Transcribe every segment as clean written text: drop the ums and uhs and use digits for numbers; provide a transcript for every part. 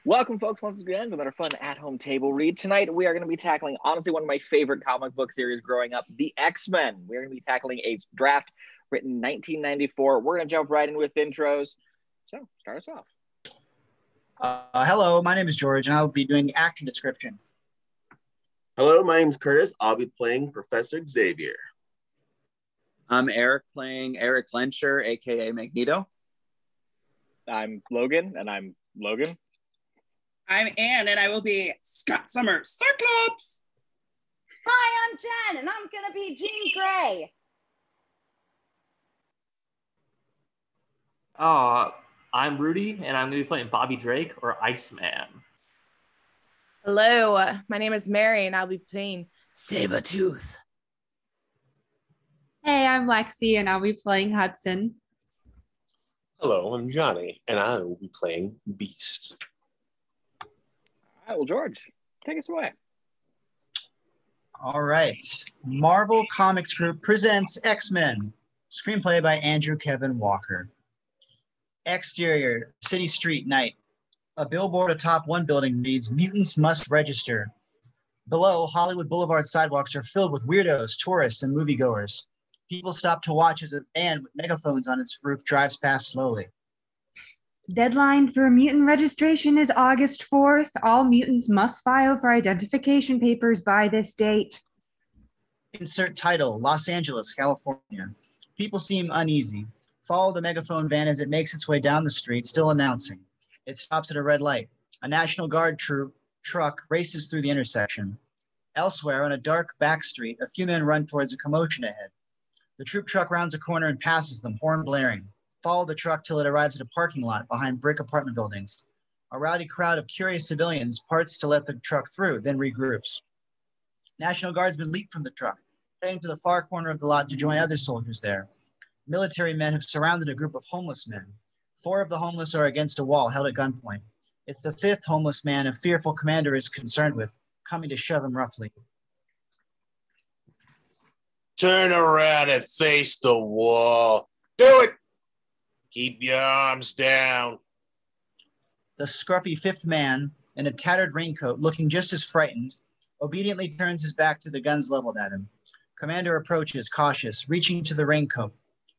Welcome, folks, once again to another fun at-home table read. Tonight, we are going to be tackling, honestly, one of my favorite comic book series growing up, The X-Men. We're going to be tackling a draft written in 1994. We're going to jump right in with intros. So, start us off. Hello, my name is George, and I'll be doing actor description. Hello, my name is Curtis. I'll be playing Professor Xavier. I'm Eric, playing Eric Lensher, a.k.a. Magneto. I'm Logan, and I'm Logan. I'm Anne, and I will be Scott Summers, Cyclops. Hi, I'm Jen, and I'm going to be Jean Grey. I'm Rudy, and I'm going to be playing Bobby Drake, or Iceman. Hello, my name is Mary, and I'll be playing Sabretooth. Hey, I'm Lexi, and I'll be playing Hudson. Hello, I'm Johnny, and I will be playing Beast. All right, well, George, take us away. All right. Marvel Comics Group presents X-Men. Screenplay by Andrew Kevin Walker. Exterior, city street, night. A billboard atop one building reads, "Mutants must register." Below, Hollywood Boulevard sidewalks are filled with weirdos, tourists, and moviegoers. People stop to watch as a van with megaphones on its roof drives past slowly. Deadline for mutant registration is August 4th. All mutants must file for identification papers by this date. Insert title, Los Angeles, California. People seem uneasy. Follow the megaphone van as it makes its way down the street, still announcing. It stops at a red light. A National Guard truck races through the intersection. Elsewhere, on a dark back street, a few men run towards a commotion ahead. The troop truck rounds a corner and passes them, horn blaring. Follow the truck till it arrives at a parking lot behind brick apartment buildings. A rowdy crowd of curious civilians parts to let the truck through, then regroups. National Guardsmen leap from the truck, heading to the far corner of the lot to join other soldiers there. Military men have surrounded a group of homeless men. 4 of the homeless are against a wall, held at gunpoint. It's the 5th homeless man a fearful commander is concerned with, coming to shove him roughly. Turn around and face the wall. Do it! Keep your arms down. The scruffy 5th man, in a tattered raincoat, looking just as frightened, obediently turns his back to the guns leveled at him. Commander approaches, cautious, reaching to the raincoat.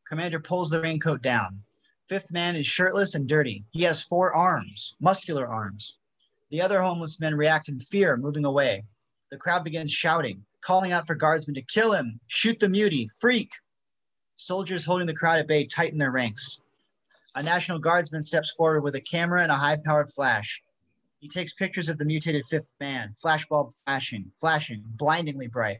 Commander pulls the raincoat down. 5th man is shirtless and dirty. He has 4 arms, muscular arms. The other homeless men react in fear, moving away. The crowd begins shouting, calling out for guardsmen to kill him, shoot the mutie, freak. Soldiers holding the crowd at bay tighten their ranks. A National Guardsman steps forward with a camera and a high-powered flash. He takes pictures of the mutated 5th man, flashbulb flashing, blindingly bright.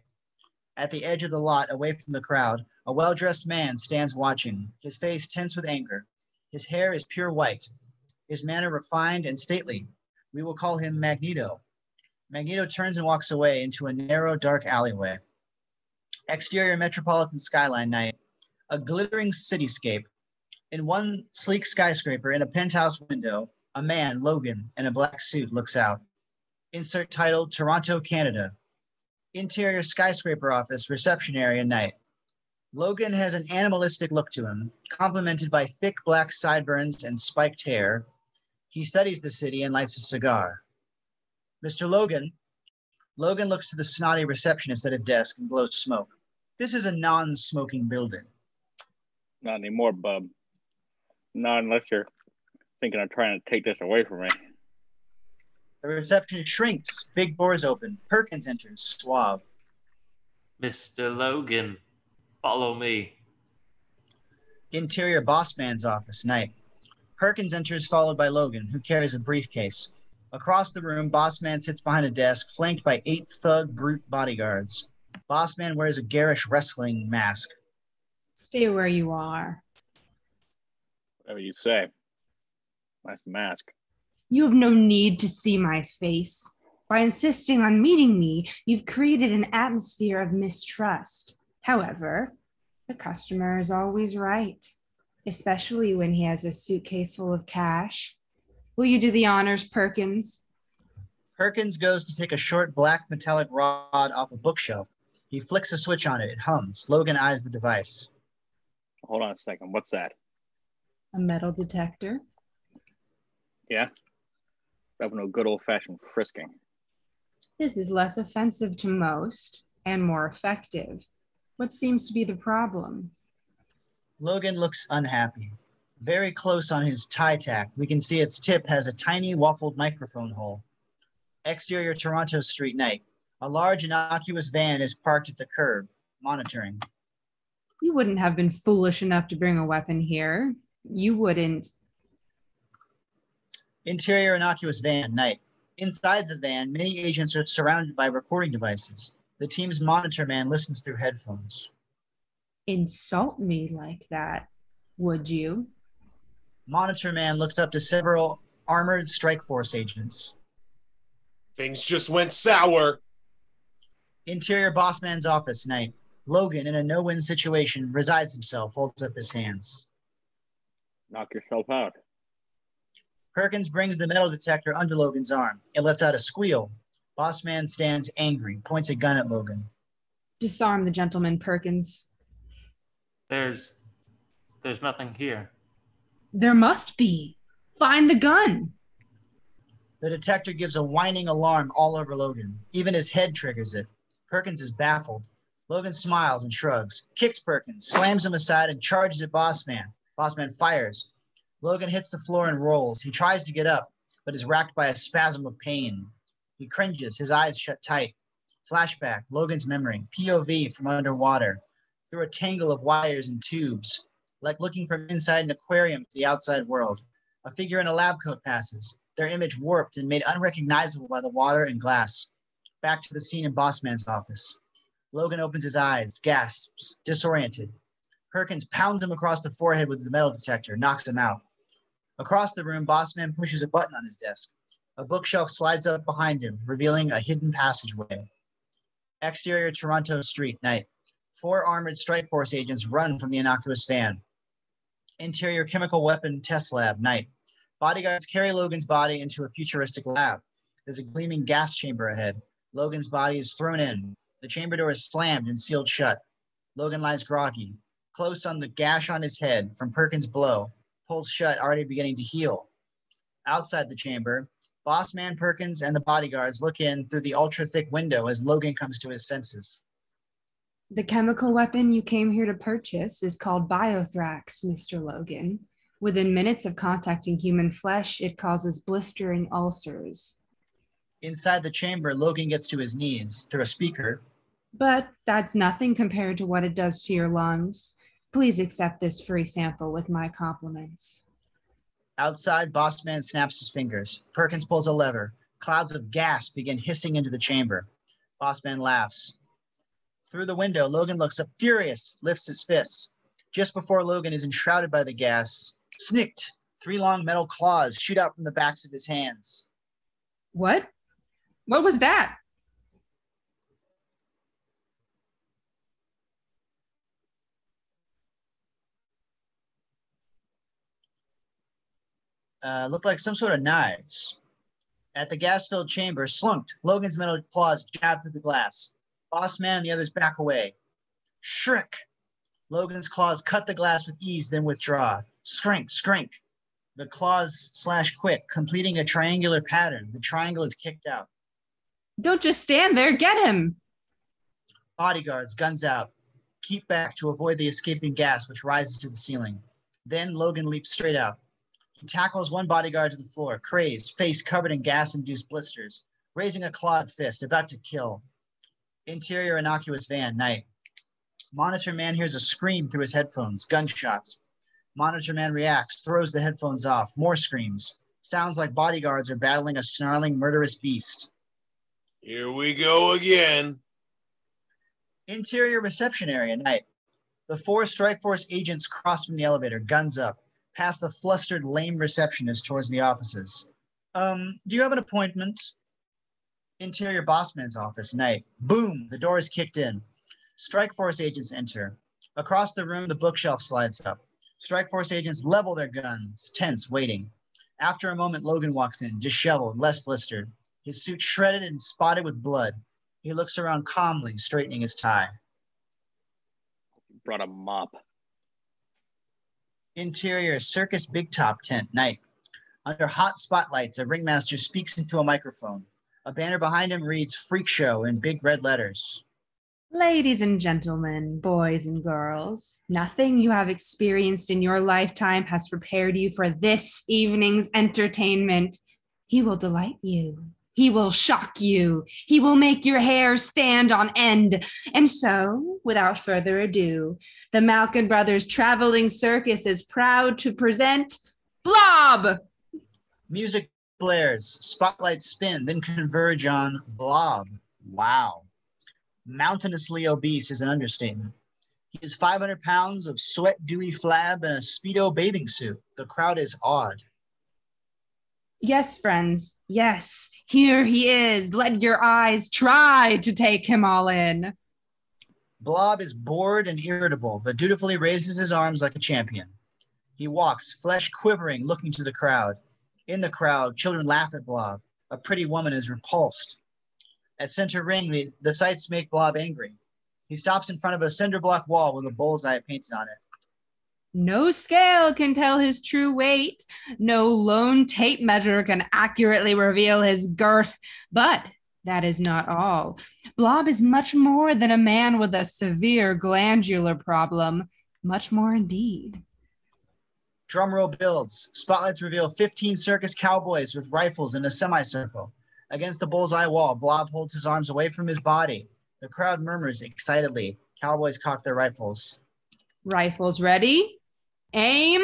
At the edge of the lot, away from the crowd, a well-dressed man stands watching, his face tense with anger. His hair is pure white, his manner refined and stately. We will call him Magneto. Magneto turns and walks away into a narrow, dark alleyway. Exterior metropolitan skyline night. A glittering cityscape. In one sleek skyscraper, in a penthouse window, a man, Logan, in a black suit looks out. Insert title, Toronto, Canada. Interior skyscraper office, reception area, night. Logan has an animalistic look to him, complemented by thick black sideburns and spiked hair. He studies the city and lights a cigar. Mr. Logan. Logan looks to the snotty receptionist at a desk and blows smoke. This is a non-smoking building. Not anymore, bub. Not unless you're thinking of trying to take this away from me. The receptionist shrinks. Big doors open. Perkins enters, suave. Mr. Logan, follow me. Interior boss man's office, night. Perkins enters, followed by Logan, who carries a briefcase. Across the room, boss man sits behind a desk, flanked by 8 thug brute bodyguards. Boss man wears a garish wrestling mask. Stay where you are. Whatever you say. Nice mask. You have no need to see my face. By insisting on meeting me, you've created an atmosphere of mistrust. However, the customer is always right, especially when he has a suitcase full of cash. Will you do the honors, Perkins? Perkins goes to take a short black metallic rod off a bookshelf. He flicks a switch on it. It hums. Logan eyes the device. Hold on a second. What's that? A metal detector. Yeah. That no good old-fashioned frisking. This is less offensive to most and more effective. What seems to be the problem? Logan looks unhappy. Very close on his tie tack, we can see its tip has a tiny waffled microphone hole. Exterior Toronto Street night. A large innocuous van is parked at the curb, monitoring. You wouldn't have been foolish enough to bring a weapon here. You wouldn't. Interior innocuous van, night. Inside the van, many agents are surrounded by recording devices. The team's monitor man listens through headphones. Insult me like that, would you? Monitor man looks up to several armored strike force agents. Things just went sour. Interior boss man's office, night. Logan, in a no-win situation, resides himself, holds up his hands. Knock yourself out. Perkins brings the metal detector under Logan's arm. It lets out a squeal. Boss man stands angry, points a gun at Logan. Disarm the gentleman, Perkins. There's nothing here. There must be. Find the gun. The detector gives a whining alarm all over Logan. Even his head triggers it. Perkins is baffled. Logan smiles and shrugs, kicks Perkins, slams him aside, and charges at Boss Man. Boss Man fires. Logan hits the floor and rolls. He tries to get up, but is racked by a spasm of pain. He cringes, his eyes shut tight. Flashback, Logan's memory, POV from underwater, through a tangle of wires and tubes, like looking from inside an aquarium to the outside world. A figure in a lab coat passes, their image warped and made unrecognizable by the water and glass. Back to the scene in Boss Man's office. Logan opens his eyes, gasps, disoriented. Perkins pounds him across the forehead with the metal detector, knocks him out. Across the room, Boss Man pushes a button on his desk. A bookshelf slides up behind him, revealing a hidden passageway. Exterior Toronto Street, night. 4 armored strike force agents run from the innocuous van. Interior chemical weapon test lab, night. Bodyguards carry Logan's body into a futuristic lab. There's a gleaming gas chamber ahead. Logan's body is thrown in. The chamber door is slammed and sealed shut. Logan lies groggy, close on the gash on his head from Perkins' blow, pulled shut, already beginning to heal. Outside the chamber, Boss Man, Perkins, and the bodyguards look in through the ultra-thick window as Logan comes to his senses. The chemical weapon you came here to purchase is called Biothrax, Mr. Logan. Within minutes of contacting human flesh, it causes blistering ulcers. Inside the chamber, Logan gets to his knees through a speaker. But that's nothing compared to what it does to your lungs. Please accept this free sample with my compliments. Outside, Boss Man snaps his fingers. Perkins pulls a lever. Clouds of gas begin hissing into the chamber. Boss Man laughs. Through the window, Logan looks up furious, lifts his fists. Just before Logan is enshrouded by the gas, snicked, 3 long metal claws shoot out from the backs of his hands. What? What was that? Looked like some sort of knives. At the gas-filled chamber, slunked, Logan's metal claws jabbed through the glass. Boss Man and the others back away. Shriek! Logan's claws cut the glass with ease, then withdraw. Scrink, scrink. The claws slash quick, completing a triangular pattern. The triangle is kicked out. Don't just stand there, get him! Bodyguards, guns out. Keep back to avoid the escaping gas, which rises to the ceiling. Then Logan leaps straight out. He tackles one bodyguard to the floor, crazed, face covered in gas-induced blisters, raising a clawed fist, about to kill. Interior innocuous van, night. Monitor man hears a scream through his headphones, gunshots. Monitor man reacts, throws the headphones off, more screams. Sounds like bodyguards are battling a snarling, murderous beast. Here we go again. Interior reception area, night. The 4 strike force agents cross from the elevator, guns up, past the flustered, lame receptionist towards the offices. Do you have an appointment? Interior bossman's office, night. Boom, the door is kicked in. Strike force agents enter. Across the room, the bookshelf slides up. Strike force agents level their guns, tense, waiting. After a moment, Logan walks in, disheveled, less blistered. His suit shredded and spotted with blood. He looks around calmly, straightening his tie. Brought a mop. Interior circus big top tent, night. Under hot spotlights, a ringmaster speaks into a microphone. A banner behind him reads Freak Show in big red letters. Ladies and gentlemen, boys and girls, nothing you have experienced in your lifetime has prepared you for this evening's entertainment. He will delight you. He will shock you. He will make your hair stand on end. And so, without further ado, the Malkin Brothers Traveling Circus is proud to present Blob! Music blares, spotlights spin, then converge on Blob. Wow. Mountainously obese is an understatement. He is 500 pounds of sweat-dewy flab and a Speedo bathing suit. The crowd is awed. Yes, friends, yes, here he is. Let your eyes try to take him all in. Blob is bored and irritable, but dutifully raises his arms like a champion. He walks, flesh quivering, looking to the crowd. In the crowd, children laugh at Blob. A pretty woman is repulsed. At center ring, the sights make Blob angry. He stops in front of a cinder block wall with a bullseye painted on it. No scale can tell his true weight. No lone tape measure can accurately reveal his girth. But that is not all. Blob is much more than a man with a severe glandular problem. Much more indeed. Drumroll builds. Spotlights reveal 15 circus cowboys with rifles in a semicircle. Against the bullseye wall, Blob holds his arms away from his body. The crowd murmurs excitedly. Cowboys cock their rifles. Rifles ready? Aim!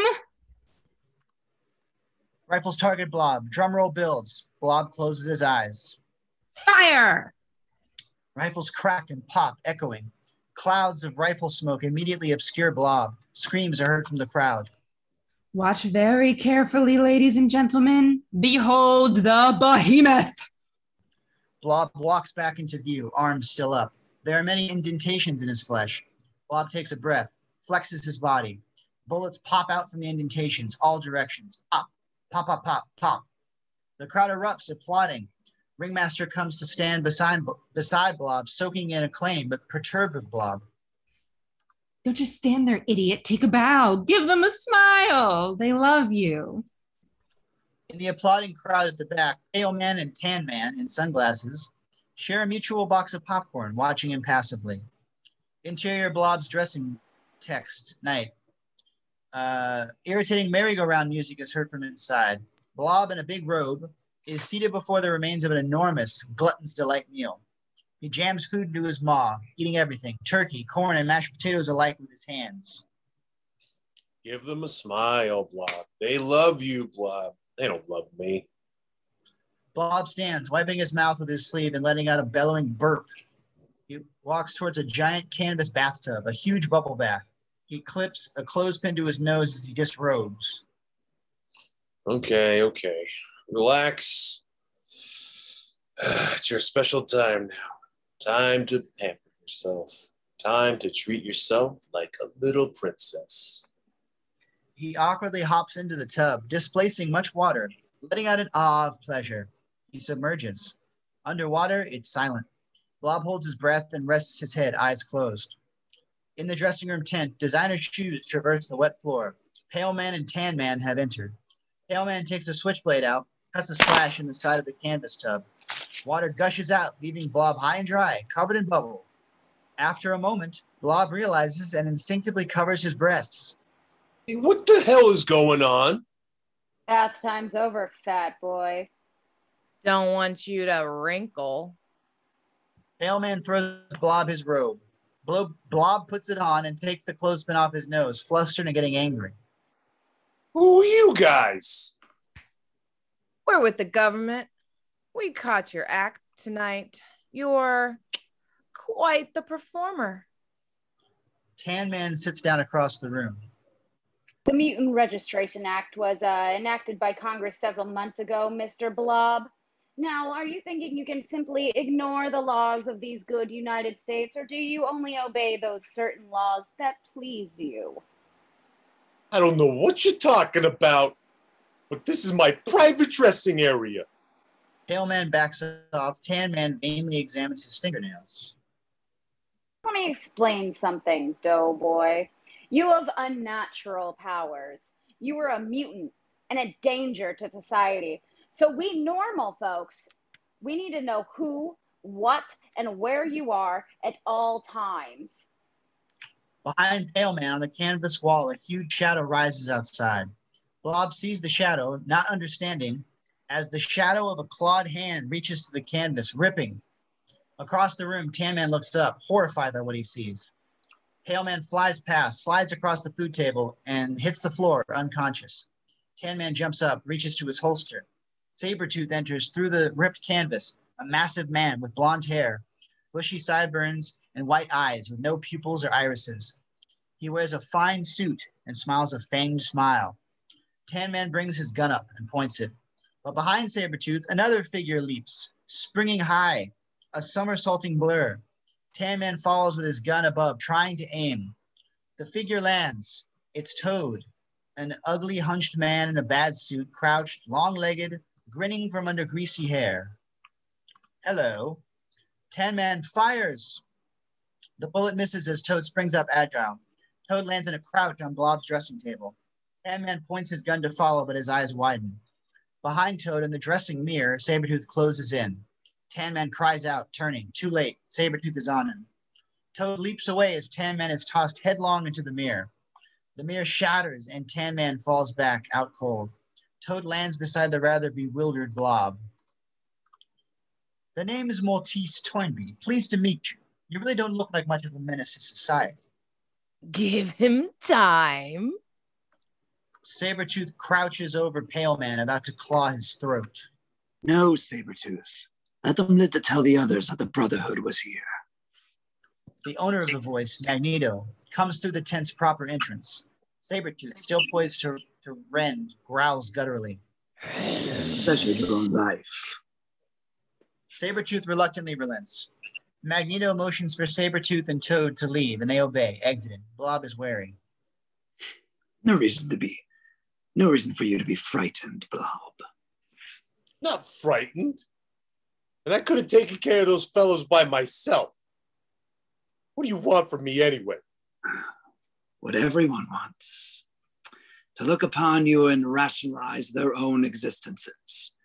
Rifles target Blob. Drumroll builds. Blob closes his eyes. Fire! Rifles crack and pop, echoing. Clouds of rifle smoke immediately obscure Blob. Screams are heard from the crowd. Watch very carefully, ladies and gentlemen. Behold the behemoth! Blob walks back into view, arms still up. There are many indentations in his flesh. Blob takes a breath, flexes his body. Bullets pop out from the indentations, all directions. Pop, pop, pop, pop, pop. The crowd erupts, applauding. Ringmaster comes to stand beside Blob, soaking in acclaim, but perturbed with Blob. Don't just stand there, idiot. Take a bow. Give them a smile. They love you. In the applauding crowd at the back, Pale Man and Tan Man in sunglasses share a mutual box of popcorn, watching impassively. Interior Blob's dressing text, night. Irritating merry-go-round music is heard from inside. Blob in a big robe is seated before the remains of an enormous glutton's delight meal. He jams food into his maw, eating everything, turkey, corn, and mashed potatoes alike with his hands. Give them a smile, Blob. They love you, Blob. They don't love me. Blob stands, wiping his mouth with his sleeve and letting out a bellowing burp. He walks towards a giant canvas bathtub, a huge bubble bath. He clips a clothespin to his nose as he disrobes. Okay. Relax. It's your special time now. Time to pamper yourself. Time to treat yourself like a little princess. He awkwardly hops into the tub, displacing much water, letting out an ah of pleasure. He submerges. Underwater, it's silent. Blob holds his breath and rests his head, eyes closed. In the dressing room tent, designer shoes traverse the wet floor. Pale Man and Tan Man have entered. Pale Man takes a switchblade out, cuts a slash in the side of the canvas tub. Water gushes out, leaving Blob high and dry, covered in bubble. After a moment, Blob realizes and instinctively covers his breasts. Hey, what the hell is going on? Bath time's over, fat boy. Don't want you to wrinkle. Pale Man throws Blob his robe. Blob puts it on and takes the clothespin off his nose, flustered and getting angry. Who are you guys? We're with the government. We caught your act tonight. You're quite the performer. Tan Man sits down across the room. The Mutant Registration Act was enacted by Congress several months ago, Mr. Blob. Now, are you thinking you can simply ignore the laws of these good United States, or do you only obey those certain laws that please you? I don't know what you're talking about, but this is my private dressing area. Pale Man backs off. Tan Man vainly examines his fingernails. Let me explain something, Doughboy. You have unnatural powers. You are a mutant. and a danger to society. So we normal folks, we need to know who, what, and where you are at all times. Behind Pale Man on the canvas wall, a huge shadow rises outside. Blob sees the shadow, not understanding, as the shadow of a clawed hand reaches to the canvas, ripping. Across the room, Tan Man looks up, horrified by what he sees. Pale Man flies past, slides across the food table, and hits the floor, unconscious. Tan Man jumps up, reaches to his holster. Sabretooth enters through the ripped canvas, a massive man with blonde hair, bushy sideburns, and white eyes with no pupils or irises. He wears a fine suit and smiles a fanged smile. Tan Man brings his gun up and points it. But behind Sabretooth, another figure leaps, springing high, a somersaulting blur. Tan Man follows with his gun above, trying to aim. The figure lands. It's Toad, an ugly, hunched man in a bad suit, crouched, long-legged, grinning from under greasy hair. Hello. Tan Man fires. The bullet misses as Toad springs up agile. Toad lands in a crouch on Blob's dressing table. Tan Man points his gun to follow, but his eyes widen. Behind Toad in the dressing mirror, Sabretooth closes in. Tan Man cries out, turning. Too late. Sabretooth is on him. Toad leaps away as Tan Man is tossed headlong into the mirror. The mirror shatters and Tan Man falls back, out cold. Toad lands beside the rather bewildered Blob. The name is Maltese Toynbee. Pleased to meet you. You really don't look like much of a menace to society. Give him time. Sabretooth crouches over Pale Man, about to claw his throat. No, Sabretooth. Let them live to tell the others that the Brotherhood was here. The owner of the voice, Magneto, comes through the tent's proper entrance. Sabretooth, still poised to rend, growls gutturally. Treasure your own life. Sabretooth reluctantly relents. Magneto motions for Sabretooth and Toad to leave, and they obey, exiting. Blob is wary. No reason for you to be frightened, Blob. Not frightened. And I could have taken care of those fellows by myself. What do you want from me anyway? What everyone wants. To look upon you and rationalize their own existences.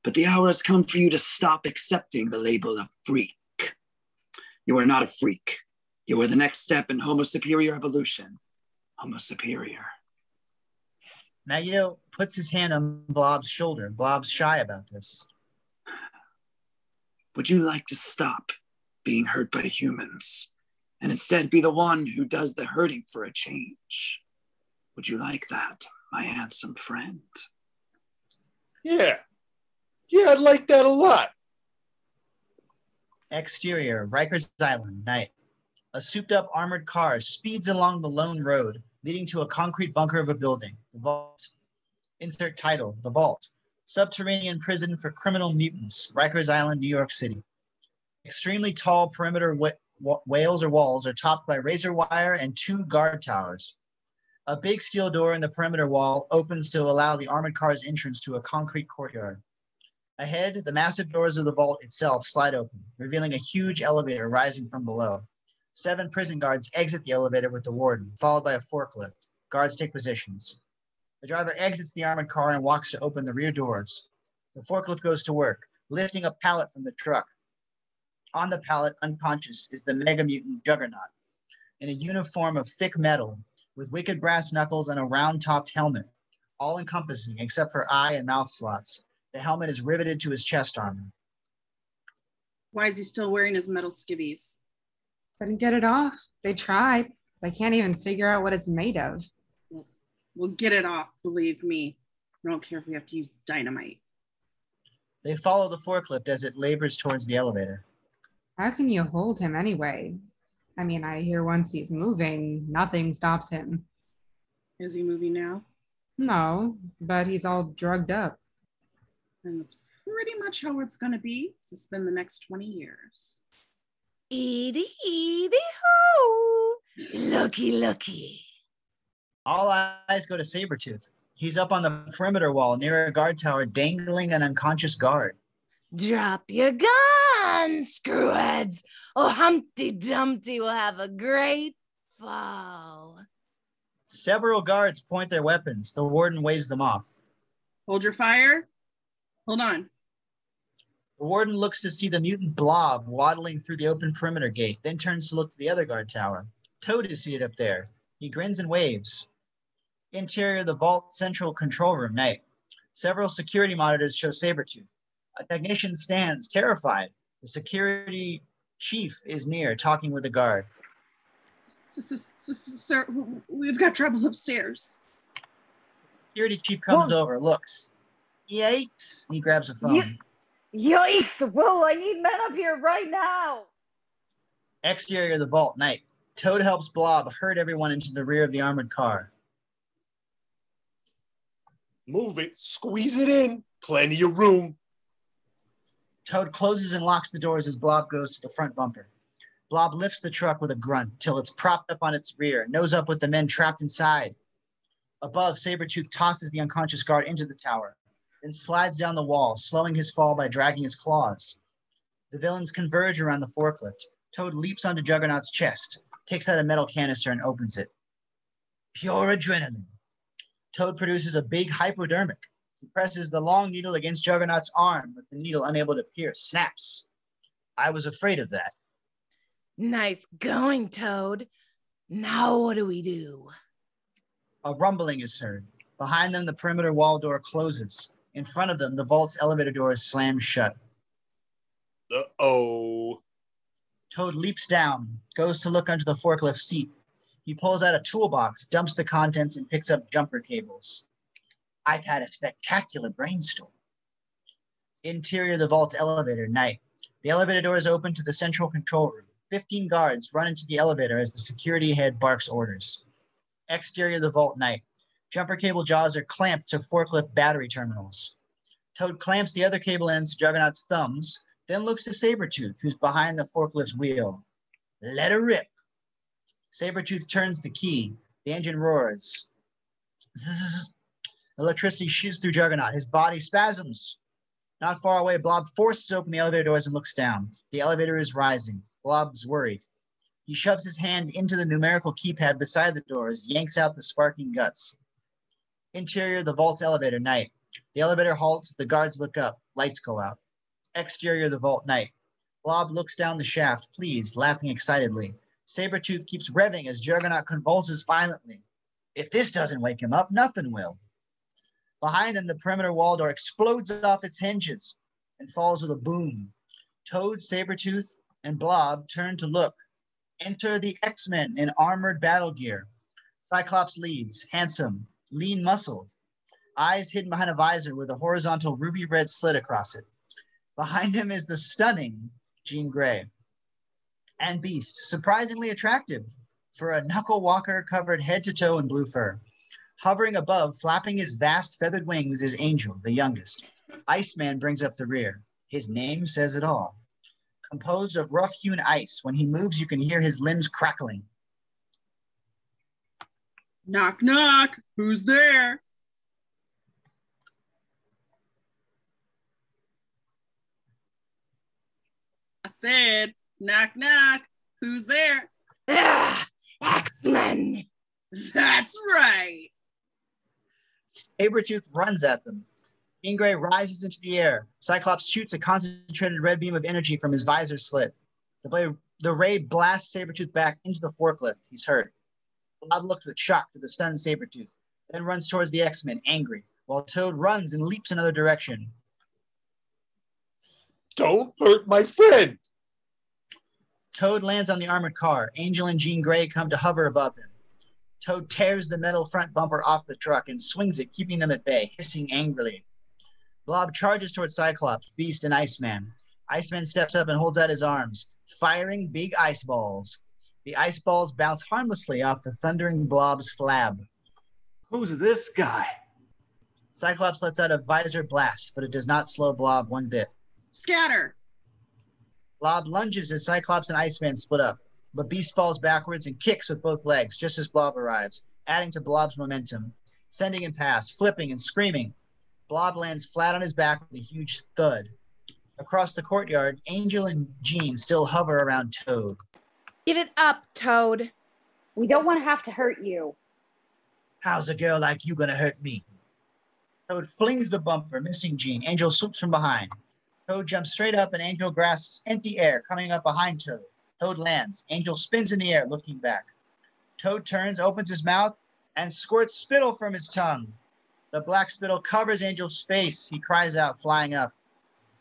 But the hour has come for you to stop accepting the label of freak. You are not a freak. You are the next step in Homo superior evolution. Homo superior. Magneto puts his hand on Blob's shoulder. Blob's shy about this. Would you like to stop being hurt by humans and instead be the one who does the hurting for a change? Would you like that, my handsome friend? Yeah, I'd like that a lot. Exterior, Rikers Island, night. A souped-up armored car speeds along the lone road, leading to a concrete bunker of a building, the Vault. Insert title, The Vault. Subterranean prison for criminal mutants, Rikers Island, New York City. Extremely tall perimeter walls are topped by razor wire and 2 guard towers. A big steel door in the perimeter wall opens to allow the armored car's entrance to a concrete courtyard. Ahead, the massive doors of the vault itself slide open, revealing a huge elevator rising from below. 7 prison guards exit the elevator with the warden, followed by a forklift. Guards take positions. The driver exits the armored car and walks to open the rear doors. The forklift goes to work, lifting a pallet from the truck. On the pallet, unconscious, is the Mega Mutant Juggernaut, in a uniform of thick metal, with wicked brass knuckles and a round-topped helmet, all-encompassing except for eye and mouth slots. The helmet is riveted to his chest armor. Why is he still wearing his metal skivvies? Couldn't get it off. They tried. They can't even figure out what it's made of. We'll get it off, believe me. I don't care if we have to use dynamite. They follow the forklift as it labors towards the elevator. How can you hold him anyway? I mean, I hear once he's moving, nothing stops him. Is he moving now? No, but he's all drugged up. And that's pretty much how it's going to be to spend the next 20 years. Edie, ho! Looky. All eyes go to Sabretooth. He's up on the perimeter wall near a guard tower, dangling an unconscious guard. Drop your guns, screwheads, or Humpty Dumpty will have a great fall. Several guards point their weapons. The warden waves them off. Hold your fire. Hold on. The warden looks to see the mutant blob waddling through the open perimeter gate, then turns to look to the other guard tower. Toad is seated up there. He grins and waves. Interior of the vault central control room, night. Several security monitors show Sabretooth. A technician stands, terrified. The security chief is near, talking with a guard. Sir, we've got trouble upstairs. Security chief comes over, looks. Yikes! He grabs a phone. Yikes! Well, I need men up here right now. Exterior of the vault, night. Toad helps Blob herd everyone into the rear of the armored car. Move it, squeeze it in. Plenty of room. Toad closes and locks the doors as Blob goes to the front bumper. Blob lifts the truck with a grunt till it's propped up on its rear, nose up with the men trapped inside. Above, Sabretooth tosses the unconscious guard into the tower, then slides down the wall, slowing his fall by dragging his claws. The villains converge around the forklift. Toad leaps onto Juggernaut's chest, takes out a metal canister and opens it. Pure adrenaline. Toad produces a big hypodermic. He presses the long needle against Juggernaut's arm, with the needle unable to pierce. Snaps. I was afraid of that. Nice going, Toad. Now what do we do? A rumbling is heard. Behind them, the perimeter wall door closes. In front of them, the vault's elevator door is slammed shut. Uh-oh. Toad leaps down, goes to look under the forklift seat. He pulls out a toolbox, dumps the contents, and picks up jumper cables. I've had a spectacular brainstorm. Interior of the vault's elevator, night. The elevator door is open to the central control room. 15 guards run into the elevator as the security head barks orders. Exterior of the vault, night. Jumper cable jaws are clamped to forklift battery terminals. Toad clamps the other cable ends to Juggernaut's thumbs, then looks to Sabretooth, who's behind the forklift's wheel. Let her rip. Sabretooth turns the key. The engine roars. Zzz. Electricity shoots through Juggernaut. His body spasms. Not far away, Blob forces open the elevator doors and looks down. The elevator is rising. Blob's worried. He shoves his hand into the numerical keypad beside the doors, yanks out the sparking guts. Interior of the vault's elevator, night. The elevator halts. The guards look up. Lights go out. Exterior of the vault, night. Blob looks down the shaft, pleased, laughing excitedly. Sabretooth keeps revving as Juggernaut convulses violently. If this doesn't wake him up, nothing will. Behind them, the perimeter wall door explodes off its hinges and falls with a boom. Toad, Sabretooth, and Blob turn to look. Enter the X-Men in armored battle gear. Cyclops leads, handsome, lean-muscled, eyes hidden behind a visor with a horizontal ruby-red slit across it. Behind him is the stunning Jean Grey. And Beast, surprisingly attractive for a knuckle walker covered head to toe in blue fur. Hovering above, flapping his vast feathered wings, is Angel, the youngest. Iceman brings up the rear. His name says it all. Composed of rough-hewn ice, when he moves, you can hear his limbs crackling. Knock, knock. Who's there? I said, knock, knock. Who's there? Ah, X-Men. That's right. Sabretooth runs at them. Jean Grey rises into the air. Cyclops shoots a concentrated red beam of energy from his visor slit. The ray blasts Sabretooth back into the forklift. He's hurt. Blob looks with shock to the stunned Sabretooth, then runs towards the X-Men, angry, while Toad runs and leaps another direction. Don't hurt my friend! Toad lands on the armored car. Angel and Jean Grey come to hover above him. Toad tears the metal front bumper off the truck and swings it, keeping them at bay, hissing angrily. Blob charges towards Cyclops, Beast, and Iceman. Iceman steps up and holds out his arms, firing big ice balls. The ice balls bounce harmlessly off the thundering Blob's flab. Who's this guy? Cyclops lets out a visor blast, but it does not slow Blob one bit. Scatter. Blob lunges as Cyclops and Iceman split up, but Beast falls backwards and kicks with both legs just as Blob arrives, adding to Blob's momentum, sending him past, flipping and screaming. Blob lands flat on his back with a huge thud. Across the courtyard, Angel and Jean still hover around Toad. Give it up, Toad. We don't want to have to hurt you. How's a girl like you gonna hurt me? Toad flings the bumper, missing Jean. Angel swoops from behind. Toad jumps straight up and Angel grasps empty air coming up behind Toad. Toad lands. Angel spins in the air, looking back. Toad turns, opens his mouth, and squirts spittle from his tongue. The black spittle covers Angel's face. He cries out, flying up.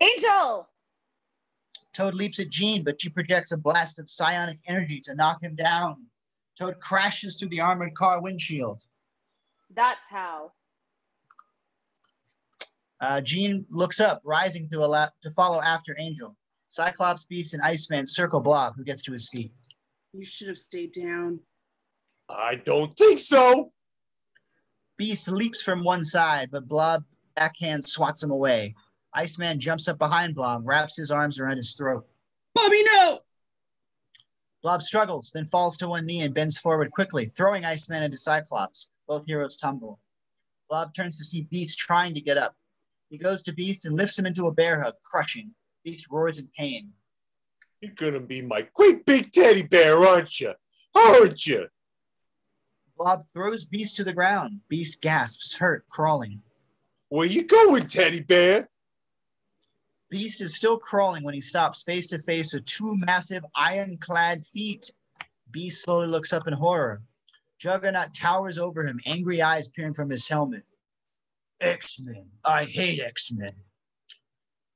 Angel! Toad leaps at Jean, but she projects a blast of psionic energy to knock him down. Toad crashes through the armored car windshield. That's how. Jean looks up, rising to follow after Angel. Cyclops, Beast, and Iceman circle Blob, who gets to his feet. You should have stayed down. I don't think so. Beast leaps from one side, but Blob backhand swats him away. Iceman jumps up behind Blob, wraps his arms around his throat. Bobby, no! Blob struggles, then falls to one knee and bends forward quickly, throwing Iceman into Cyclops. Both heroes tumble. Blob turns to see Beast trying to get up. He goes to Beast and lifts him into a bear hug, crushing. Beast roars in pain. You're gonna be my great big teddy bear, aren't you? Aren't you? Blob throws Beast to the ground. Beast gasps, hurt, crawling. Where you going, teddy bear? Beast is still crawling when he stops face to face with two massive iron-clad feet. Beast slowly looks up in horror. Juggernaut towers over him, angry eyes peering from his helmet. X-Men. I hate X-Men.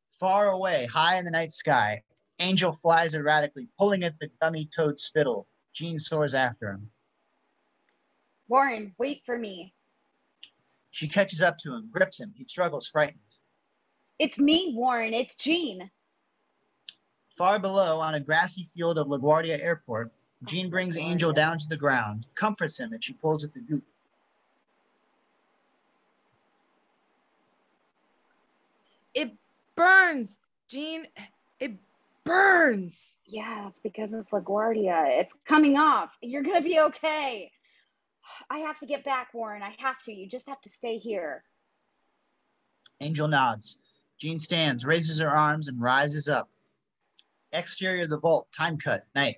Far away, high in the night sky, Angel flies erratically, pulling at the gummy Toad spittle. Jean soars after him. Warren, wait for me. She catches up to him, grips him. He struggles, frightened. It's me, Warren. It's Jean. Far below, on a grassy field of LaGuardia Airport, Jean brings Angel down to the ground, comforts him, and she pulls at the goop. It burns, Jean. It burns. Yeah, it's because it's LaGuardia. It's coming off. You're going to be okay. I have to get back, Warren. I have to. You just have to stay here. Angel nods. Jean stands, raises her arms, and rises up. Exterior of the vault, time cut, night.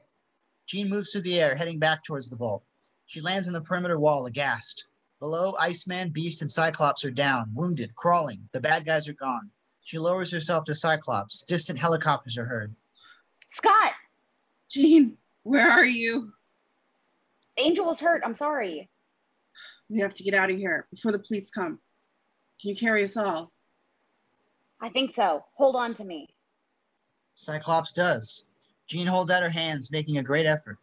Jean moves through the air, heading back towards the vault. She lands on the perimeter wall, aghast. Below, Iceman, Beast, and Cyclops are down, wounded, crawling. The bad guys are gone. She lowers herself to Cyclops. Distant helicopters are heard. Scott! Jean, where are you? Angel was hurt. I'm sorry. We have to get out of here before the police come. Can you carry us all? I think so. Hold on to me. Cyclops does. Jean holds out her hands, making a great effort.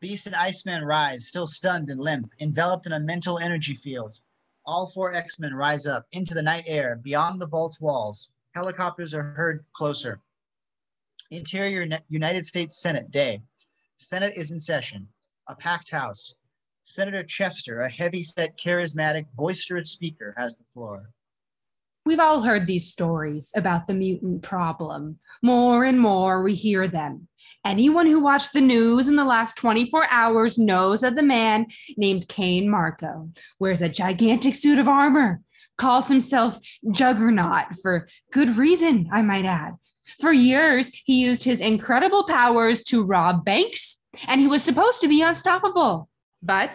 Beast and Iceman rise, still stunned and limp, enveloped in a mental energy field. All four X-Men rise up into the night air, beyond the vault's walls. Helicopters are heard closer. Interior United States Senate day. Senate is in session. A packed house. Senator Chester, a heavy-set, charismatic, boisterous speaker, has the floor. We've all heard these stories about the mutant problem. More and more we hear them. Anyone who watched the news in the last 24 hours knows of the man named Cain Marko, wears a gigantic suit of armor, calls himself Juggernaut for good reason, I might add. For years, he used his incredible powers to rob banks, and he was supposed to be unstoppable. But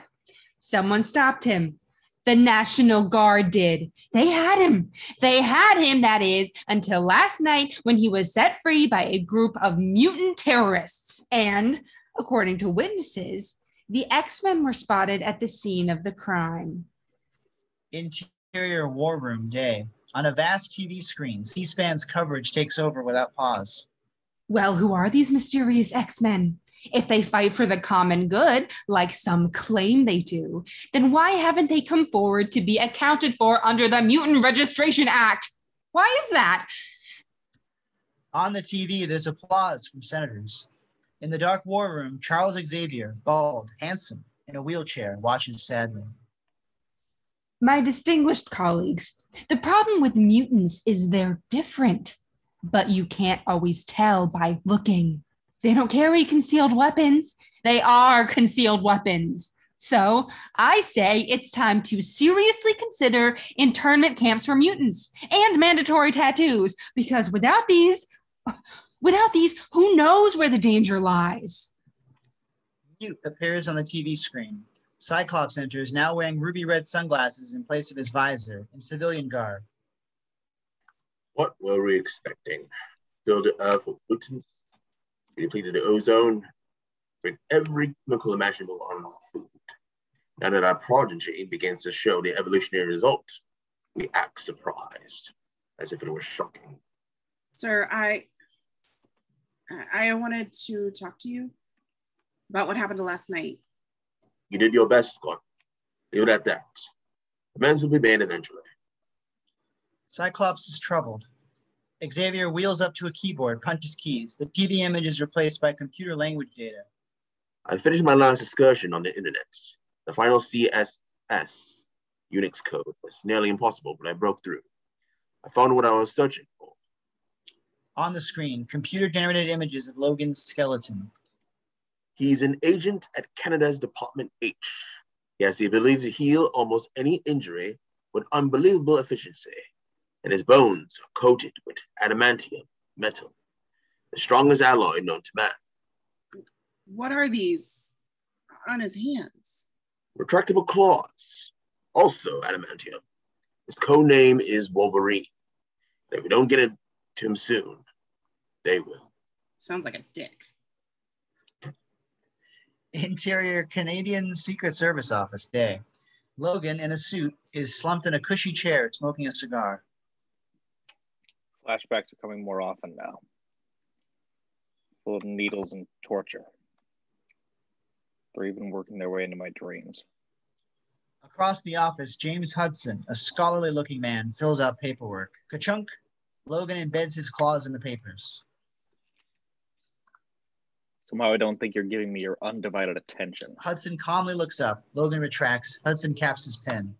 someone stopped him. The National Guard did. They had him. They had him, that is, until last night when he was set free by a group of mutant terrorists. And, according to witnesses, the X-Men were spotted at the scene of the crime. Interior War Room day. On a vast TV screen, C-SPAN's coverage takes over without pause. Well, who are these mysterious X-Men? If they fight for the common good, like some claim they do, then why haven't they come forward to be accounted for under the Mutant Registration Act? Why is that? On the TV, there's applause from senators. In the dark war room, Charles Xavier, bald, handsome, in a wheelchair, watches sadly. My distinguished colleagues, the problem with mutants is they're different, but you can't always tell by looking. They don't carry concealed weapons. They are concealed weapons. So I say it's time to seriously consider internment camps for mutants and mandatory tattoos, because without these, who knows where the danger lies? Mute appears on the TV screen. Cyclops enters, now wearing ruby red sunglasses in place of his visor, in civilian garb. What were we expecting? Filled the earth with pollutants, we depleted the ozone, with every chemical imaginable on our food. Now that our progeny begins to show the evolutionary result, we act surprised, as if it were shocking. Sir, I wanted to talk to you about what happened last night. You did your best, Scott. Leave it at that. Amends will be made eventually. Cyclops is troubled. Xavier wheels up to a keyboard, punches keys. The TV image is replaced by computer language data. I finished my last excursion on the internet. The final CSS Unix code was nearly impossible, but I broke through. I found what I was searching for. On the screen, computer-generated images of Logan's skeleton. He's an agent at Canada's Department H. He has the ability to heal almost any injury with unbelievable efficiency, and his bones are coated with adamantium metal, the strongest alloy known to man. What are these on his hands? Retractable claws, also adamantium. His code name is Wolverine. And if we don't get it to him soon, they will. Sounds like a dick. Interior Canadian Secret Service office day. Logan, in a suit, is slumped in a cushy chair smoking a cigar. Flashbacks are coming more often now. Full of needles and torture. They're even working their way into my dreams. Across the office, James Hudson, a scholarly-looking man, fills out paperwork. Ka-chunk! Logan embeds his claws in the papers. Somehow I don't think you're giving me your undivided attention. Hudson calmly looks up. Logan retracts. Hudson caps his pen.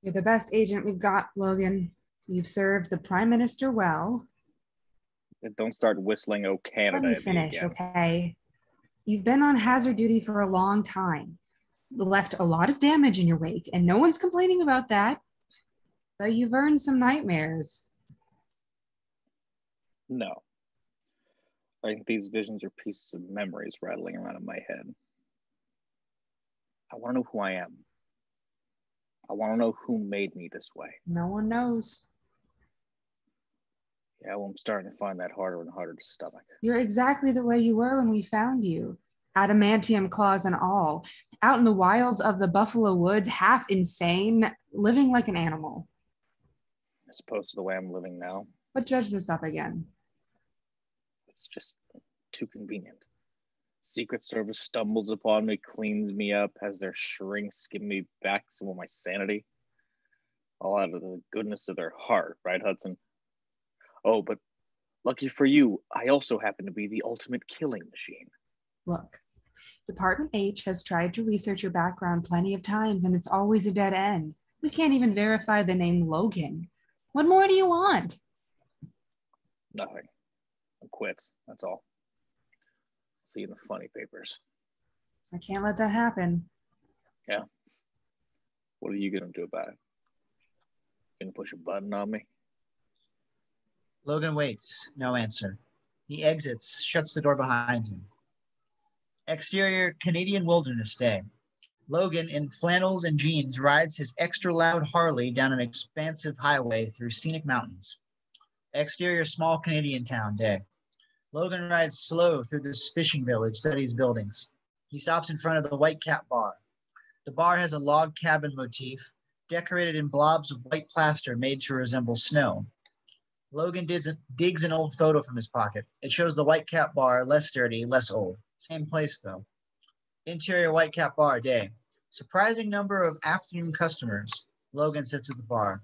You're the best agent we've got, Logan. You've served the Prime Minister well. Don't start whistling "Oh Canada." Let me finish, okay? You've been on hazard duty for a long time. Left a lot of damage in your wake, and no one's complaining about that. But you've earned some nightmares. No. I think these visions are pieces of memories rattling around in my head. I want to know who I am. I want to know who made me this way. No one knows. Yeah, well, I'm starting to find that harder and harder to stomach. You're exactly the way you were when we found you. Adamantium claws and all. Out in the wilds of the Buffalo Woods, half insane, living like an animal. As opposed to the way I'm living now. But judge this up again. It's just too convenient. Secret Service stumbles upon me, cleans me up, has their shrinks give me back some of my sanity. All out of the goodness of their heart, right, Hudson? Oh, but lucky for you, I also happen to be the ultimate killing machine. Look, Department H has tried to research your background plenty of times, and it's always a dead end. We can't even verify the name Logan. What more do you want? Nothing. I quit, that's all. See you in the funny papers. I can't let that happen. Yeah? What are you gonna do about it? Gonna push a button on me? Logan waits. No answer. He exits, shuts the door behind him. Exterior Canadian Wilderness Day. Logan, in flannels and jeans, rides his extra loud Harley down an expansive highway through scenic mountains. Exterior Small Canadian Town Day. Logan rides slow through this fishing village, studies buildings. He stops in front of the White Cap Bar. The bar has a log cabin motif, decorated in blobs of white plaster made to resemble snow. Logan digs an old photo from his pocket. It shows the White Cap Bar, less dirty, less old. Same place, though. Interior White Cap Bar Day. Surprising number of afternoon customers. Logan sits at the bar.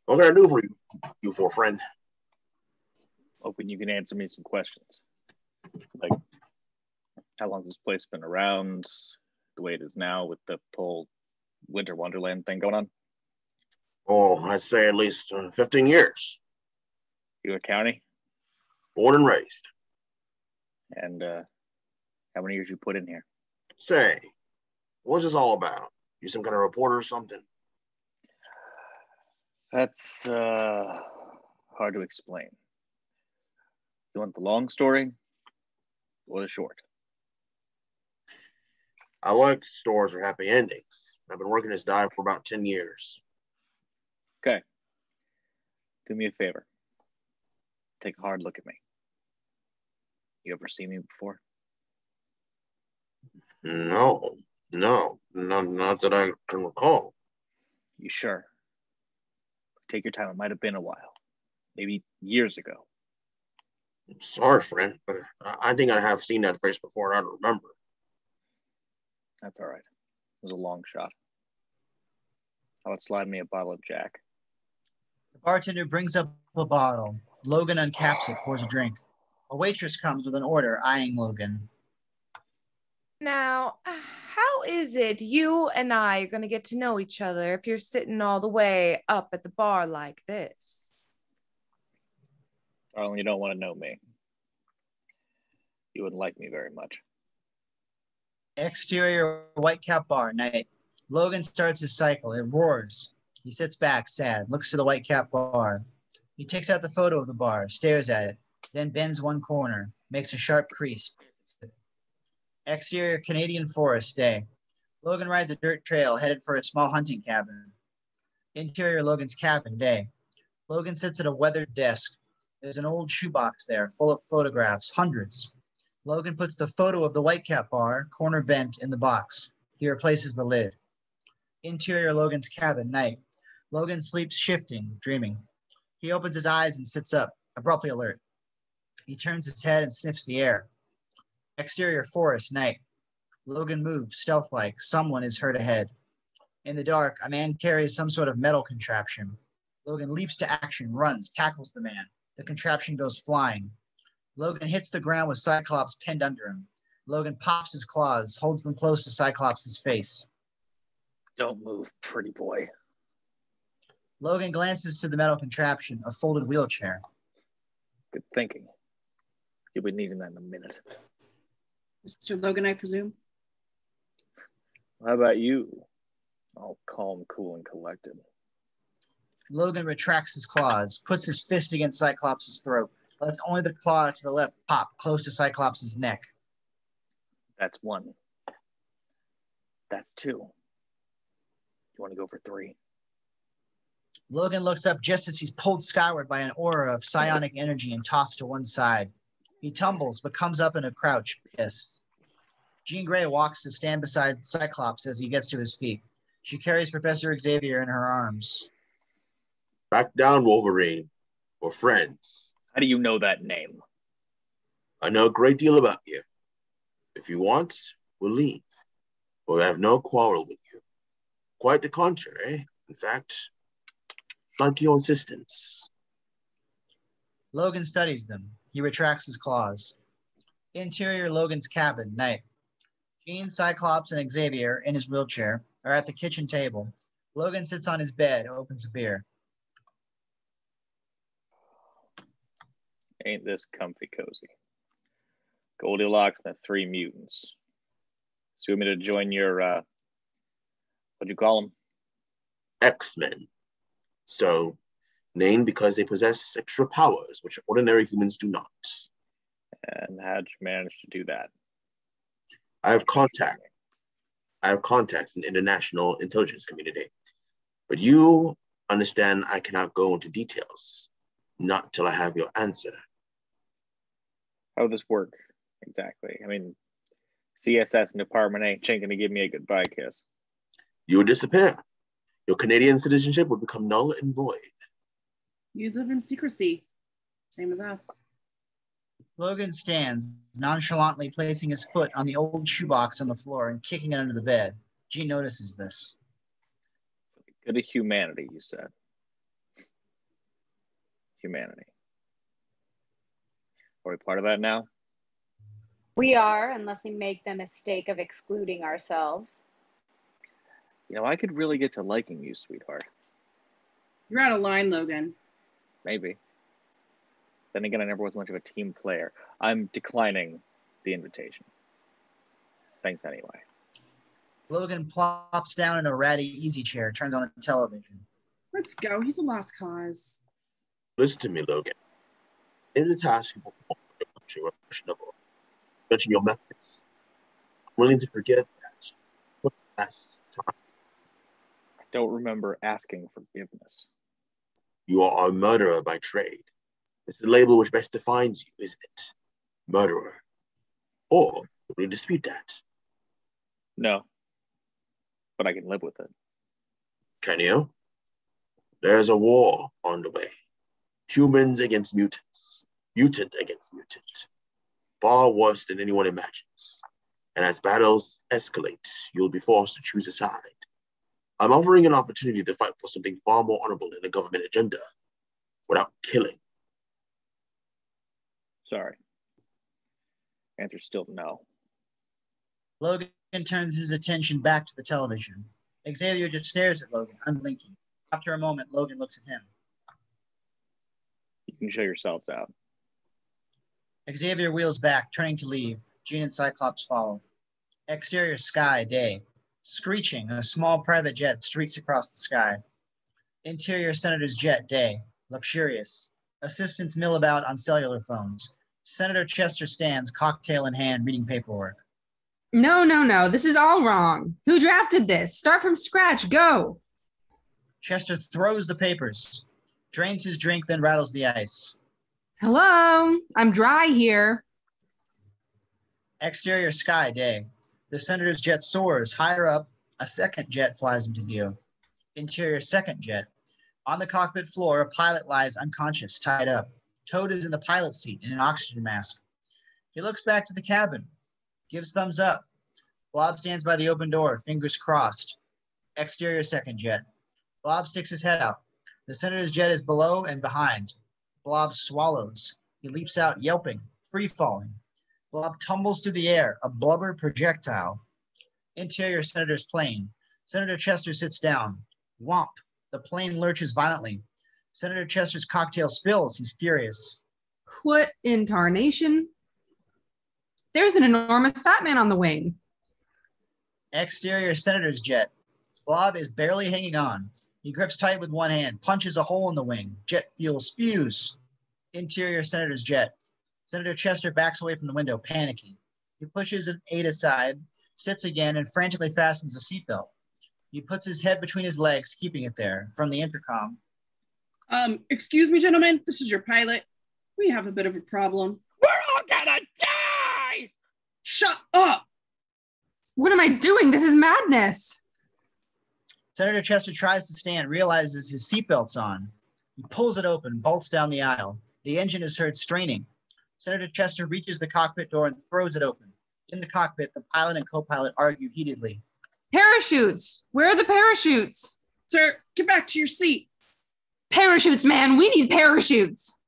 What can I do for you for, friend? Hoping you can answer me some questions. Like, how long has this place been around? The way it is now with the whole Winter Wonderland thing going on? Oh, I'd say at least 15 years. You a county? Born and raised. And how many years you put in here? Say, what's this all about? You some kind of reporter or something? That's hard to explain. You want the long story or the short? I like stores or happy endings. I've been working this dive for about 10 years. Okay. Do me a favor. Take a hard look at me. You ever seen me before? No, not that I can recall. You sure? Take your time. It might have been a while. Maybe years ago. I'm sorry, friend, but I think I have seen that face before. I don't remember. That's all right. It was a long shot. How about slide me a bottle of Jack? The bartender brings up a bottle. Logan uncaps it, pours a drink. A waitress comes with an order, eyeing Logan. Now, how is it you and I are going to get to know each other if you're sitting all the way up at the bar like this? Darling, you don't want to know me. You wouldn't like me very much. Exterior Whitecap bar, night. Logan starts his cycle. It roars. He sits back, sad, looks to the Whitecap bar. He takes out the photo of the bar, stares at it, then bends one corner, makes a sharp crease. Exterior Canadian forest, day. Logan rides a dirt trail headed for a small hunting cabin. Interior Logan's cabin, day. Logan sits at a weathered desk. There's an old shoebox there, full of photographs, hundreds. Logan puts the photo of the Whitecap bar, corner bent, in the box. He replaces the lid. Interior Logan's cabin, night. Logan sleeps shifting, dreaming. He opens his eyes and sits up, abruptly alert. He turns his head and sniffs the air. Exterior forest, night. Logan moves, stealth-like. Someone is heard ahead. In the dark, a man carries some sort of metal contraption. Logan leaps to action, runs, tackles the man. The contraption goes flying. Logan hits the ground with Cyclops pinned under him. Logan pops his claws, holds them close to Cyclops' face. Don't move, pretty boy. Logan glances to the metal contraption, a folded wheelchair. Good thinking. You'll be needing that in a minute. Mr. Logan, I presume? How about you? All calm, cool, and collected. Logan retracts his claws, puts his fist against Cyclops' throat, lets only the claw to the left pop close to Cyclops' neck. That's one. That's two. You want to go for three? Logan looks up just as he's pulled skyward by an aura of psionic energy and tossed to one side. He tumbles, but comes up in a crouch, pissed. Jean Grey walks to stand beside Cyclops as he gets to his feet. She carries Professor Xavier in her arms. Back down, Wolverine. We're friends. How do you know that name? I know a great deal about you. If you want, we'll leave. But I have no quarrel with you. Quite the contrary. In fact, like your insistence. Logan studies them. He retracts his claws. Interior Logan's cabin, night. Jean, Cyclops, and Xavier, in his wheelchair, are at the kitchen table. Logan sits on his bed, opens a beer. Ain't this comfy cozy? Goldilocks and the Three Mutants. So you want me to join your, what'd you call them? X-Men. So, named because they possess extra powers, which ordinary humans do not. And how'd you manage to do that? I have contacts in the international intelligence community. But you understand I cannot go into details, not till I have your answer. How would this work exactly? I mean, CSS and Department ain't going to give me a goodbye kiss. You would disappear. Your Canadian citizenship would become null and void. You live in secrecy, same as us. Logan stands, nonchalantly placing his foot on the old shoebox on the floor and kicking it under the bed. Jean notices this. For the good of humanity, you said. Humanity. Are we part of that now? We are, unless we make the mistake of excluding ourselves. You know, I could really get to liking you, sweetheart. You're out of line, Logan. Maybe. Then again, I never was much of a team player. I'm declining the invitation. Thanks anyway. Logan plops down in a ratty easy chair, turns on the television. Let's go. He's a lost cause. Listen to me, Logan. In the task you perform for your country were questionable. Mention your methods. willing to forget that. What last time? I don't remember asking forgiveness. You are a murderer by trade. It's the label which best defines you, isn't it? Murderer. Or will you dispute that? No. But I can live with it. Can you? There's a war on the way. Humans against mutants. Mutant against mutant. Far worse than anyone imagines. And as battles escalate, you'll be forced to choose a side. I'm offering an opportunity to fight for something far more honorable than the government agenda, without killing. Sorry. Answer's still no. Logan turns his attention back to the television. Xavier just stares at Logan, unblinking. After a moment, Logan looks at him. You can show yourselves out. Xavier wheels back, turning to leave. Jean and Cyclops follow. Exterior sky, day. Screeching, a small private jet streaks across the sky. Interior Senator's jet, day. Luxurious. Assistants mill about on cellular phones. Senator Chester stands, cocktail in hand, reading paperwork. No. This is all wrong. Who drafted this? Start from scratch. Go. Chester throws the papers, drains his drink, then rattles the ice. Hello? I'm dry here. Exterior sky, day. The senator's jet soars. Higher up, a second jet flies into view. Interior second jet. On the cockpit floor, a pilot lies unconscious, tied up. Toad is in the pilot's seat in an oxygen mask. He looks back to the cabin, gives thumbs up. Blob stands by the open door, fingers crossed. Exterior second jet. Blob sticks his head out. The senator's jet is below and behind. Blob swallows. He leaps out, yelping, free-falling. Blob tumbles through the air, a blubber projectile. Interior senator's plane. Senator Chester sits down. Whomp. The plane lurches violently. Senator Chester's cocktail spills. He's furious. What in tarnation? There's an enormous fat man on the wing. Exterior senator's jet. Blob is barely hanging on. He grips tight with one hand, punches a hole in the wing. Jet fuel spews. Interior senator's jet. Senator Chester backs away from the window, panicking. He pushes an aide aside, sits again, and frantically fastens a seatbelt. He puts his head between his legs, keeping it there. From the intercom. Excuse me, gentlemen. This is your pilot. We have a bit of a problem. We're all gonna die! Shut up! What am I doing? This is madness. Senator Chester tries to stand, realizes his seatbelt's on. He pulls it open, bolts down the aisle. The engine is heard straining. Senator Chester reaches the cockpit door and throws it open. In the cockpit, the pilot and co-pilot argue heatedly. Parachutes! Where are the parachutes? Sir, get back to your seat. Parachutes, man! We need parachutes!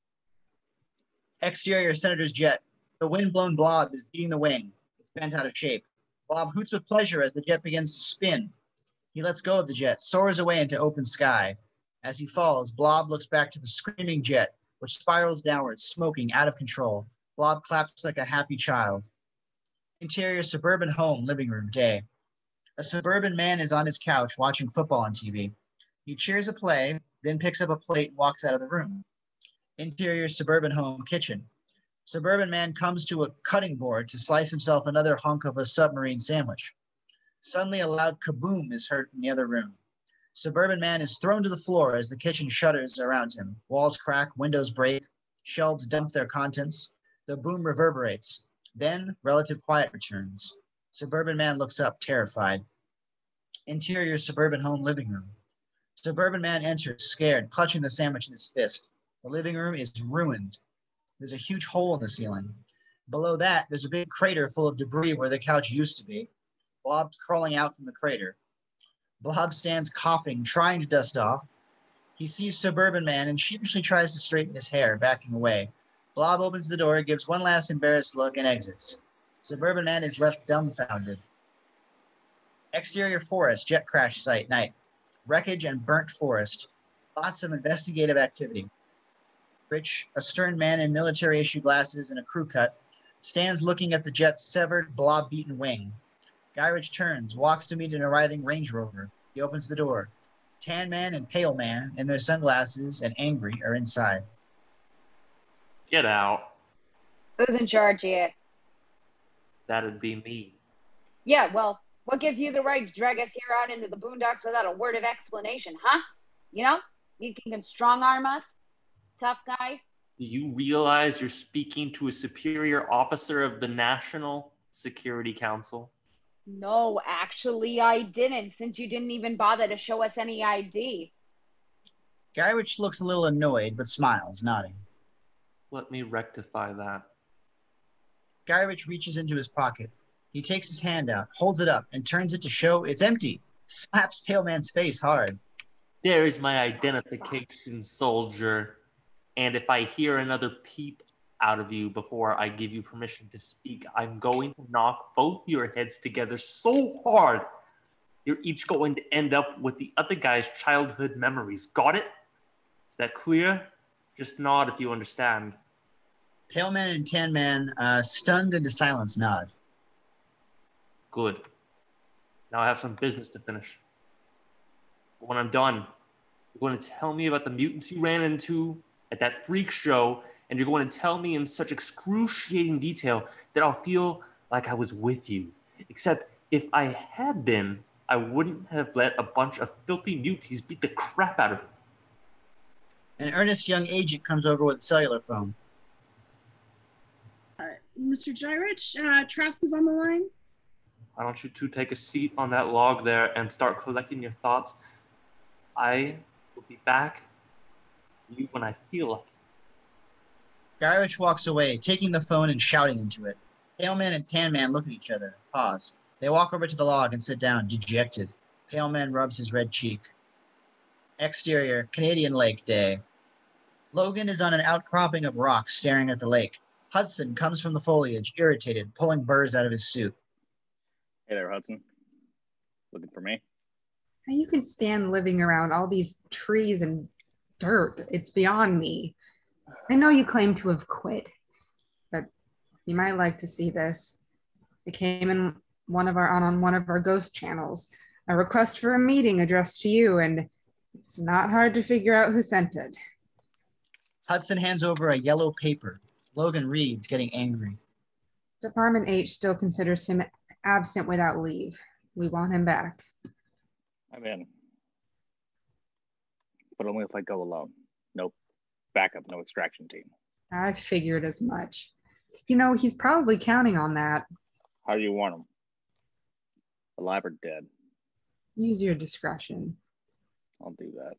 Exterior Senator's jet. The wind-blown Blob is beating the wing. It's bent out of shape. Blob hoots with pleasure as the jet begins to spin. He lets go of the jet, soars away into open sky. As he falls, Blob looks back to the screaming jet, which spirals downwards, smoking, out of control. Blob claps like a happy child. Interior suburban home, living room, day. A suburban man is on his couch watching football on TV. He cheers a play, then picks up a plate and walks out of the room. Interior suburban home, kitchen. Suburban man comes to a cutting board to slice himself another hunk of a submarine sandwich. Suddenly a loud kaboom is heard from the other room. Suburban man is thrown to the floor as the kitchen shudders around him. Walls crack, windows break, shelves dump their contents. The boom reverberates. Then relative quiet returns. Suburban man looks up, terrified. Interior suburban home, living room. Suburban man enters, scared, clutching the sandwich in his fist. The living room is ruined. There's a huge hole in the ceiling. Below that, there's a big crater full of debris where the couch used to be. Blob's crawling out from the crater. Blob stands coughing, trying to dust off. He sees Suburban Man and sheepishly tries to straighten his hair, backing away. Blob opens the door, gives one last embarrassed look, and exits. Suburban Man is left dumbfounded. Exterior forest, jet crash site, night. Wreckage and burnt forest. Lots of investigative activity. Rich, a stern man in military-issue glasses and a crew cut, stands looking at the jet's severed, blob-beaten wing. Guyrich turns, walks to meet an arriving Range Rover. He opens the door. Tan Man and Pale Man, in their sunglasses and angry, are inside. Get out. Who's in charge here? That'd be me. Yeah, well, what gives you the right to drag us here out into the boondocks without a word of explanation, huh? You know, you can strong arm us, tough guy. Do you realize you're speaking to a superior officer of the National Security Council? No, actually, I didn't, since you didn't even bother to show us any ID. Gyrich looks a little annoyed, but smiles, nodding. Let me rectify that. Gyrich reaches into his pocket. He takes his hand out, holds it up, and turns it to show it's empty. Slaps Pale Man's face hard. There is my identification, soldier. And if I hear another peep out of you before I give you permission to speak, I'm going to knock both your heads together so hard, you're each going to end up with the other guy's childhood memories. Got it? Is that clear? Just nod if you understand. Pale Man and Tan Man, stunned into silence, nod. Good. Now I have some business to finish. But when I'm done, you're going to tell me about the mutants you ran into at that freak show, and you're going to tell me in such excruciating detail that I'll feel like I was with you. Except if I had been, I wouldn't have let a bunch of filthy muties beat the crap out of me. An earnest young agent comes over with a cellular phone. Mr. Gyrich, Trask is on the line. Why don't you two take a seat on that log there and start collecting your thoughts? I will be back to you when I feel like it. Gyrich walks away, taking the phone and shouting into it. Pale Man and Tan Man look at each other, pause. They walk over to the log and sit down, dejected. Pale Man rubs his red cheek. Exterior, Canadian Lake Day. Logan is on an outcropping of rock staring at the lake. Hudson comes from the foliage, irritated, pulling burrs out of his suit. Hey there, Hudson. Looking for me? You can stand living around all these trees and dirt. It's beyond me. I know you claim to have quit, but you might like to see this. It came in on one of our ghost channels. A request for a meeting addressed to you, and it's not hard to figure out who sent it. Hudson hands over a yellow paper. Logan reads, getting angry. Department H still considers him absent without leave. We want him back. I'm in. But only if I go alone. No backup, no extraction team. I figured as much. You know, he's probably counting on that. How do you want him? Alive or dead? Use your discretion. I'll do that.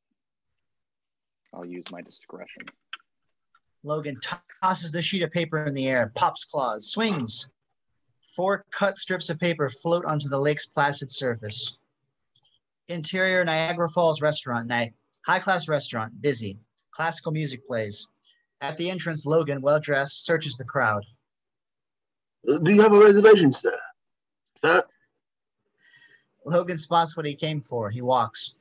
I'll use my discretion. Logan tosses the sheet of paper in the air, pops claws, swings. 4 cut strips of paper float onto the lake's placid surface. Interior Niagara Falls restaurant night. High-class restaurant, busy. Classical music plays. At the entrance, Logan, well-dressed, searches the crowd. Do you have a reservation, sir? Sir? Logan spots what he came for. He walks.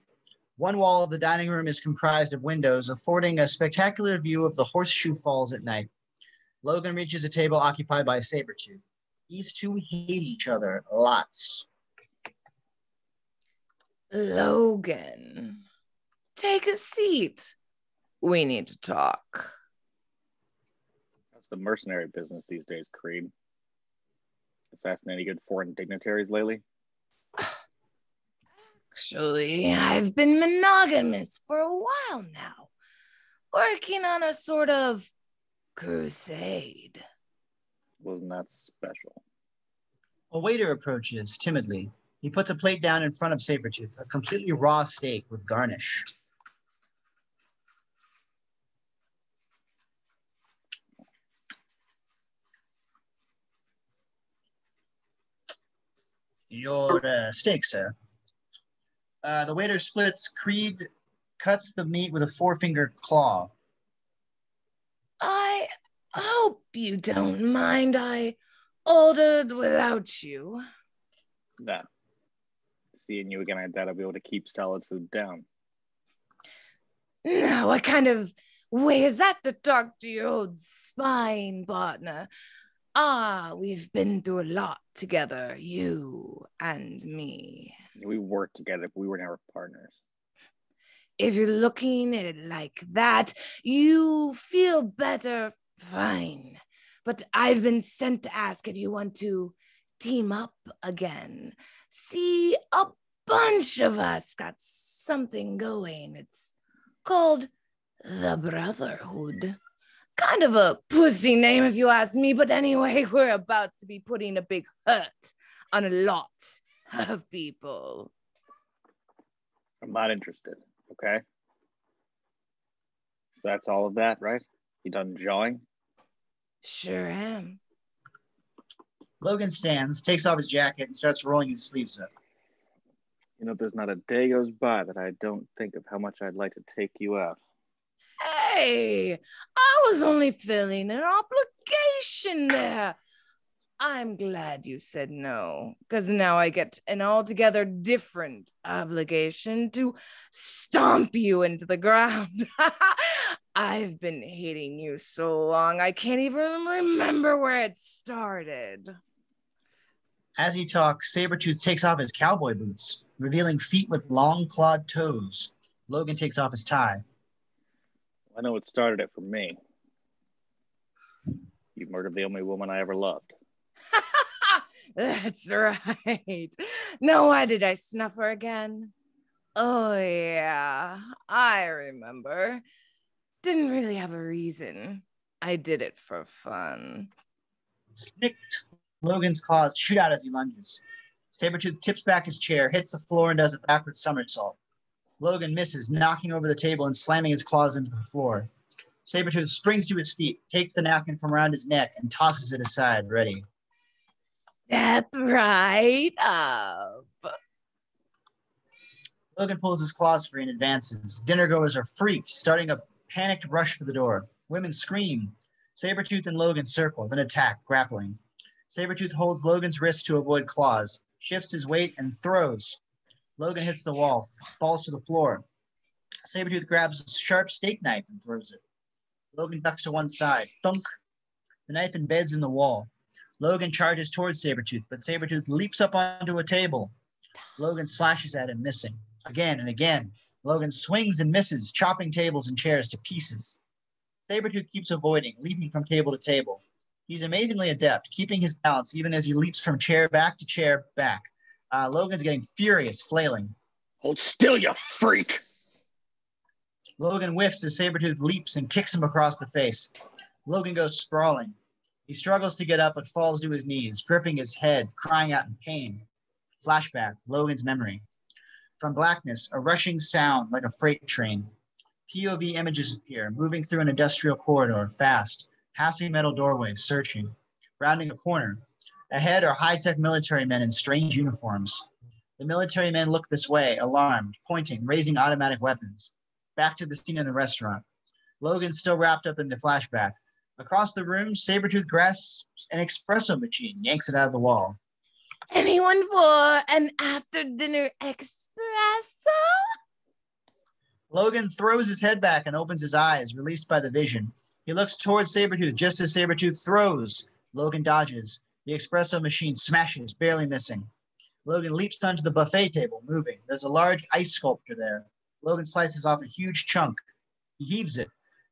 One wall of the dining room is comprised of windows, affording a spectacular view of the Horseshoe Falls at night. Logan reaches a table occupied by Sabretooth. These two hate each other lots. Logan, take a seat. We need to talk. That's the mercenary business these days, Creed. Assassinating any good foreign dignitaries lately? Actually, I've been monogamous for a while now, working on a sort of crusade. Wasn't that special? A waiter approaches timidly. He puts a plate down in front of Sabretooth, a completely raw steak with garnish. Your steak, sir. The waiter splits. Creed cuts the meat with a 4-finger claw. I hope you don't mind I ordered without you. Nah. Seeing you again, I doubt I'll be able to keep solid food down. Now, what kind of way is that to talk to your old spine partner? We've been through a lot together, you and me. We worked together, but we were never partners. If you're looking at it like that, you feel better, fine. But I've been sent to ask if you want to team up again. See, a bunch of us got something going. It's called the Brotherhood. Kind of a pussy name if you ask me, but anyway, we're about to be putting a big hurt on a lot of people. I'm not interested, okay? So that's all of that, right? You done jawing? Sure am. Logan stands, takes off his jacket, and starts rolling his sleeves up. You know, there's not a day goes by that I don't think of how much I'd like to take you out. Hey, I was only filling an obligation there. I'm glad you said no, because now I get an altogether different obligation to stomp you into the ground. I've been hating you so long, I can't even remember where it started. As he talks, Sabretooth takes off his cowboy boots, revealing feet with long clawed toes. Logan takes off his tie. I know what started it for me. You murdered the only woman I ever loved. That's right. Now, why did I snuff her again? Oh, yeah, I remember. Didn't really have a reason. I did it for fun. Snicked. Logan's claws shoot out as he lunges. Sabretooth tips back his chair, hits the floor, and does a backward somersault. Logan misses, knocking over the table and slamming his claws into the floor. Sabretooth springs to his feet, takes the napkin from around his neck, and tosses it aside, ready. Step right up. Logan pulls his claws free and advances. Dinnergoers are freaked, starting a panicked rush for the door. Women scream. Sabretooth and Logan circle, then attack, grappling. Sabretooth holds Logan's wrist to avoid claws, shifts his weight, and throws. Logan hits the wall, falls to the floor. Sabretooth grabs a sharp steak knife and throws it. Logan ducks to one side. Thunk. The knife embeds in the wall. Logan charges towards Sabretooth, but Sabretooth leaps up onto a table. Logan slashes at him, missing. Again and again. Logan swings and misses, chopping tables and chairs to pieces. Sabretooth keeps avoiding, leaping from table to table. He's amazingly adept, keeping his balance even as he leaps from chair back to chair back. Logan's getting furious, flailing. Hold still, you freak! Logan whiffs as Sabretooth leaps and kicks him across the face. Logan goes sprawling. He struggles to get up but falls to his knees, gripping his head, crying out in pain. Flashback, Logan's memory. From blackness, a rushing sound like a freight train. POV images appear, moving through an industrial corridor, fast, passing metal doorways, searching. Rounding a corner. Ahead are high-tech military men in strange uniforms. The military men look this way, alarmed, pointing, raising automatic weapons. Back to the scene in the restaurant. Logan's still wrapped up in the flashback. Across the room, Sabretooth grasps an espresso machine, yanks it out of the wall. Anyone for an after-dinner espresso? Logan throws his head back and opens his eyes, released by the vision. He looks towards Sabretooth just as Sabretooth throws. Logan dodges. The espresso machine smashes, barely missing. Logan leaps onto the buffet table, moving. There's a large ice sculpture there. Logan slices off a huge chunk. He heaves it.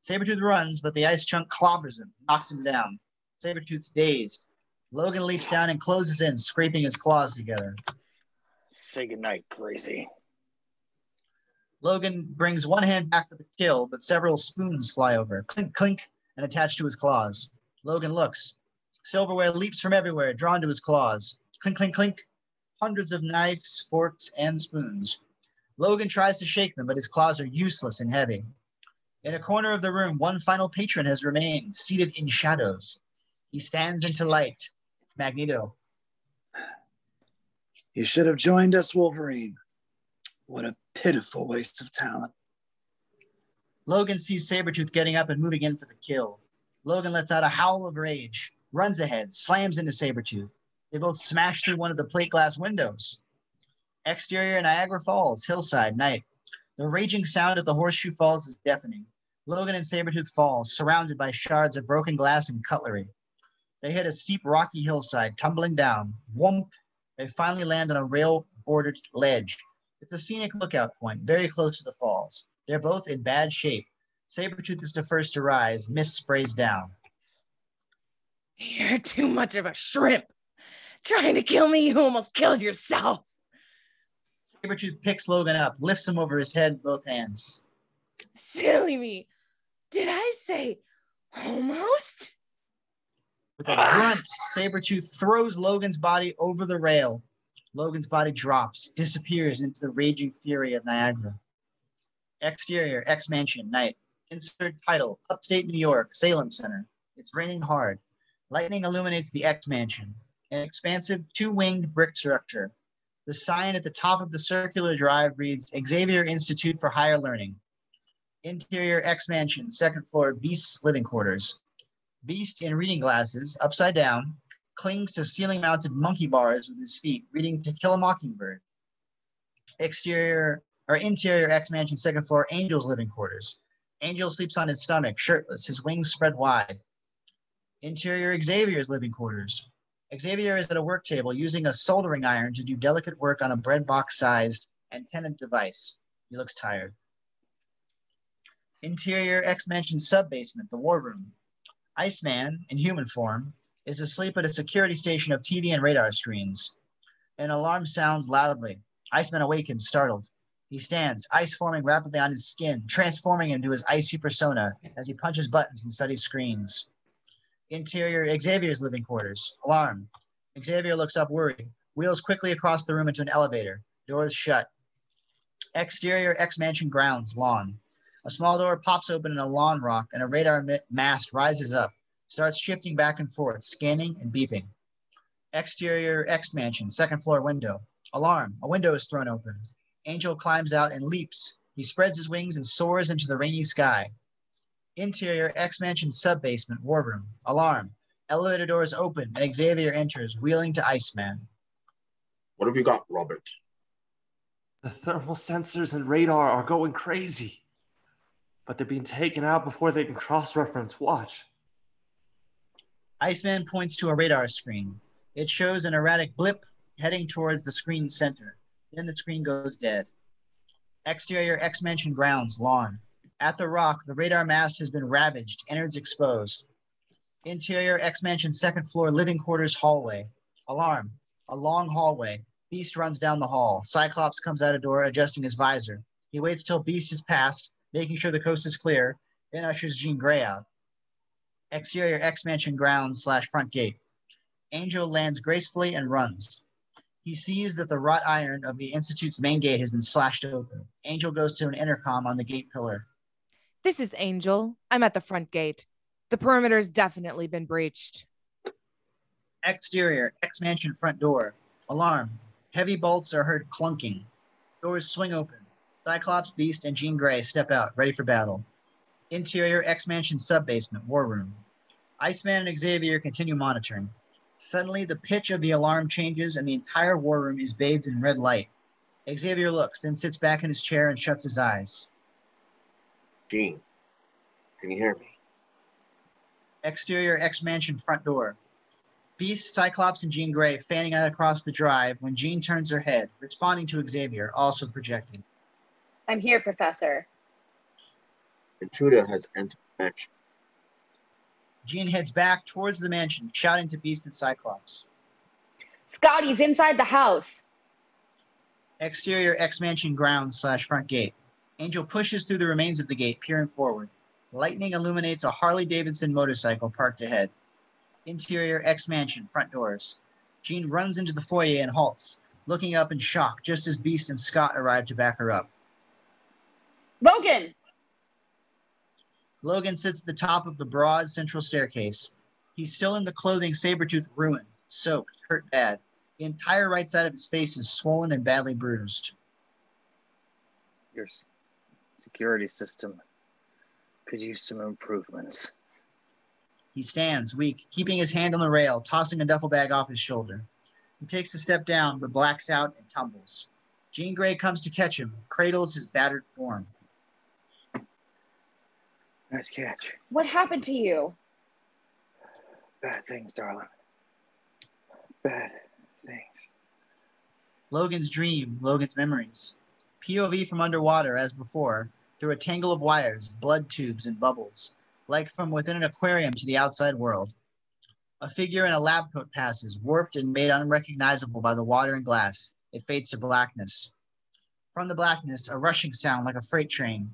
Sabretooth runs, but the ice chunk clobbers him, knocks him down. Sabretooth's dazed. Logan leaps down and closes in, scraping his claws together. Say goodnight, Gracie. Logan brings one hand back for the kill, but several spoons fly over, clink, clink, and attach to his claws. Logan looks. Silverware leaps from everywhere, drawn to his claws. Clink, clink, clink. Hundreds of knives, forks, and spoons. Logan tries to shake them, but his claws are useless and heavy. In a corner of the room, one final patron has remained, seated in shadows. He stands into light. Magneto. You should have joined us, Wolverine. What a pitiful waste of talent. Logan sees Sabretooth getting up and moving in for the kill. Logan lets out a howl of rage, runs ahead, slams into Sabretooth. They both smash through one of the plate glass windows. Exterior Niagara Falls, hillside, night. The raging sound of the horseshoe falls is deafening. Logan and Sabretooth fall, surrounded by shards of broken glass and cutlery. They hit a steep rocky hillside, tumbling down. Whoomp! They finally land on a rail-bordered ledge. It's a scenic lookout point, very close to the falls. They're both in bad shape. Sabretooth is the first to rise. Mist sprays down. You're too much of a shrimp. Trying to kill me? You almost killed yourself. Sabretooth picks Logan up, lifts him over his head with both hands. Silly me. Did I say almost? With a grunt, Sabretooth throws Logan's body over the rail. Logan's body drops, disappears into the raging fury of Niagara. Exterior, X-Mansion, night. Insert title, Upstate New York, Salem Center. It's raining hard. Lightning illuminates the X-Mansion, an expansive two-winged brick structure. The sign at the top of the circular drive reads, Xavier Institute for Higher Learning. Interior, X-Mansion, second floor, Beast's living quarters. Beast in reading glasses, upside down, clings to ceiling-mounted monkey bars with his feet, reading To Kill a Mockingbird. Interior, X-Mansion, second floor, Angel's living quarters. Angel sleeps on his stomach, shirtless, his wings spread wide. Interior, Xavier's living quarters. Xavier is at a work table using a soldering iron to do delicate work on a bread box-sized antenna device. He looks tired. Interior, X-Mansion sub-basement, the war room. Iceman, in human form, is asleep at a security station of TV and radar screens. An alarm sounds loudly. Iceman awakens, startled. He stands, ice forming rapidly on his skin, transforming him to his icy persona as he punches buttons and studies screens. Interior, Xavier's living quarters. Alarm. Xavier looks up worried, wheels quickly across the room into an elevator. Doors shut. Exterior, X-Mansion grounds, lawn. A small door pops open in a lawn rock and a radar mast rises up, starts shifting back and forth, scanning and beeping. Exterior, X-Mansion, second floor window. Alarm. A window is thrown open. Angel climbs out and leaps. He spreads his wings and soars into the rainy sky. Interior, X-Mansion sub-basement, war room. Alarm. Elevator doors open and Xavier enters, wheeling to Iceman. What have you got, Robert? The thermal sensors and radar are going crazy, but they're being taken out before they can cross-reference. Watch. Iceman points to a radar screen. It shows an erratic blip heading towards the screen's center. Then the screen goes dead. Exterior, X-Mansion grounds, lawn. At the rock, the radar mast has been ravaged, innards exposed. Interior, X-Mansion second floor, living quarters, hallway. Alarm. A long hallway. Beast runs down the hall. Cyclops comes out a door, adjusting his visor. He waits till Beast is passed, making sure the coast is clear, then ushers Jean Grey out. Exterior, X-Mansion grounds / front gate. Angel lands gracefully and runs. He sees that the wrought iron of the Institute's main gate has been slashed open. Angel goes to an intercom on the gate pillar. This is Angel. I'm at the front gate. The perimeter's definitely been breached. Exterior, X-Mansion front door. Alarm. Heavy bolts are heard clunking. Doors swing open. Cyclops, Beast, and Jean Grey step out, ready for battle. Interior, X-Mansion sub-basement, war room. Iceman and Xavier continue monitoring. Suddenly, the pitch of the alarm changes and the entire war room is bathed in red light. Xavier looks, then sits back in his chair and shuts his eyes. Jean, can you hear me? Exterior, X-Mansion front door. Beast, Cyclops, and Jean Grey fanning out across the drive when Jean turns her head, responding to Xavier, also projecting. I'm here, Professor. Intruder has entered the mansion. Jean heads back towards the mansion, shouting to Beast and Cyclops. Scotty's inside the house. Exterior, X-Mansion grounds / front gate. Angel pushes through the remains of the gate, peering forward. Lightning illuminates a Harley-Davidson motorcycle parked ahead. Interior, X-Mansion front doors. Jean runs into the foyer and halts, looking up in shock just as Beast and Scott arrive to back her up. Logan! Logan sits at the top of the broad central staircase. He's still in the clothing Sabretooth ruined, soaked, hurt bad. The entire right side of his face is swollen and badly bruised. Your security system could use some improvements. He stands, weak, keeping his hand on the rail, tossing a duffel bag off his shoulder. He takes a step down, but blacks out and tumbles. Jean Grey comes to catch him, cradles his battered form. Nice catch. What happened to you? Bad things, darling. Bad things. Logan's dream, Logan's memories. POV from underwater, as before, through a tangle of wires, blood tubes, and bubbles, like from within an aquarium to the outside world. A figure in a lab coat passes, warped and made unrecognizable by the water and glass. It fades to blackness. From the blackness, a rushing sound like a freight train.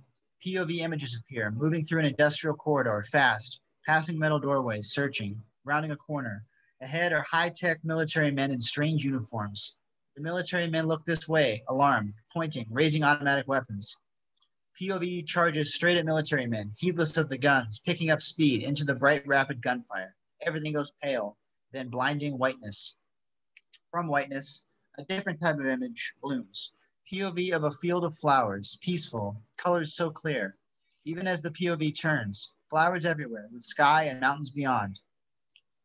POV images appear, moving through an industrial corridor, fast, passing metal doorways, searching, rounding a corner. Ahead are high-tech military men in strange uniforms. The military men look this way, alarmed, pointing, raising automatic weapons. POV charges straight at military men, heedless of the guns, picking up speed into the bright, rapid gunfire. Everything goes pale, then blinding whiteness. From whiteness, a different type of image blooms. POV of a field of flowers, peaceful, colors so clear. Even as the POV turns, flowers everywhere, with sky and mountains beyond.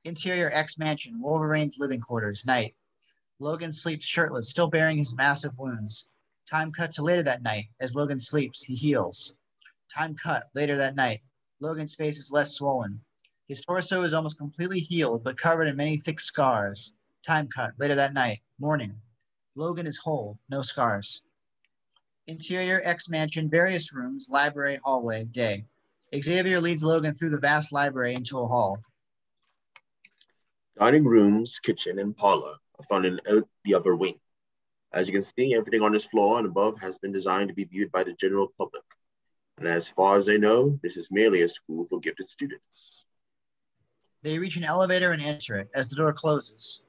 Interior X Mansion, Wolverine's living quarters, night. Logan sleeps shirtless, still bearing his massive wounds. Time cut to later that night. As Logan sleeps, he heals. Time cut later that night. Logan's face is less swollen. His torso is almost completely healed, but covered in many thick scars. Time cut later that night. Morning. Logan is whole, no scars. Interior X Mansion, various rooms, library, hallway, day. Xavier leads Logan through the vast library into a hall. Dining rooms, kitchen, and parlor are found in the upper wing. As you can see, everything on this floor and above has been designed to be viewed by the general public. And as far as they know, this is merely a school for gifted students. They reach an elevator and enter it as the door closes.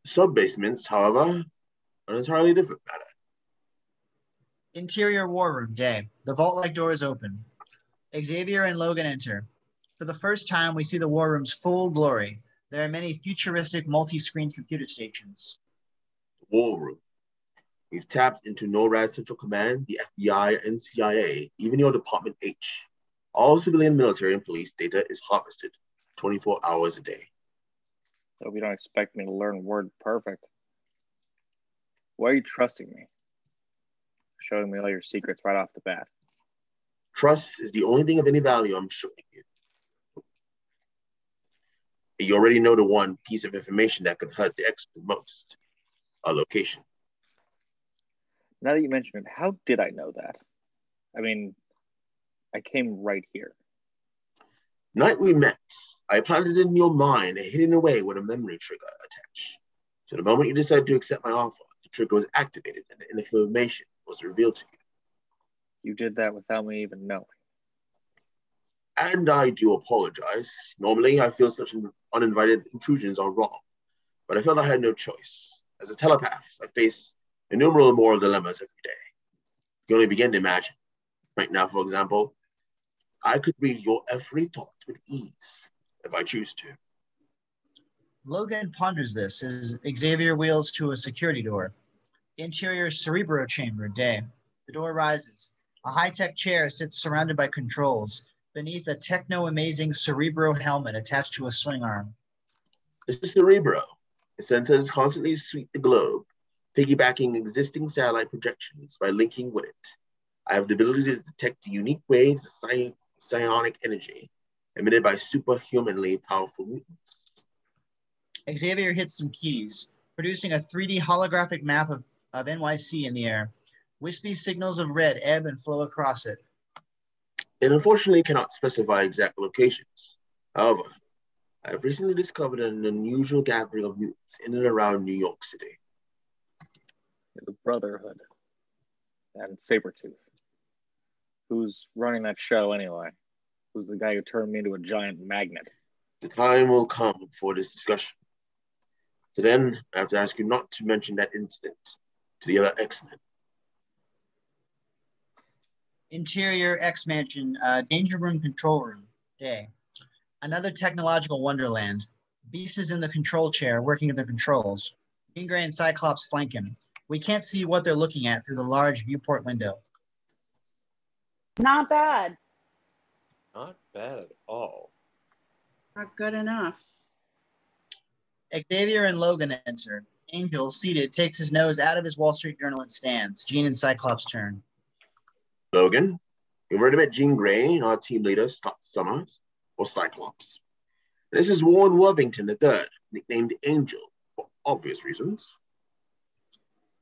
Sub-basements, however, an entirely different matter. Interior war room, day. The vault-like door is open. Xavier and Logan enter. For the first time, we see the war room's full glory. There are many futuristic multi-screen computer stations. War room. We've tapped into NORAD Central Command, the FBI, and CIA, even your Department H. All civilian military and police data is harvested 24 hours a day. Hope you don't expect me to learn Word perfect. Why are you trusting me? Showing me all your secrets right off the bat. Trust is the only thing of any value I'm showing you. You already know the one piece of information that could hurt the expert most. Our location. Now that you mention it, how did I know that? I mean, I came right here. Night we met, I planted in your mind a hidden away with a memory trigger attached. So the moment you decided to accept my offer, the trigger was activated and the information was revealed to you. You did that without me even knowing. And I do apologize. Normally, I feel such uninvited intrusions are wrong, but I felt I had no choice. As a telepath, I face innumerable moral dilemmas every day. You can only begin to imagine. Right now, for example, I could read your every thought with ease if I choose to. Logan ponders this as Xavier wheels to a security door. Interior Cerebro chamber, day. The door rises. A high-tech chair sits surrounded by controls, beneath a techno-amazing Cerebro helmet attached to a swing arm. This is Cerebro. The sensors constantly sweep the globe, piggybacking existing satellite projections by linking with it. I have the ability to detect unique waves of psionic energy emitted by superhumanly powerful mutants. Xavier hits some keys, producing a 3D holographic map of NYC in the air. Wispy signals of red ebb and flow across it. It unfortunately cannot specify exact locations. However, I have recently discovered an unusual gathering of mutants in and around New York City. The Brotherhood and Sabretooth. Who's running that show anyway? Who's the guy who turned me into a giant magnet? The time will come for this discussion. So then, I have to ask you not to mention that incident to the other X-Men. Interior X Mansion, Danger Room Control Room, day. Another technological wonderland. Beast is in the control chair, working at the controls. Jean Grey and Cyclops flank him. We can't see what they're looking at through the large viewport window. Not bad. Not bad at all. Not good enough. Xavier and Logan enter. Angel, seated, takes his nose out of his Wall Street Journal and stands. Jean and Cyclops turn. Logan, you've already met Jean Grey and our team leader, Scott Summers, or Cyclops. This is Warren Worthington III, nicknamed Angel, for obvious reasons.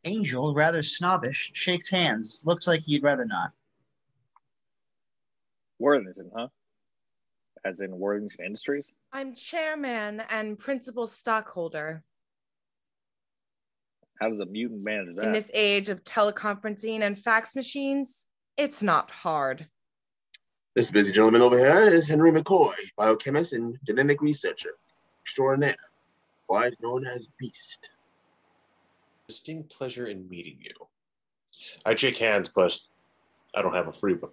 Angel, rather snobbish, shakes hands. Looks like he'd rather not. Worthington, huh? As in Worthington Industries? I'm chairman and principal stockholder. How does a mutant manage that? In this age of teleconferencing and fax machines, it's not hard. This busy gentleman over here is Henry McCoy, biochemist and genetic researcher extraordinaire, otherwise known as Beast. Distinct pleasure in meeting you. I shake hands, but I don't have a free one.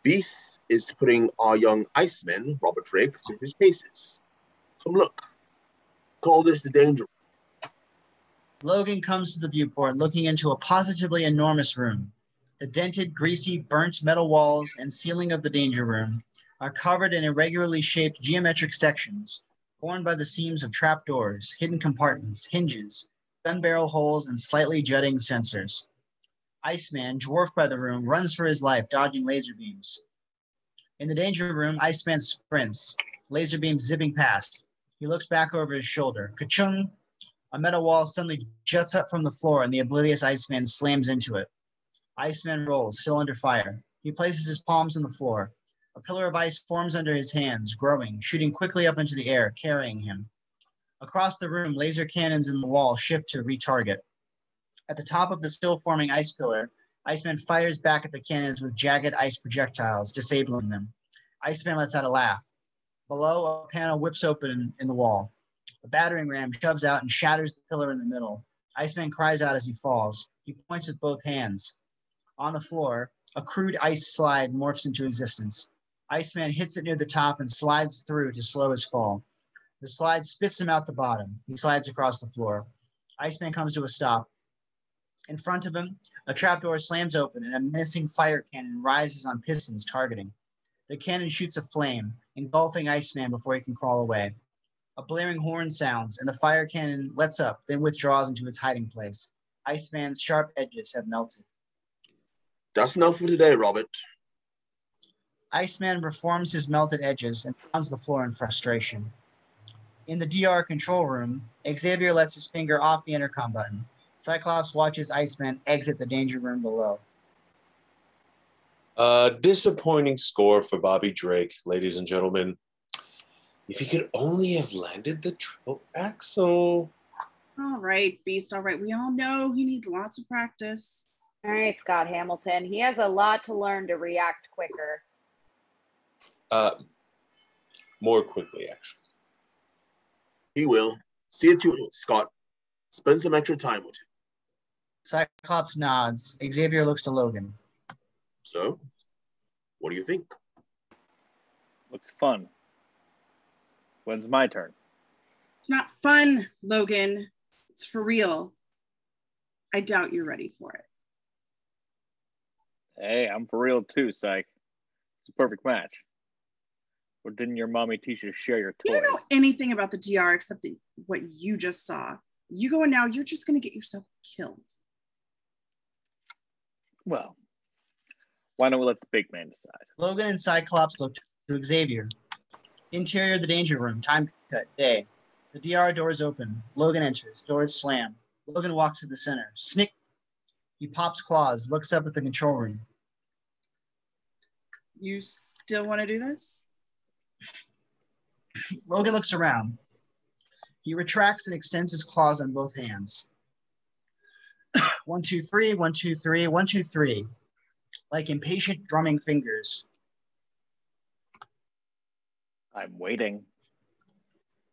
Beast is putting our young Iceman, Robert Drake, through his paces. Come look. Call this the danger. Logan comes to the viewport looking into a positively enormous room. The dented, greasy, burnt metal walls and ceiling of the danger room are covered in irregularly shaped geometric sections, formed by the seams of trapdoors, hidden compartments, hinges, gun barrel holes, and slightly jutting sensors. Iceman, dwarfed by the room, runs for his life, dodging laser beams. In the danger room, Iceman sprints, laser beams zipping past. He looks back over his shoulder. Ka-chung! A metal wall suddenly juts up from the floor, and the oblivious Iceman slams into it. Iceman rolls, still under fire. He places his palms on the floor. A pillar of ice forms under his hands, growing, shooting quickly up into the air, carrying him. Across the room, laser cannons in the wall shift to retarget. At the top of the still-forming ice pillar, Iceman fires back at the cannons with jagged ice projectiles, disabling them. Iceman lets out a laugh. Below, a panel whips open in the wall. A battering ram shoves out and shatters the pillar in the middle. Iceman cries out as he falls. He points with both hands. On the floor, a crude ice slide morphs into existence. Iceman hits it near the top and slides through to slow his fall. The slide spits him out the bottom. He slides across the floor. Iceman comes to a stop. In front of him, a trapdoor slams open and a menacing fire cannon rises on pistons, targeting. The cannon shoots a flame, engulfing Iceman before he can crawl away. A blaring horn sounds, and the fire cannon lets up, then withdraws into its hiding place. Iceman's sharp edges have melted. That's enough for today, Robert. Iceman reforms his melted edges and pounds the floor in frustration. In the DR control room, Xavier lets his finger off the intercom button. Cyclops watches Iceman exit the danger room below. Disappointing score for Bobby Drake, ladies and gentlemen. If he could only have landed the triple axel. All right, Beast. All right. We all know he needs lots of practice. All right, Scott Hamilton. He has a lot to learn to react quicker. More quickly, actually. He will. See it to it, Scott. Spend some extra time with him. Cyclops nods. Xavier looks to Logan. So, what do you think? Looks fun. When's my turn? It's not fun, Logan. It's for real. I doubt you're ready for it. Hey, I'm for real too, Psych. It's a perfect match. Or didn't your mommy teach you to share your toys? You don't know anything about the DR except what you just saw. You go in now, you're just going to get yourself killed. Well, why don't we let the big man decide? Logan and Cyclops look to Xavier. Interior of the danger room, time cut, day. The DR doors open. Logan enters, doors slam. Logan walks to the center. Snick. He pops claws, looks up at the control room. You still want to do this? Logan looks around. He retracts and extends his claws on both hands. 1, 2, 3, 1, 2, 3, 1, 2, 3. Like impatient drumming fingers. I'm waiting.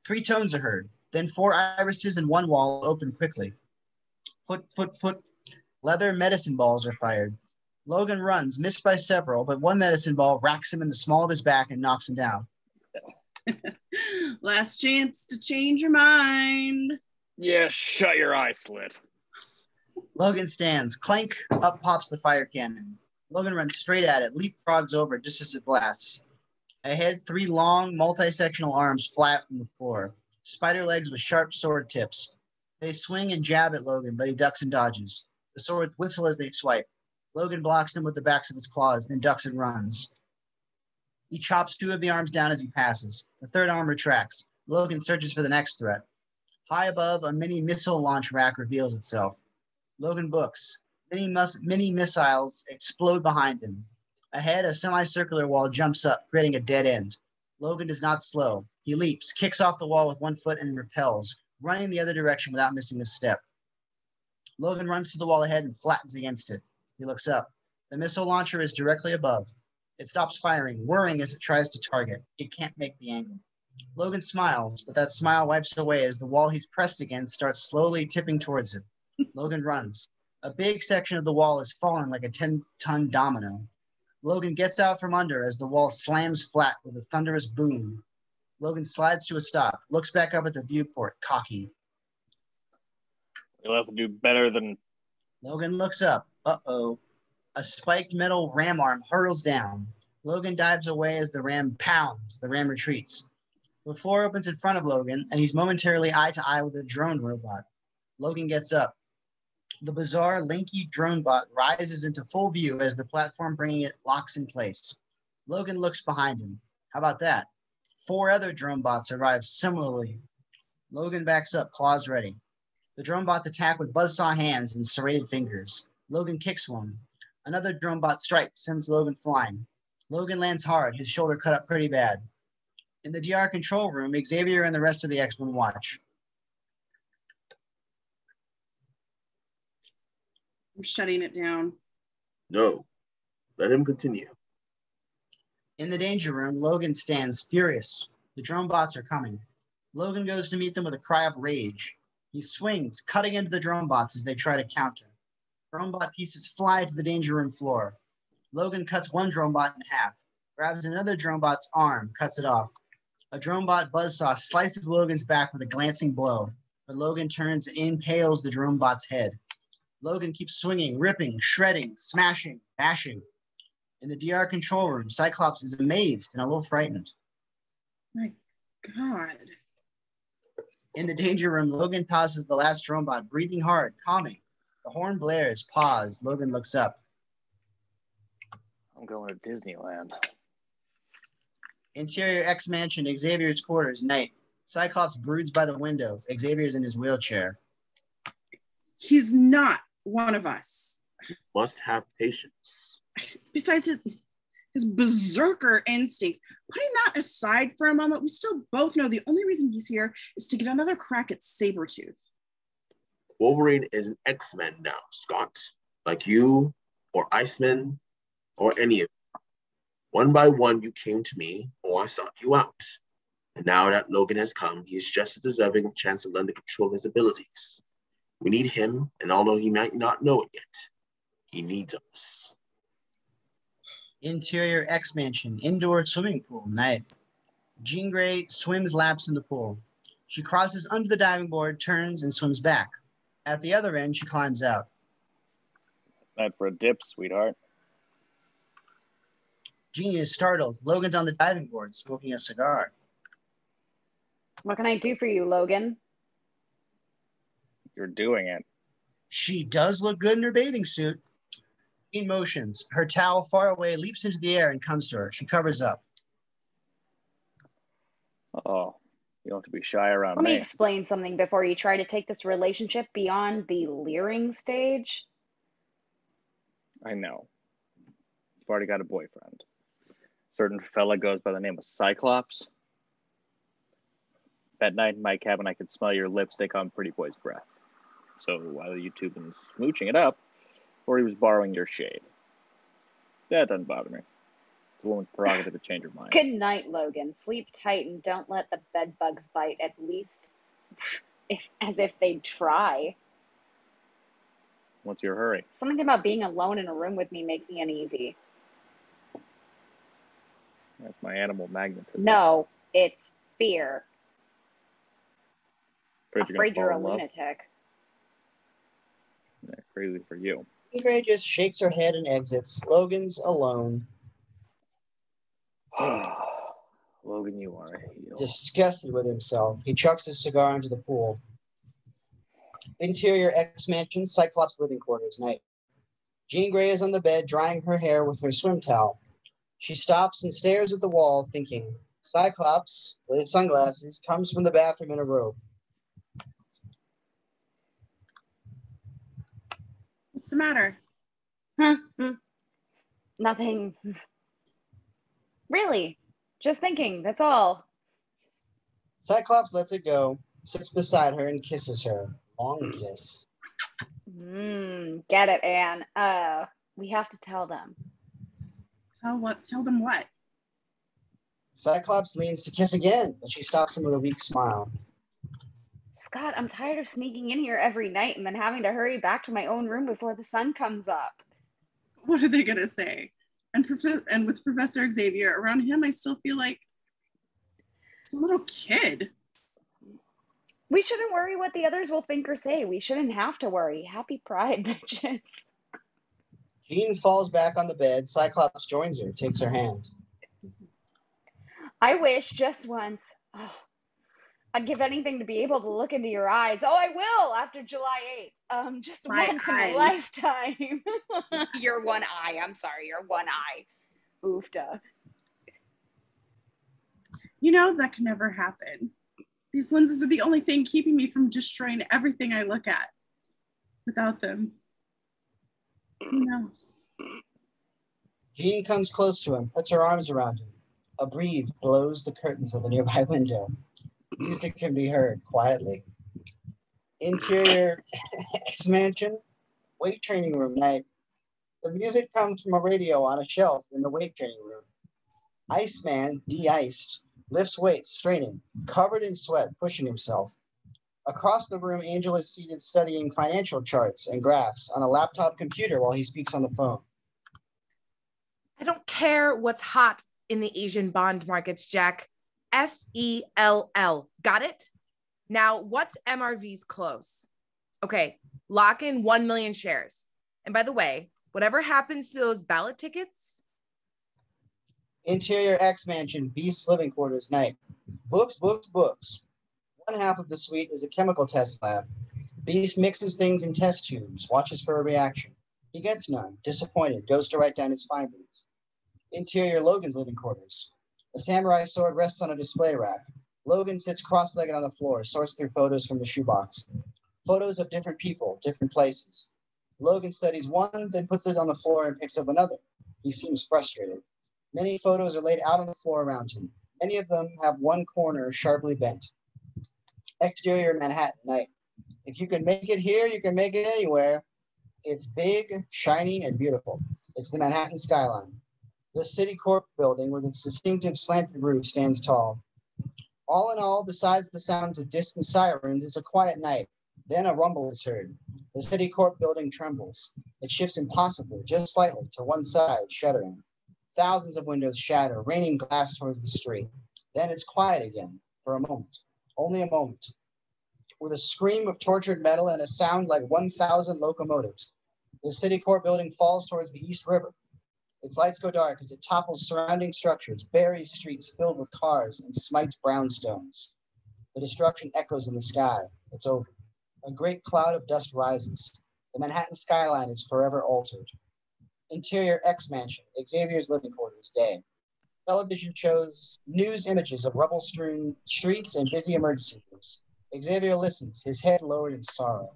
3 tones are heard. Then 4 irises and 1 wall open quickly. Foot, foot, foot. Leather medicine balls are fired. Logan runs, missed by several, but 1 medicine ball racks him in the small of his back and knocks him down. Last chance to change your mind. Yeah, shut your eye slit. Logan stands. Clank, up pops the fire cannon. Logan runs straight at it, leapfrogs over it just as it blasts. Ahead, 3 long, multi-sectional arms flat from the floor. Spider legs with sharp sword tips. They swing and jab at Logan, but he ducks and dodges. The swords whistle as they swipe. Logan blocks them with the backs of his claws, then ducks and runs. He chops 2 of the arms down as he passes. The 3rd arm retracts. Logan searches for the next threat. High above, a mini missile launch rack reveals itself. Logan books. Mini missiles explode behind him. Ahead, a semicircular wall jumps up, creating a dead end. Logan does not slow. He leaps, kicks off the wall with one foot, and repels, running the other direction without missing a step. Logan runs to the wall ahead and flattens against it. He looks up. The missile launcher is directly above. It stops firing, whirring as it tries to target. It can't make the angle. Logan smiles, but that smile wipes away as the wall he's pressed against starts slowly tipping towards him. Logan runs. A big section of the wall is falling like a 10-ton domino. Logan gets out from under as the wall slams flat with a thunderous boom. Logan slides to a stop, looks back up at the viewport, cocky. You'll have to do better than... Logan looks up. Uh-oh. A spiked metal ram arm hurtles down. Logan dives away as the ram pounds. The ram retreats. The floor opens in front of Logan, and he's momentarily eye-to-eye with a drone robot. Logan gets up. The bizarre, lanky drone bot rises into full view as the platform bringing it locks in place. Logan looks behind him. How about that? 4 other drone bots arrive similarly. Logan backs up, claws ready. The drone bots attack with buzzsaw hands and serrated fingers. Logan kicks one. Another drone bot strikes, sends Logan flying. Logan lands hard, his shoulder cut up pretty bad. In the DR control room, Xavier and the rest of the X-Men watch. I'm shutting it down. No, let him continue. In the danger room, Logan stands furious. The drone bots are coming. Logan goes to meet them with a cry of rage. He swings, cutting into the drone bots as they try to counter. Drone bot pieces fly to the danger room floor. Logan cuts one drone bot in half, grabs another drone bot's arm, cuts it off. A drone bot buzzsaw slices Logan's back with a glancing blow, but Logan turns and impales the drone bot's head. Logan keeps swinging, ripping, shredding, smashing, bashing. In the DR control room, Cyclops is amazed and a little frightened. My God. In the danger room, Logan pauses the last drone bot, breathing hard, calming. The horn blares, pause. Logan looks up. I'm going to Disneyland. Interior X Mansion, Xavier's quarters, night. Cyclops broods by the window. Xavier's in his wheelchair. He's not one of us. Must have patience. Besides his berserker instincts, putting that aside for a moment, we still both know the only reason he's here is to get another crack at Sabretooth. Wolverine is an X-Men now, Scott. Like you, or Iceman, or any of them. One by one, you came to me, or I sought you out. And now that Logan has come, he is just as deserving of a chance to learn to control his abilities. We need him, and although he might not know it yet, he needs us. Interior X Mansion, indoor swimming pool, night. Jean Grey swims laps in the pool. She crosses under the diving board, turns, and swims back. At the other end, she climbs out. Not for a dip, sweetheart. Jean is startled. Logan's on the diving board, smoking a cigar. What can I do for you, Logan? You're doing it. She does look good in her bathing suit. Jean motions. Her towel far away leaps into the air and comes to her. She covers up. Oh, you don't have to be shy around Let me. me explain something before you try to take this relationship beyond the leering stage. I know. You've already got a boyfriend. Certain fella goes by the name of Cyclops. That night in my cabin, I could smell your lipstick on Pretty Boy's breath. So either you two been smooching it up, or he was borrowing your shade. That doesn't bother me. It's a woman's prerogative to change her mind. Good night, Logan. Sleep tight and don't let the bed bugs bite, at least as if they'd try. What's your hurry? Something about being alone in a room with me makes me uneasy. That's my animal magnetism. No, it's fear. Afraid You're a fall in love? lunatic. Yeah, crazy for you. Jean Grey just shakes her head and exits. Logan's alone. Logan, you are a heel. Disgusted with himself, he chucks his cigar into the pool. Interior X Mansion, Cyclops living quarters, night. Jean Grey is on the bed, drying her hair with her swim towel. She stops and stares at the wall, thinking. Cyclops, with his sunglasses, comes from the bathroom in a robe. What's the matter? Nothing. Really. Just thinking, that's all. Cyclops lets it go, sits beside her, and kisses her. Long kiss. Get it, Anne. We have to tell them. Tell them what? Cyclops leans to kiss again, but she stops him with a weak smile. Scott, I'm tired of sneaking in here every night and then having to hurry back to my own room before the sun comes up. What are they going to say? And with Professor Xavier around him, I still feel like it's a little kid. We shouldn't worry what the others will think or say. We shouldn't have to worry. Happy Pride, bitches. Jean falls back on the bed. Cyclops joins her, takes her hand. I wish just once. Oh, I'd give anything to be able to look into your eyes. Oh, I will after July 8th. Just once in a lifetime. Your one eye. I'm sorry, your one eye. Oofta. You know, that can never happen. These lenses are the only thing keeping me from destroying everything I look at. Without them, who knows? Jean comes close to him, puts her arms around him. A breeze blows the curtains of a nearby window. Music can be heard quietly. Interior X-Mansion, weight training room night. The music comes from a radio on a shelf in the weight training room. Iceman, de-iced, lifts weights, straining, covered in sweat, pushing himself. Across the room, Angel is seated studying financial charts and graphs on a laptop computer while he speaks on the phone. I don't care what's hot in the Asian bond markets, Jack. SELL. Got it? Now, what's MRV's close? Okay, lock in 1 million shares. And by the way, whatever happens to those ballot tickets? Interior X-Mansion, Beast's living quarters, night. Books, books, books. One half of the suite is a chemical test lab. Beast mixes things in test tubes, watches for a reaction. He gets none, disappointed, goes to write down his findings. Interior Logan's living quarters. A samurai sword rests on a display rack. Logan sits cross-legged on the floor, sorts through photos from the shoebox. Photos of different people, different places. Logan studies one, then puts it on the floor and picks up another. He seems frustrated. Many photos are laid out on the floor around him. Many of them have one corner sharply bent. Exterior Manhattan night. If you can make it here, you can make it anywhere. It's big, shiny, and beautiful. It's the Manhattan skyline. The Citicorp building with its distinctive slanted roof stands tall. All in all, besides the sounds of distant sirens, it's a quiet night. Then a rumble is heard. The Citicorp building trembles. It shifts impossibly, just slightly, to one side, shuddering. Thousands of windows shatter, raining glass towards the street. Then it's quiet again, for a moment. Only a moment. With a scream of tortured metal and a sound like 1,000 locomotives, the Citicorp building falls towards the East River. Its lights go dark as it topples surrounding structures, buries streets filled with cars, and smites brownstones. The destruction echoes in the sky. It's over. A great cloud of dust rises. The Manhattan skyline is forever altered. Interior X-Mansion, Xavier's living quarters, day. Television shows news images of rubble-strewn streets and busy emergency rooms. Xavier listens, his head lowered in sorrow.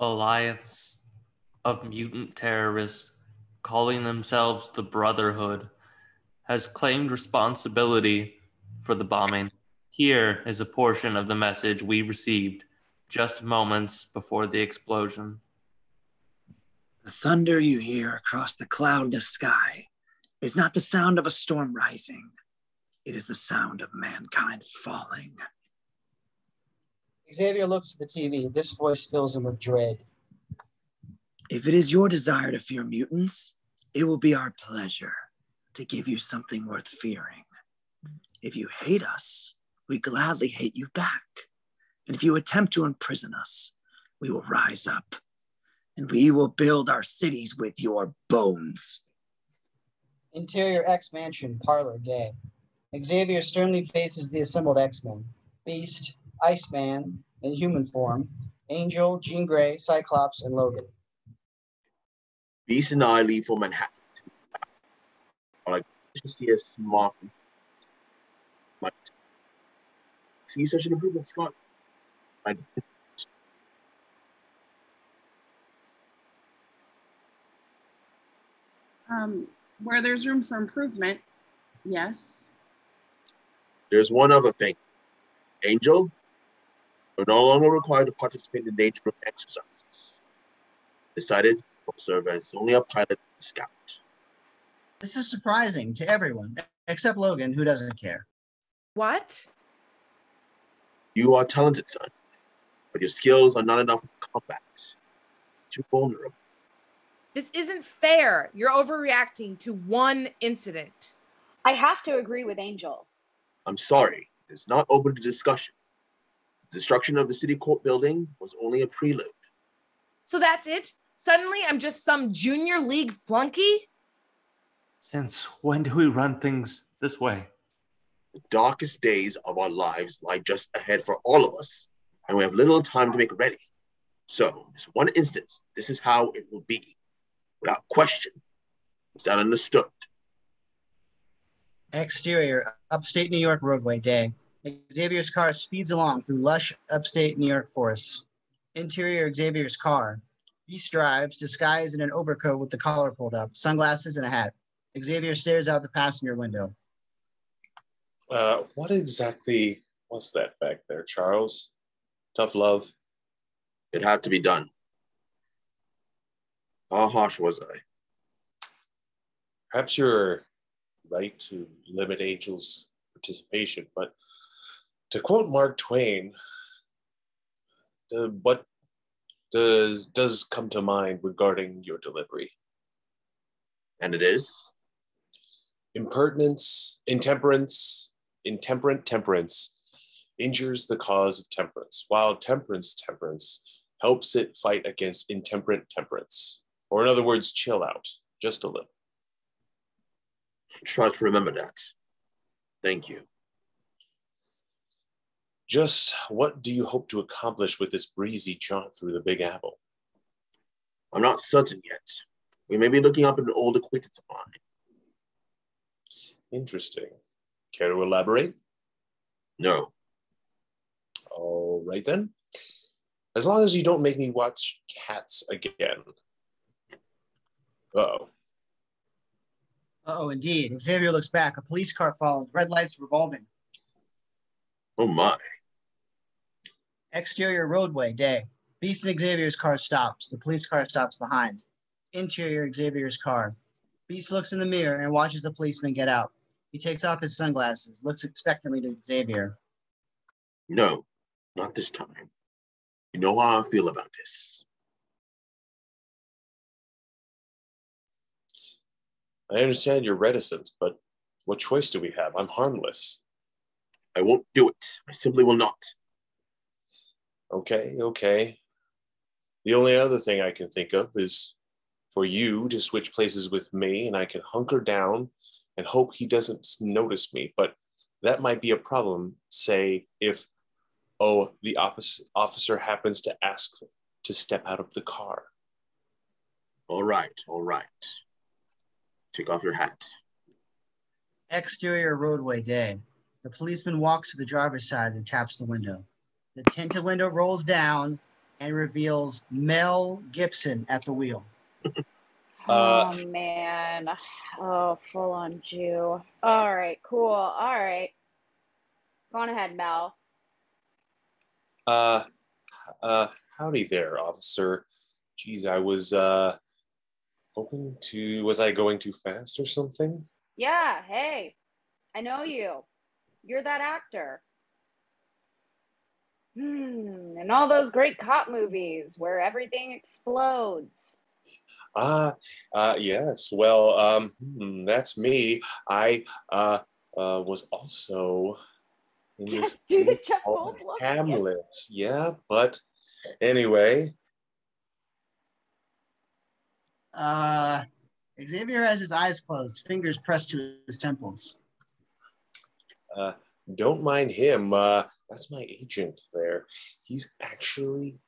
Alliance of mutant terrorists calling themselves the Brotherhood has claimed responsibility for the bombing. Here is a portion of the message we received just moments before the explosion. The thunder you hear across the cloudless sky is not the sound of a storm rising. It is the sound of mankind falling. Xavier looks at the TV. This voice fills him with dread. If it is your desire to fear mutants, it will be our pleasure to give you something worth fearing. If you hate us, we gladly hate you back. And if you attempt to imprison us, we will rise up and we will build our cities with your bones. Interior X-Mansion, parlor, day. Xavier sternly faces the assembled X-Men. Beast, Iceman, in human form, Angel, Jean Grey, Cyclops, and Logan. Beast and I leave for Manhattan. I see a smart. See such an improvement, Scott. Where there's room for improvement, yes. There's one other thing. Angel, you're no longer required to participate in danger room exercises. Decided will serve as only a pilot and scout. This is surprising to everyone, except Logan, who doesn't care. What? You are talented, son, but your skills are not enough for combat. Too vulnerable. This isn't fair. You're overreacting to one incident. I have to agree with Angel. I'm sorry, it's not open to discussion. The destruction of the city court building was only a prelude. So that's it? Suddenly I'm just some junior league flunky? Since when do we run things this way? The darkest days of our lives lie just ahead for all of us, and we have little time to make ready. So, in this one instance, this is how it will be. Without question. Is that understood? Exterior, upstate New York roadway day. Xavier's car speeds along through lush upstate New York forests. Interior, Xavier's car. Beast drives, disguised in an overcoat with the collar pulled up, sunglasses and a hat. Xavier stares out the passenger window. What exactly was that back there, Charles? Tough love? It had to be done. How harsh was I? Perhaps you're right to limit Angel's participation, but to quote Mark Twain, what does come to mind regarding your delivery? And it is? Impertinence, intemperance, intemperate temperance injures the cause of temperance, while temperance helps it fight against intemperate temperance. Or in other words, chill out just a little. Try to remember that. Thank you. Just what do you hope to accomplish with this breezy jaunt through the Big Apple? I'm not certain yet. We may be looking up an old acquaintance of mine. Interesting. Care to elaborate? No. All right then. As long as you don't make me watch Cats again. Uh-oh. Uh-oh, indeed. Xavier looks back. A police car follows, red lights revolving. Oh my. Exterior roadway, day. Beast and Xavier's car stops. The police car stops behind. Interior, Xavier's car. Beast looks in the mirror and watches the policeman get out. He takes off his sunglasses, looks expectantly to Xavier. No, not this time. You know how I feel about this. I understand your reticence, but what choice do we have? I'm harmless. I won't do it. I simply will not. Okay. The only other thing I can think of is for you to switch places with me, and I can hunker down and hope he doesn't notice me. But that might be a problem, say, if, the officer happens to ask to step out of the car. All right. Take off your hat. Exterior roadway, day. The policeman walks to the driver's side and taps the window. The tinted window rolls down and reveals Mel Gibson at the wheel. Oh, man. Oh, full on Jew. All right, cool. All right. Go on ahead, Mel. Howdy there, officer. Geez, I was was I going too fast or something? Yeah, hey, I know you. You're that actor. And all those great cop movies where everything explodes. Yes. Well, that's me. I was also in this Do the movie Jeff called Goldblum? Hamlet. Yeah, but anyway. Xavier has his eyes closed, fingers pressed to his temples. Don't mind him. That's my agent there. He's actually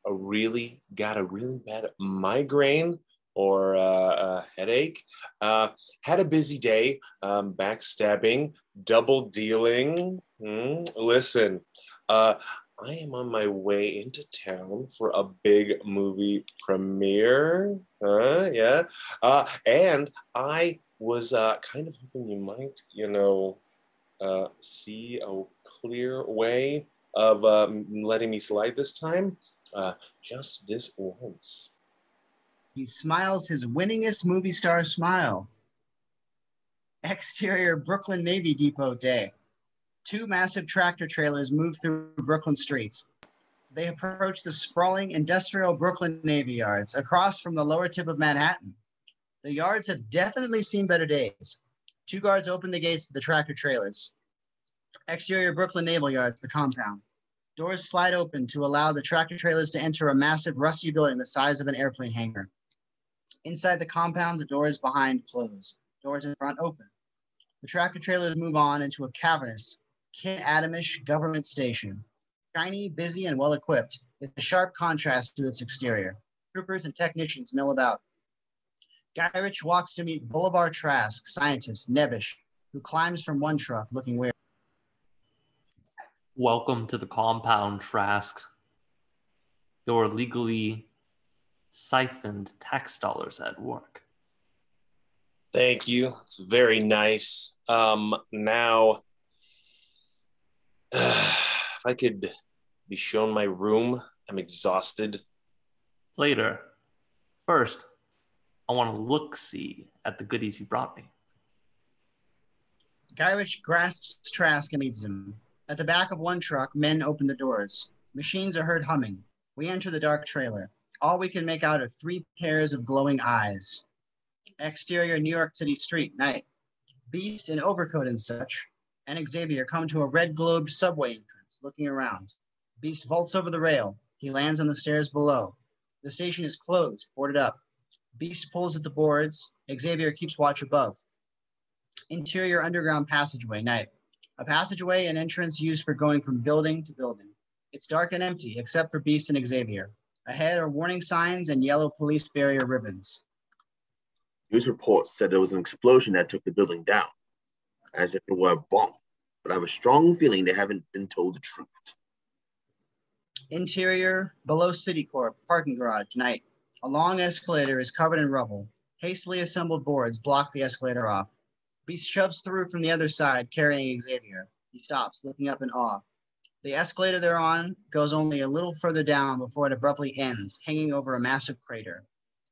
got a really bad migraine or a headache. Had a busy day, backstabbing, double dealing. Listen, I am on my way into town for a big movie premiere. Yeah. And I was kind of hoping you might, see a clear way of letting me slide this time. Just this once. He smiles his winningest movie star smile. Exterior Brooklyn Navy Depot day. 2 massive tractor trailers move through Brooklyn streets. They approach the sprawling industrial Brooklyn Navy Yards across from the lower tip of Manhattan. The yards have definitely seen better days. 2 guards open the gates to the tractor trailers. Exterior Brooklyn Naval Yards, the compound. Doors slide open to allow the tractor trailers to enter a massive rusty building the size of an airplane hangar. Inside the compound, the doors behind close. Doors in front open. The tractor trailers move on into a cavernous, Kid-Adamish government station. Shiny, busy, and well-equipped, with a sharp contrast to its exterior. Troopers and technicians mill about. Gyrich walks to meet Bolivar Trask, scientist, Nebish, who climbs from one truck looking weird. Welcome to the compound, Trask. Your legally siphoned tax dollars at work. Thank you. It's very nice. Now, if I could be shown my room, I'm exhausted. Later. First, I want to look-see at the goodies you brought me. Gyrich grasps Trask and leads him. At the back of one truck, men open the doors. Machines are heard humming. We enter the dark trailer. All we can make out are 3 pairs of glowing eyes. Exterior New York City street, night. Beast in overcoat and such, and Xavier come to a red-globed subway entrance, looking around. Beast vaults over the rail. He lands on the stairs below. The station is closed, boarded up. Beast pulls at the boards. Xavier keeps watch above. Interior underground passageway, night. A passageway and entrance used for going from building to building. It's dark and empty, except for Beast and Xavier. Ahead are warning signs and yellow police barrier ribbons. News reports said there was an explosion that took the building down, as if it were a bomb, but I have a strong feeling they haven't been told the truth. Interior, below Citicorp, parking garage, night. A long escalator is covered in rubble. Hastily assembled boards block the escalator off. Beast shoves through from the other side, carrying Xavier. He stops, looking up in awe. The escalator they're on goes only a little further down before it abruptly ends, hanging over a massive crater.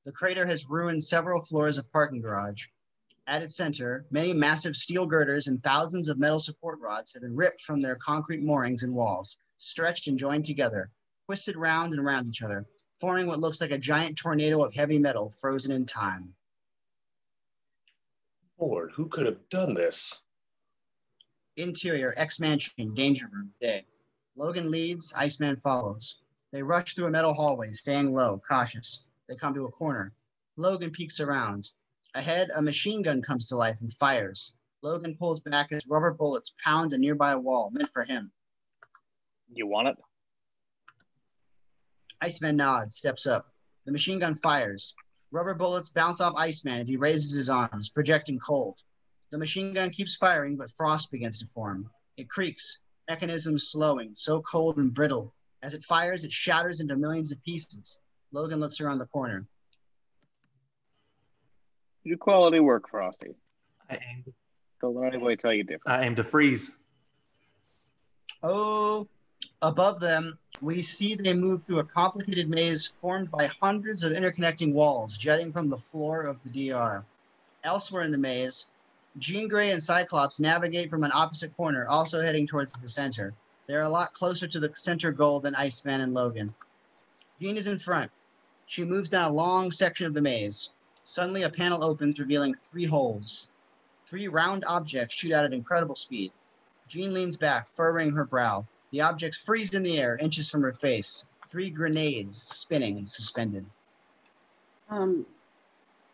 The crater has ruined several floors of parking garage. At its center, many massive steel girders and thousands of metal support rods have been ripped from their concrete moorings and walls, stretched and joined together, twisted round and around each other, forming what looks like a giant tornado of heavy metal frozen in time. Lord, who could have done this? Interior, X-Mansion, danger room, day. Logan leads, Iceman follows. They rush through a metal hallway, staying low, cautious. They come to a corner. Logan peeks around. Ahead, a machine gun comes to life and fires. Logan pulls back as rubber bullets pound a nearby wall, meant for him. You want it? Iceman nods, steps up. The machine gun fires. Rubber bullets bounce off Iceman as he raises his arms, projecting cold. The machine gun keeps firing, but frost begins to form. It creaks, mechanism slowing, so cold and brittle. As it fires, it shatters into millions of pieces. Logan looks around the corner. You do quality work, Frosty. I aim to, Don't let anybody tell you different. I aim to freeze. Oh, above them, we see they move through a complicated maze formed by hundreds of interconnecting walls jutting from the floor of the DR. Elsewhere in the maze, Jean Grey and Cyclops navigate from an opposite corner, also heading towards the center. They're a lot closer to the center goal than Iceman and Logan. Jean is in front. She moves down a long section of the maze. Suddenly, a panel opens, revealing 3 holes. 3 round objects shoot out at incredible speed. Jean leans back, furrowing her brow. The objects freeze in the air, inches from her face. 3 grenades spinning and suspended. You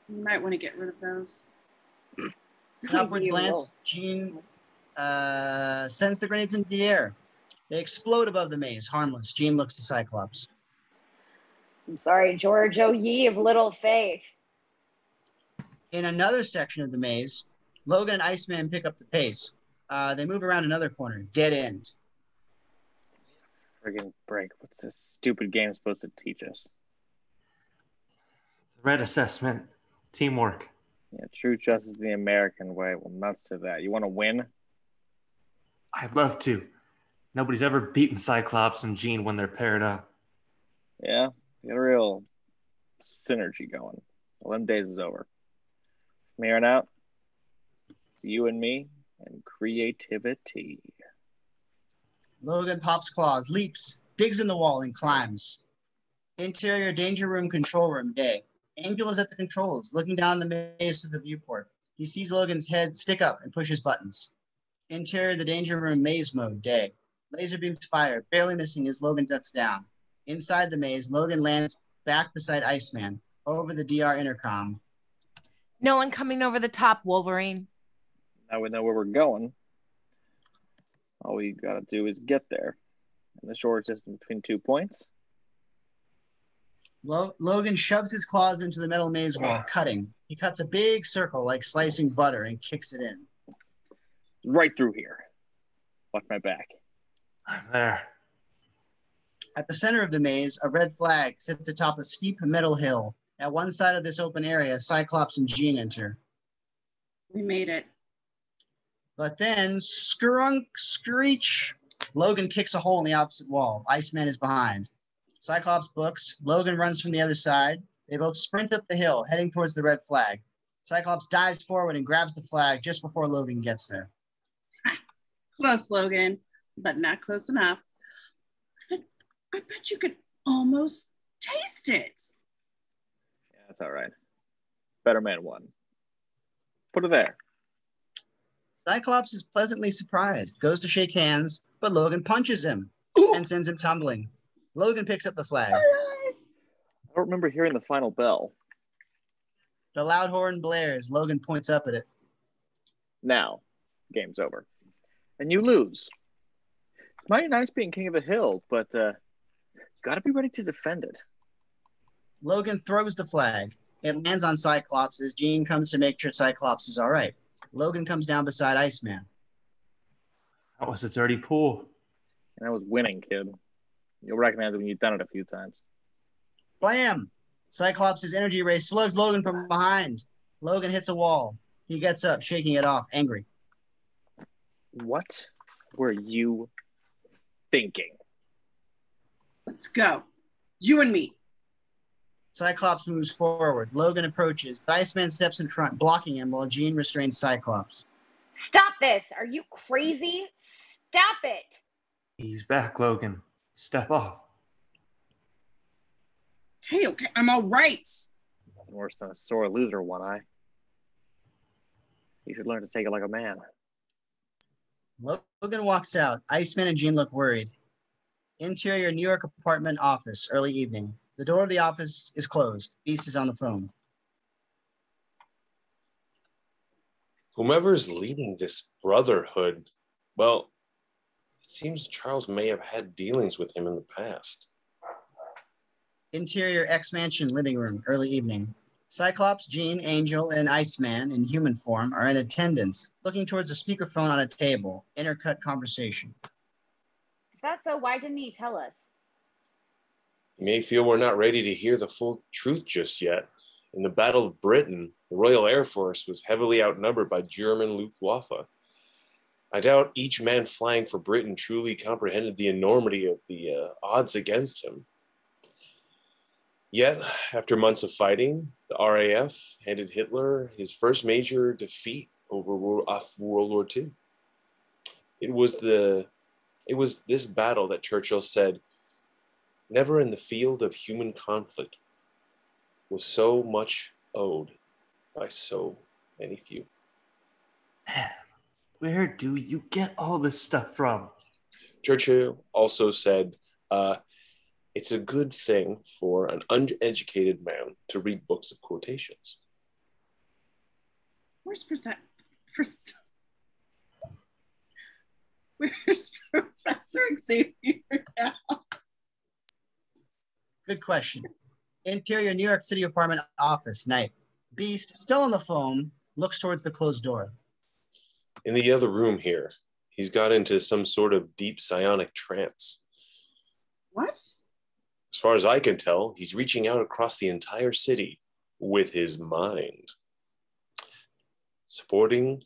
might want to get rid of those. An upwards glance, Jean sends the grenades into the air. They explode above the maze, harmless. Jean looks to Cyclops. I'm sorry, George. Oh, ye of little faith. In another section of the maze, Logan and Iceman pick up the pace. They move around another corner, dead end. Friggin' break. What's this stupid game supposed to teach us? Red assessment, teamwork. Yeah, true justice the American way. Well, nuts to that. You want to win? I'd love to. Nobody's ever beaten Cyclops and Jean when they're paired up. Yeah, get a real synergy going. Well, them days is over. From here on out, it's you and me and creativity. Logan pops claws, leaps, digs in the wall, and climbs. Interior danger room, control room, day. Angel is at the controls, looking down the maze to the viewport. He sees Logan's head stick up and pushes buttons. Interior the danger room, maze mode, day. Laser beams fire, barely missing as Logan ducks down. Inside the maze, Logan lands back beside Iceman, over the DR intercom. No one coming over the top, Wolverine. Now we know where we're going. All we gotta do is get there. And the short distance between 2 points. Logan shoves his claws into the metal maze wall, cutting. He cuts a big circle like slicing butter and kicks it in. Right through here. Watch my back. I'm there. At the center of the maze, a red flag sits atop a steep metal hill. At one side of this open area, Cyclops and Jean enter. We made it. But then, scrunk, screech, Logan kicks a hole in the opposite wall. Iceman is behind. Cyclops books. Logan runs from the other side. They both sprint up the hill, heading towards the red flag. Cyclops dives forward and grabs the flag just before Logan gets there. Close, Logan, but not close enough. I bet you could almost taste it. Yeah, that's all right. Better man won. Put it there. Cyclops is pleasantly surprised, goes to shake hands, but Logan punches him and sends him tumbling. Logan picks up the flag. I don't remember hearing the final bell. The loud horn blares. Logan points up at it. Now, game's over. And you lose. It's mighty nice being king of the hill, but you gotta be ready to defend it. Logan throws the flag. It lands on Cyclops as Jean comes to make sure Cyclops is all right. Logan comes down beside Iceman. That was a dirty pull. And I was winning, kid. You'll recognize it when you've done it a few times. Blam! Cyclops' energy ray slugs Logan from behind. Logan hits a wall. He gets up, shaking it off, angry. What were you thinking? Let's go. You and me. Cyclops moves forward. Logan approaches, but Iceman steps in front, blocking him while Jean restrains Cyclops. Stop this. Are you crazy? Stop it. He's back, Logan. Step off. Okay, I'm all right. Nothing worse than a sore loser, One Eye. You should learn to take it like a man. Logan walks out. Iceman and Jean look worried. Interior New York apartment office, early evening. The door of the office is closed. Beast is on the phone. Whomever's leading this brotherhood, well, it seems Charles may have had dealings with him in the past. Interior X-Mansion living room, early evening. Cyclops, Jean, Angel, and Iceman in human form are in attendance, looking towards a speakerphone on a table. Intercut conversation. If that's so, why didn't he tell us? You may feel we're not ready to hear the full truth just yet. In the Battle of Britain, the Royal Air Force was heavily outnumbered by German Luftwaffe. I doubt each man flying for Britain truly comprehended the enormity of the odds against him. Yet, after months of fighting, the RAF handed Hitler his first major defeat over World War II. It was this battle that Churchill said, "Never in the field of human conflict was so much owed by so many few." Man, where do you get all this stuff from? Churchill also said, it's a good thing for an uneducated man to read books of quotations. Where's Professor Xavier now? Good question. Interior New York City apartment office, night. Beast, still on the phone, looks towards the closed door. In the other room here, he's got into some sort of deep psionic trance. What? As far as I can tell, he's reaching out across the entire city with his mind, sorting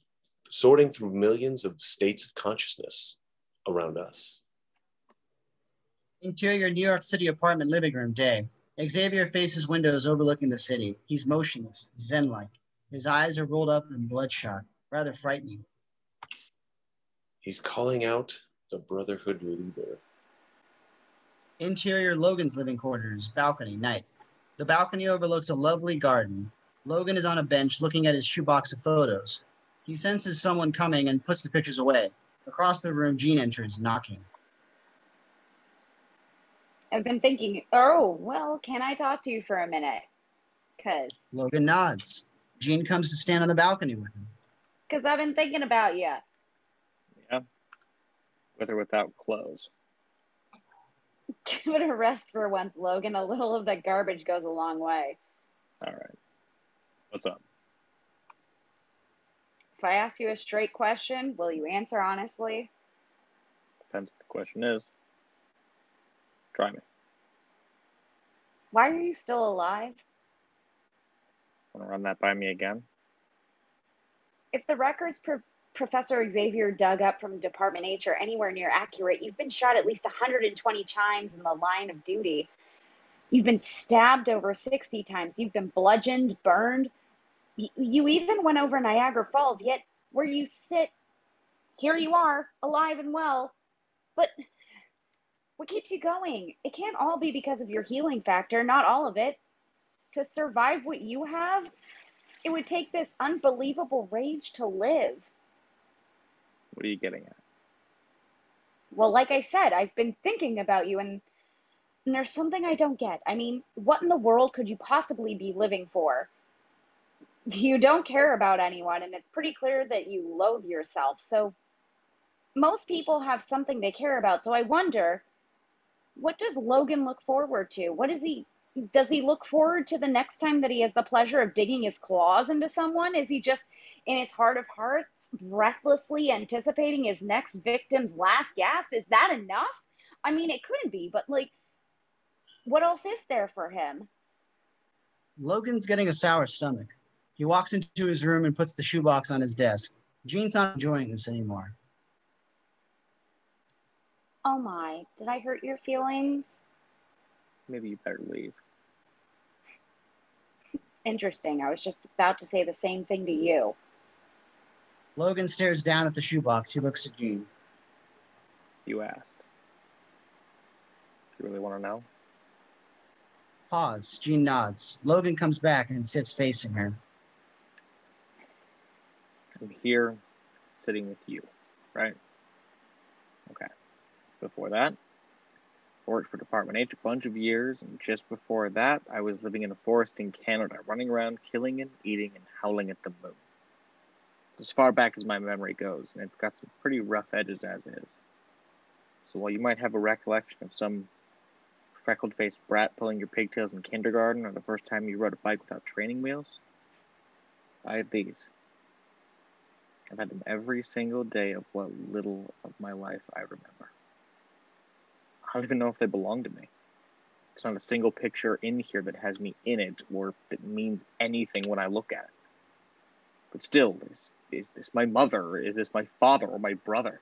through millions of states of consciousness around us. Interior New York City apartment living room, day. Xavier faces windows overlooking the city. He's motionless, zen-like. His eyes are rolled up and bloodshot, rather frightening. He's calling out the Brotherhood leader. Interior Logan's living quarters, balcony, night. The balcony overlooks a lovely garden. Logan is on a bench looking at his shoebox of photos. He senses someone coming and puts the pictures away. Across the room, Jean enters, knocking. I've been thinking, oh, well, can I talk to you for a minute? Logan nods. Jean comes to stand on the balcony with him. Because I've been thinking about you. Yeah. With or without clothes. Give it a rest for once, Logan. A little of that garbage goes a long way. All right. What's up? If I ask you a straight question, will you answer honestly? Depends what the question is. Try me. Why are you still alive? Want to run that by me again? If the records Professor Xavier dug up from Department H are anywhere near accurate, you've been shot at least 120 times in the line of duty. You've been stabbed over 60 times. You've been bludgeoned, burned. You even went over Niagara Falls, yet where you sit, here you are, alive and well. But what keeps you going? It can't all be because of your healing factor, not all of it. To survive what you have, it would take this unbelievable rage to live. What are you getting at? Well, like I said, I've been thinking about you, and there's something I don't get. I mean, what in the world could you possibly be living for? You don't care about anyone, and it's pretty clear that you loathe yourself. So most people have something they care about. So I wonder, what does Logan look forward to? Does he look forward to the next time that he has the pleasure of digging his claws into someone? Is he just, in his heart of hearts, breathlessly anticipating his next victim's last gasp? Is that enough? I mean, it couldn't be, but like, what else is there for him? Logan's getting a sour stomach. He walks into his room and puts the shoebox on his desk. Jean's not enjoying this anymore. Oh my, did I hurt your feelings? Maybe you better leave. Interesting. I was just about to say the same thing to you. Logan stares down at the shoebox. He looks at Jean. You asked. You really want to know? Pause. Jean nods. Logan comes back and sits facing her. I'm here, sitting with you, right? Okay. Before that, I worked for Department H a bunch of years, and just before that, I was living in a forest in Canada, running around, killing and eating and howling at the moon. As far back as my memory goes, and it's got some pretty rough edges as is. So while you might have a recollection of some freckled-faced brat pulling your pigtails in kindergarten or the first time you rode a bike without training wheels, I had these. I've had them every single day of what little of my life I remember. I don't even know if they belong to me. There's not a single picture in here that has me in it or that means anything when I look at it. But still, is this my mother? Is this my father or my brother?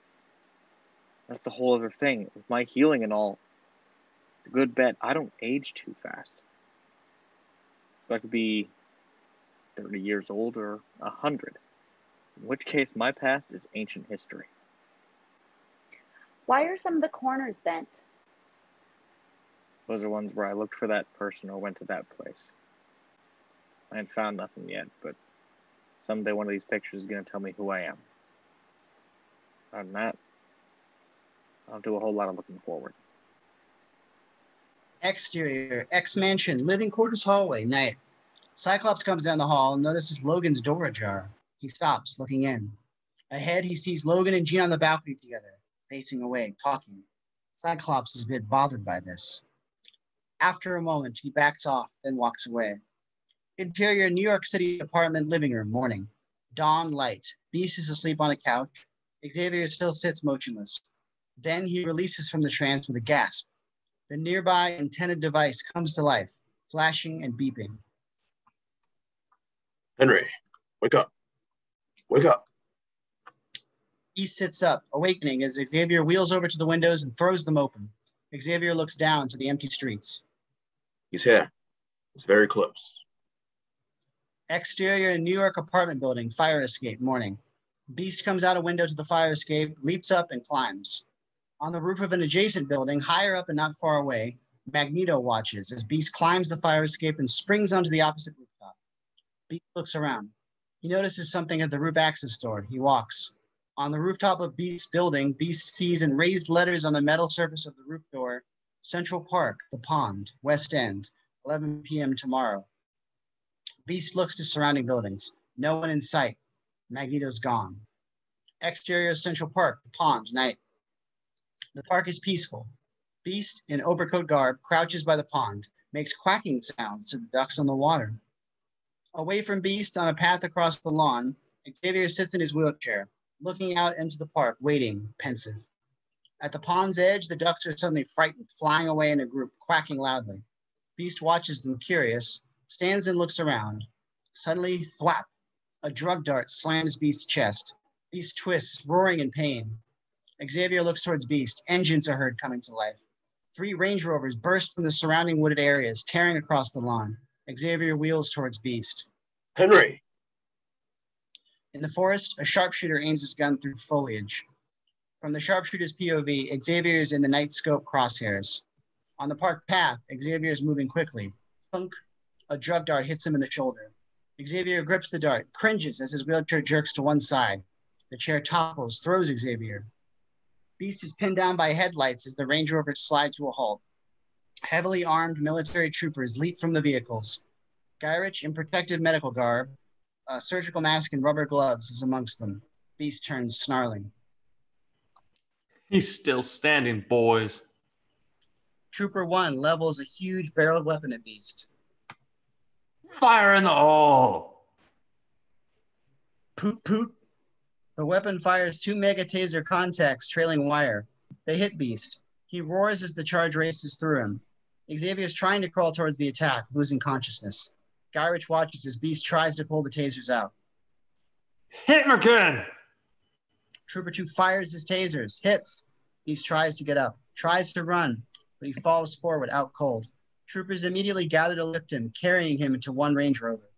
That's the whole other thing. With my healing and all, it's a good bet I don't age too fast. So I could be 30 years old or 100. In which case, my past is ancient history. Why are some of the corners bent? Those are ones where I looked for that person or went to that place. I ain't found nothing yet, but someday one of these pictures is going to tell me who I am. Other than that, I don't do a whole lot of looking forward. Exterior, X-Mansion, living quarters hallway, night. Cyclops comes down the hall and notices Logan's door ajar. He stops, looking in. Ahead, he sees Logan and Jean on the balcony together, facing away, talking. Cyclops is a bit bothered by this. After a moment, he backs off, then walks away. Interior New York City apartment living room, morning. Dawn light. Beast is asleep on a couch. Xavier still sits motionless. Then he releases from the trance with a gasp. The nearby antenna device comes to life, flashing and beeping. Henry, wake up. Wake up. Beast sits up, awakening as Xavier wheels over to the windows and throws them open. Xavier looks down to the empty streets. He's here. He's very close. Exterior New York apartment building, fire escape, morning. Beast comes out a window to the fire escape, leaps up and climbs. On the roof of an adjacent building, higher up and not far away, Magneto watches as Beast climbs the fire escape and springs onto the opposite rooftop. Beast looks around. He notices something at the roof access door. He walks. On the rooftop of Beast's building, Beast sees in raised letters on the metal surface of the roof door, Central Park, The Pond, West End, 11 p.m. tomorrow. Beast looks to surrounding buildings. No one in sight. Magneto's gone. Exterior Central Park, The Pond, night. The park is peaceful. Beast, in overcoat garb, crouches by the pond, makes quacking sounds to the ducks on the water. Away from Beast, on a path across the lawn, Xavier sits in his wheelchair, looking out into the park, waiting, pensive. At the pond's edge, the ducks are suddenly frightened, flying away in a group, quacking loudly. Beast watches them, curious, stands and looks around. Suddenly, thwap, a drug dart slams Beast's chest. Beast twists, roaring in pain. Xavier looks towards Beast. Engines are heard coming to life. 3 Range Rovers burst from the surrounding wooded areas, tearing across the lawn. Xavier wheels towards Beast. Henry! In the forest, a sharpshooter aims his gun through foliage. From the sharpshooter's POV, Xavier is in the night scope crosshairs. On the park path, Xavier is moving quickly. Thunk, a drug dart hits him in the shoulder. Xavier grips the dart, cringes as his wheelchair jerks to one side. The chair topples, throws Xavier. Beast is pinned down by headlights as the Range Rovers slide to a halt. Heavily armed military troopers leap from the vehicles. Gyrich, in protective medical garb, a surgical mask and rubber gloves, is amongst them. Beast turns, snarling. He's still standing, boys. Trooper 1 levels a huge barreled weapon at Beast. Fire in the hole! Poot, poot. The weapon fires 2 mega taser contacts trailing wire. They hit Beast. He roars as the charge races through him. Xavier is trying to crawl towards the attack, losing consciousness. Gyrich watches as Beast tries to pull the tasers out. Hit him again! Trooper 2 fires his tasers, hits. Beast tries to get up, tries to run, but he falls forward out cold. Troopers immediately gather to lift him, carrying him into 1 Range Rover.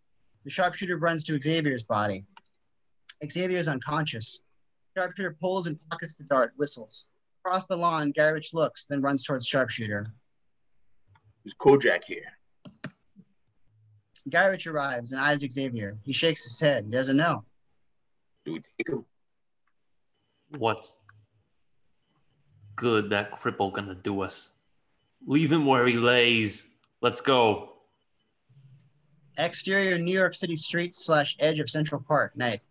The sharpshooter runs to Xavier's body. Xavier is unconscious. Sharpshooter pulls and pockets the dart, whistles. Across the lawn, Gyrich looks, then runs towards Sharpshooter. Is Kojak here? Gyrich arrives and eyes Xavier. He shakes his head. He doesn't know. Do we take him? What's good that cripple gonna do us? Leave him where he lays. Let's go. Exterior New York City streets / edge of Central Park, night.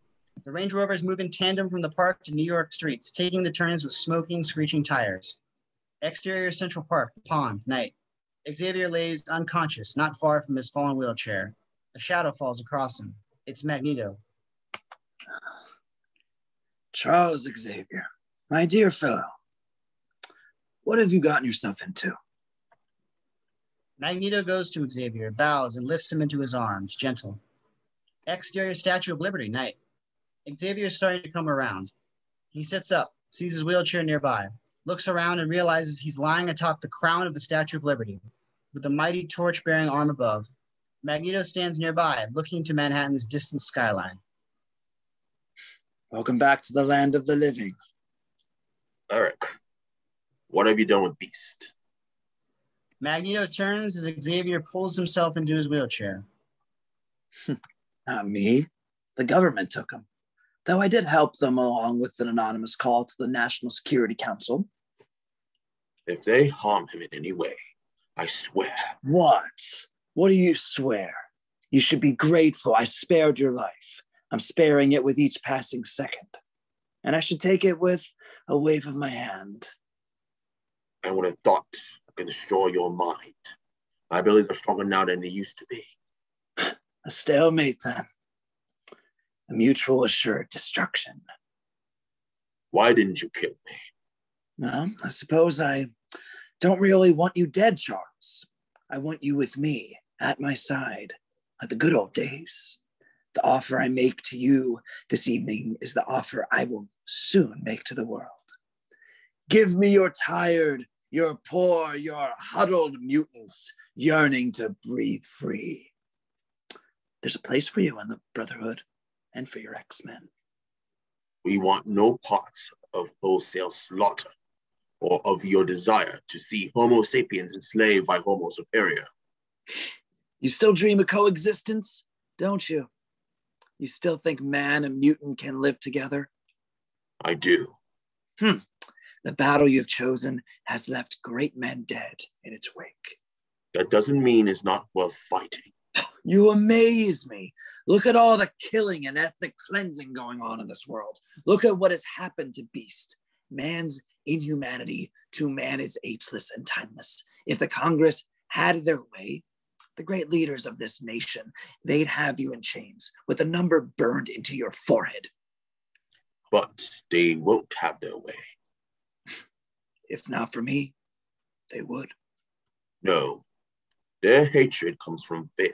The Range Rovers move in tandem from the park to New York streets, taking the turns with smoking, screeching tires. Exterior Central Park, The Pond, night. Xavier lays unconscious, not far from his fallen wheelchair. A shadow falls across him. It's Magneto. Charles Xavier, my dear fellow, what have you gotten yourself into? Magneto goes to Xavier, bows, and lifts him into his arms, gentle. Exterior Statue of Liberty, night. Xavier is starting to come around. He sits up, sees his wheelchair nearby, looks around and realizes he's lying atop the crown of the Statue of Liberty, with the mighty torch-bearing arm above. Magneto stands nearby, looking to Manhattan's distant skyline. Welcome back to the land of the living. Eric, what have you done with Beast? Magneto turns as Xavier pulls himself into his wheelchair. Not me. The government took him. Though I did help them along with an anonymous call to the National Security Council. If they harm him in any way, I swear. What? What do you swear? You should be grateful I spared your life. I'm sparing it with each passing second. And I should take it with a wave of my hand. I would have thought I could destroy your mind. My abilities are stronger now than they used to be. A stalemate then. A mutual assured destruction. Why didn't you kill me? Well, I suppose I don't really want you dead, Charles. I want you with me, at my side, like the good old days. The offer I make to you this evening is the offer I will soon make to the world. Give me your tired, your poor, your huddled mutants yearning to breathe free. There's a place for you in the Brotherhood and for your X-Men. We want no parts of wholesale slaughter or of your desire to see Homo sapiens enslaved by Homo superior. You still dream of coexistence, don't you? You still think man and mutant can live together? I do. The battle you've chosen has left great men dead in its wake. That doesn't mean it's not worth fighting. You amaze me. Look at all the killing and ethnic cleansing going on in this world. Look at what has happened to Beast. Man's inhumanity to man is ageless and timeless. If the Congress had their way, the great leaders of this nation, they'd have you in chains with a number burned into your forehead. But they won't have their way. If not for me, they would. No, their hatred comes from fear,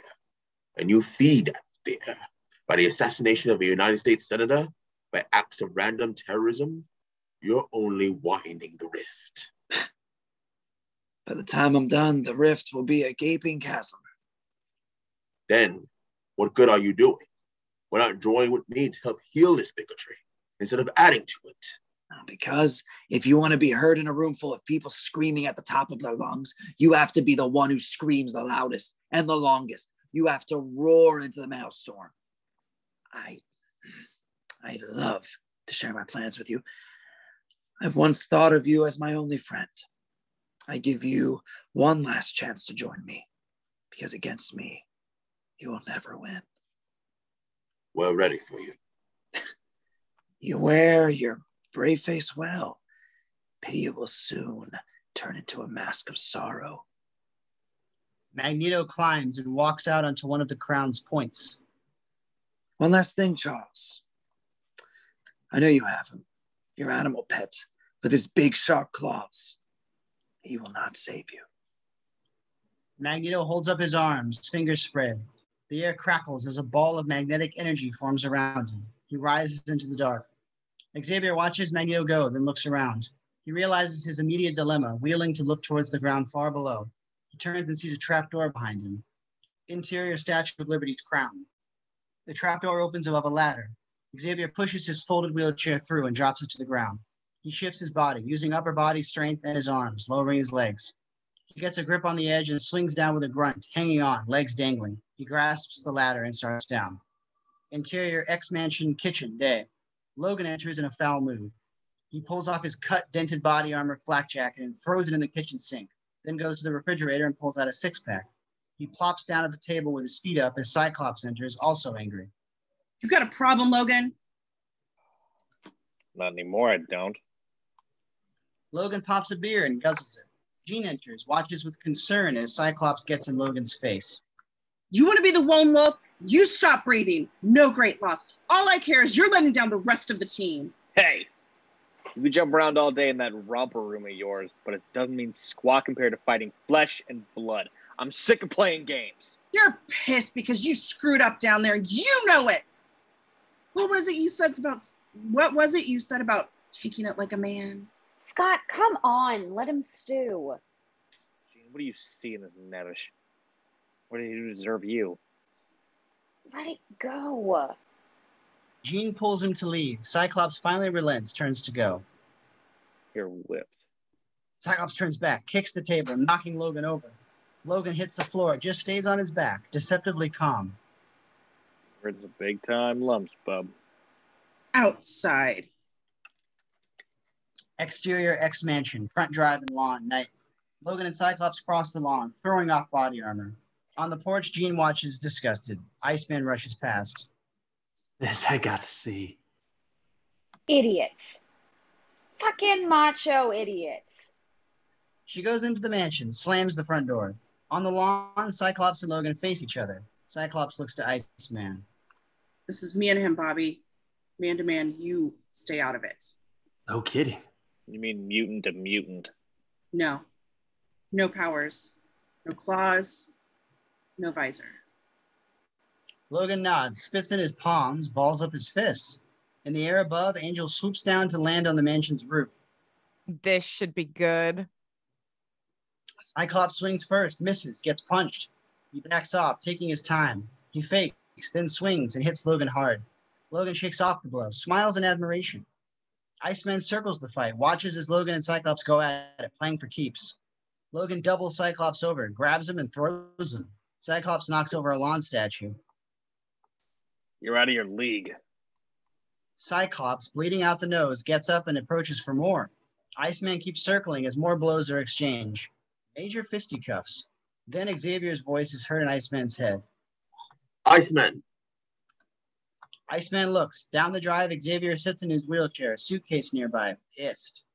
and you feed that fear by the assassination of a United States senator, by acts of random terrorism. You're only widening the rift. By the time I'm done, the rift will be a gaping chasm. Then, what good are you doing? Why not join with me to help heal this bigotry instead of adding to it? Because if you want to be heard in a room full of people screaming at the top of their lungs, you have to be the one who screams the loudest and the longest. You have to roar into the maelstrom. I'd love to share my plans with you. I've once thought of you as my only friend. I give you one last chance to join me, because against me, you will never win. We're ready for you. You wear your brave face well. Pity will soon turn into a mask of sorrow. Magneto climbs and walks out onto one of the crown's points. One last thing, Charles. I know you have him, your animal pet, with his big sharp claws. He will not save you. Magneto holds up his arms, fingers spread. The air crackles as a ball of magnetic energy forms around him. He rises into the dark. Xavier watches Magneto go, then looks around. He realizes his immediate dilemma, wheeling to look towards the ground far below. He turns and sees a trapdoor behind him. Interior Statue of Liberty's crown. The trapdoor opens above a ladder. Xavier pushes his folded wheelchair through and drops it to the ground. He shifts his body, using upper body strength and his arms, lowering his legs. He gets a grip on the edge and swings down with a grunt, hanging on, legs dangling. He grasps the ladder and starts down. Interior X-Mansion kitchen, day. Logan enters in a foul mood. He pulls off his cut, dented body armor flak jacket and throws it in the kitchen sink, then goes to the refrigerator and pulls out a six-pack. He plops down at the table with his feet up as Cyclops enters, also angry. You got a problem, Logan? Not anymore, I don't. Logan pops a beer and guzzles it. Jean enters, watches with concern as Cyclops gets in Logan's face. You want to be the lone wolf? You stop breathing. No great loss. All I care is you're letting down the rest of the team. Hey, you can jump around all day in that romper room of yours, but it doesn't mean squat compared to fighting flesh and blood. I'm sick of playing games. You're pissed because you screwed up down there and you know it. What was it you said about taking it like a man? Scott, come on. Let him stew. Gene, what do you see in this Nevish? What did he deserve you? Let it go. Jean pulls him to leave. Cyclops finally relents, turns to go. You're whipped. Cyclops turns back, kicks the table, knocking Logan over. Logan hits the floor, just stays on his back, deceptively calm. It's a big time lumps, bub. Outside. Exterior X-Mansion, front drive and lawn, night. Logan and Cyclops cross the lawn, throwing off body armor. On the porch, Jean watches disgusted. Iceman rushes past. This I gotta see. Idiots. Fucking macho idiots. She goes into the mansion, slams the front door. On the lawn, Cyclops and Logan face each other. Cyclops looks to Iceman. This is me and him, Bobby. Man to man, you stay out of it. No kidding. You mean mutant to mutant? No. No powers, no claws, no visor. Logan nods, spits in his palms, balls up his fists. In the air above, Angel swoops down to land on the mansion's roof. This should be good. Cyclops swings first, misses, gets punched. He backs off, taking his time. He fakes, then swings and hits Logan hard. Logan shakes off the blow, smiles in admiration. Iceman circles the fight, watches as Logan and Cyclops go at it, playing for keeps. Logan doubles Cyclops over, grabs him and throws him. Cyclops knocks over a lawn statue. You're out of your league. Cyclops, bleeding out the nose, gets up and approaches for more. Iceman keeps circling as more blows are exchanged. Major fisticuffs. Then Xavier's voice is heard in Iceman's head. Iceman! Iceman looks. Down the drive, Xavier sits in his wheelchair, a suitcase nearby, pissed.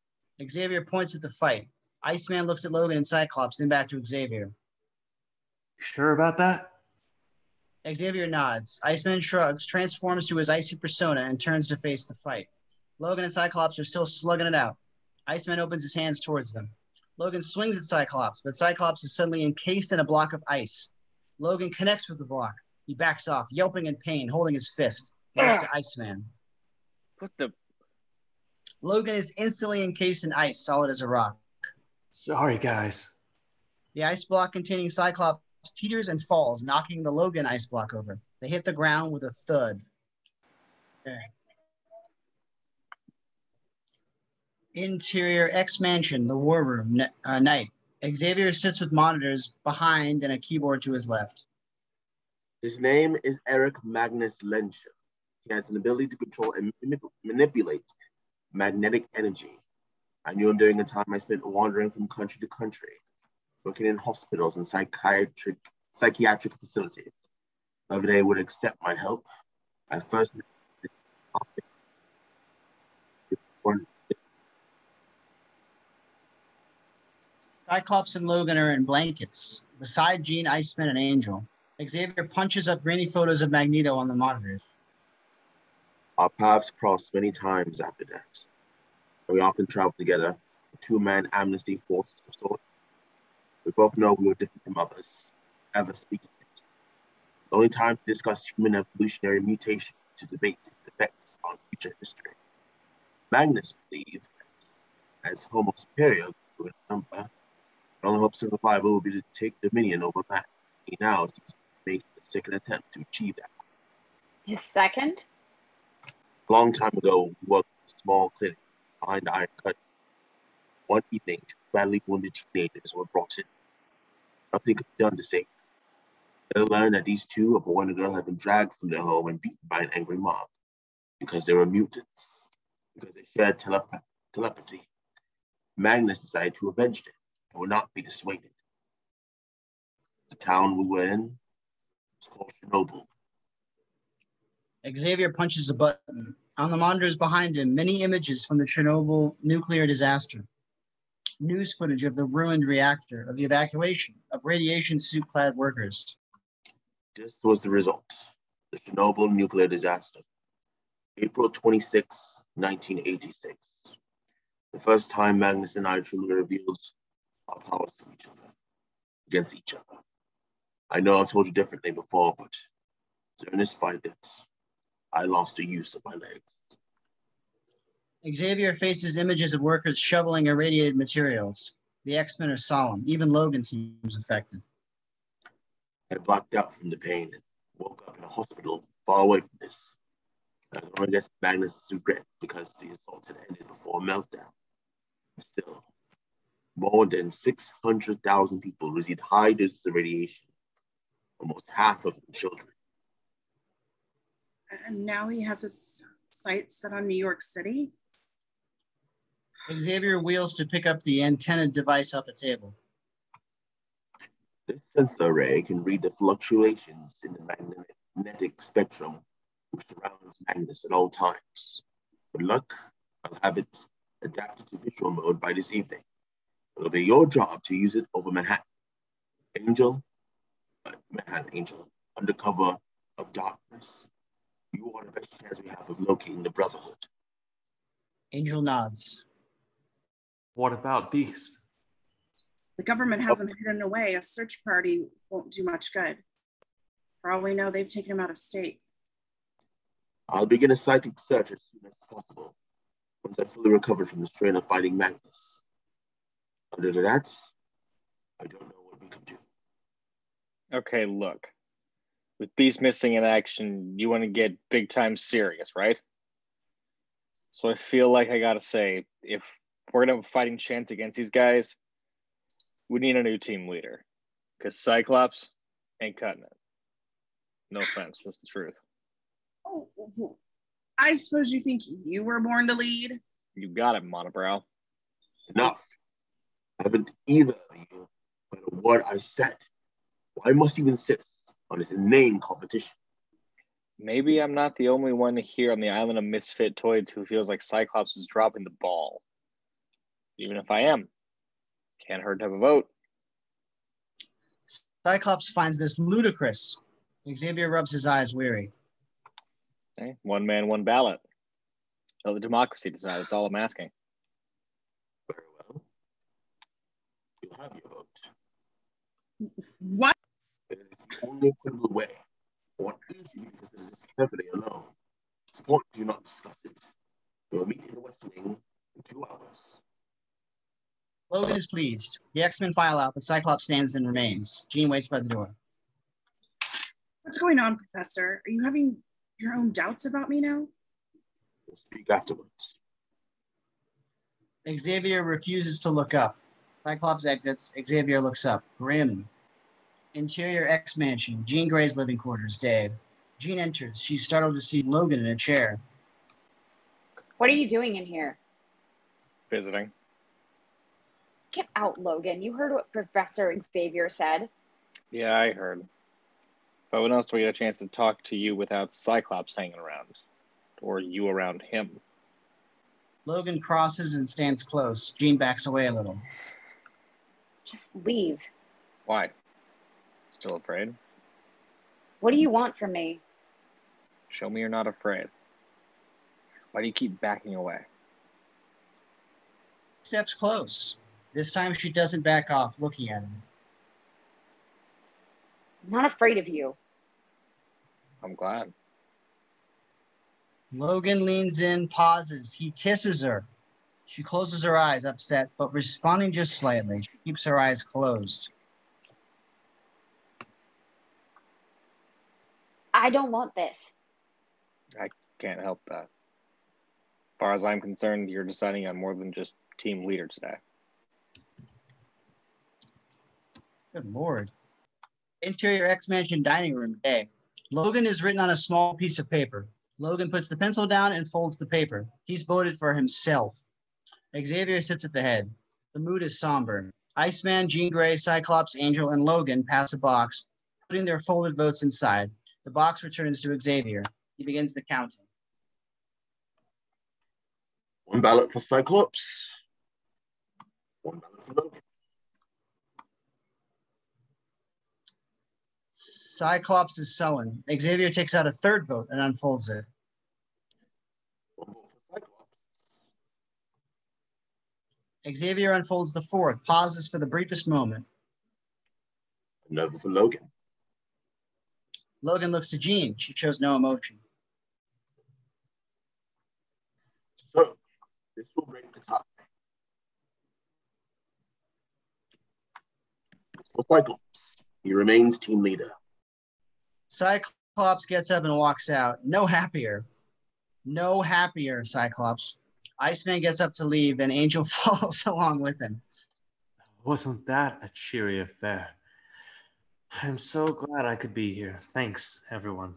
Xavier points at the fight. Iceman looks at Logan and Cyclops, then back to Xavier. Sure about that? Xavier nods. Iceman shrugs, transforms to his icy persona, and turns to face the fight. Logan and Cyclops are still slugging it out. Iceman opens his hands towards them. Logan swings at Cyclops, but Cyclops is suddenly encased in a block of ice. Logan connects with the block. He backs off, yelping in pain, holding his fist. He looks to Iceman. What the? Logan is instantly encased in ice, solid as a rock. Sorry, guys. The ice block containing Cyclops teeters and falls, knocking the Logan ice block over. They hit the ground with a thud. Okay. Interior X Mansion, the War Room, night. Xavier sits with monitors behind and a keyboard to his left. His name is Eric Magnus Lenscher. He has an ability to control and manipulate magnetic energy. I knew him during the time I spent wandering from country to country, working in hospitals and psychiatric facilities. Whoever they would accept my help. I first Cyclops and Logan are in blankets. Beside Jean, Iceman, and Angel. Xavier punches up grainy photos of Magneto on the monitors. Our paths crossed many times after that. We often traveled together, a two-man amnesty force of sorts. We both know we were different from others, ever speaking it. The only time to discuss human evolutionary mutation, to debate its effects on future history. Magnus believed that as Homo superior to a number, the only hope of survival would be to take dominion over man. He now seems to make a second attempt to achieve that. His second? A long time ago, we worked in a small clinic behind the Iron Curtain. One evening, two badly wounded teenagers were brought in. Nothing could be done to save them. They learned that these two, a boy and a girl, had been dragged from their home and beaten by an angry mob because they were mutants, because they shared telepathy. Magnus decided to avenge them and would not be dissuaded. The town we were in was called Chernobyl. Xavier punches a button. On the monitors behind him, many images from the Chernobyl nuclear disaster. News footage of the ruined reactor, of the evacuation of radiation suit-clad workers. This was the result. The Chernobyl nuclear disaster. April 26, 1986. The first time Magnus and I truly revealed our powers to each other, against each other. I know I've told you differently before, but during this fight, I lost the use of my legs. Xavier faces images of workers shoveling irradiated materials. The X-Men are solemn. Even Logan seems affected. I blacked out from the pain and woke up in a hospital far away from this. I don't guess Magnus' regret because the assault had ended before a meltdown. Still, more than 600,000 people received high doses of radiation, almost half of them children. And now he has his sights set on New York City? Xavier wheels to pick up the antenna device off the table. This sensor array can read the fluctuations in the magnetic spectrum which surrounds Magnus at all times. With luck, I'll have it adapted to visual mode by this evening. It'll be your job to use it over Manhattan. Manhattan Angel, under cover of darkness. You are the best chance we have of locating the Brotherhood. Angel nods. What about Beast? The government has him hidden away. A search party won't do much good. For all we know, they've taken him out of state. I'll begin a psychic search as soon as possible, once I've fully recovered from the strain of fighting Magnus. Other than that, I don't know what we can do. Okay, look. With Beast missing in action, you want to get big time serious, right? So I feel like I gotta say, if we're gonna have a fighting chance against these guys, we need a new team leader. Because Cyclops ain't cutting it. No offense, just the truth. Oh, I suppose you think you were born to lead? You got it, Monobrow. Enough. I haven't either of you heard a word I said. Why must you insist on this inane competition? Maybe I'm not the only one here on the island of misfit toys who feels like Cyclops is dropping the ball. Even if I am, can't hurt to have a vote. Cyclops finds this ludicrous. Xavier rubs his eyes weary. Okay. One man, one ballot. Let the democracy decide. That's all I'm asking. Very well. You'll have your vote. What? It is the only equitable way. What is you because it is perfectly alone. Support do not discuss it. We will meet in the West Wing in 2 hours. Logan is pleased. The X-Men file out, but Cyclops stands and remains. Jean waits by the door. What's going on, Professor? Are you having your own doubts about me now? We'll speak afterwards. Xavier refuses to look up. Cyclops exits. Xavier looks up. Grim. Interior X Mansion. Jean Grey's living quarters. Day. Jean enters. She's startled to see Logan in a chair. What are you doing in here? Visiting. Get out, Logan. You heard what Professor Xavier said. Yeah, I heard. But when else do we get a chance to talk to you without Cyclops hanging around? Or you around him? Logan crosses and stands close. Jean backs away a little. Just leave. Why? Still afraid? What do you want from me? Show me you're not afraid. Why do you keep backing away? Steps close. This time she doesn't back off, looking at him. I'm not afraid of you. I'm glad. Logan leans in, pauses. He kisses her. She closes her eyes, upset, but responding just slightly. She keeps her eyes closed. I don't want this. I can't help that. As far as I'm concerned, you're deciding on more than just team leader today. Good Lord. Interior X-Mansion dining room. Day. Logan is written on a small piece of paper. Logan puts the pencil down and folds the paper. He's voted for himself. Xavier sits at the head. The mood is somber. Iceman, Jean Grey, Cyclops, Angel, and Logan pass a box, putting their folded votes inside. The box returns to Xavier. He begins the counting. 1 ballot for Cyclops. 1 ballot for Logan. Cyclops is sullen. Xavier takes out a third vote and unfolds it. 1 vote for Cyclops. Xavier unfolds the fourth, pauses for the briefest moment. Another for Logan. Logan looks to Jean. She shows no emotion. So, this will break the tie. For Cyclops, he remains team leader. Cyclops gets up and walks out. No happier. No happier, Cyclops. Iceman gets up to leave, and Angel follows along with him. Wasn't that a cheery affair? I'm so glad I could be here. Thanks, everyone.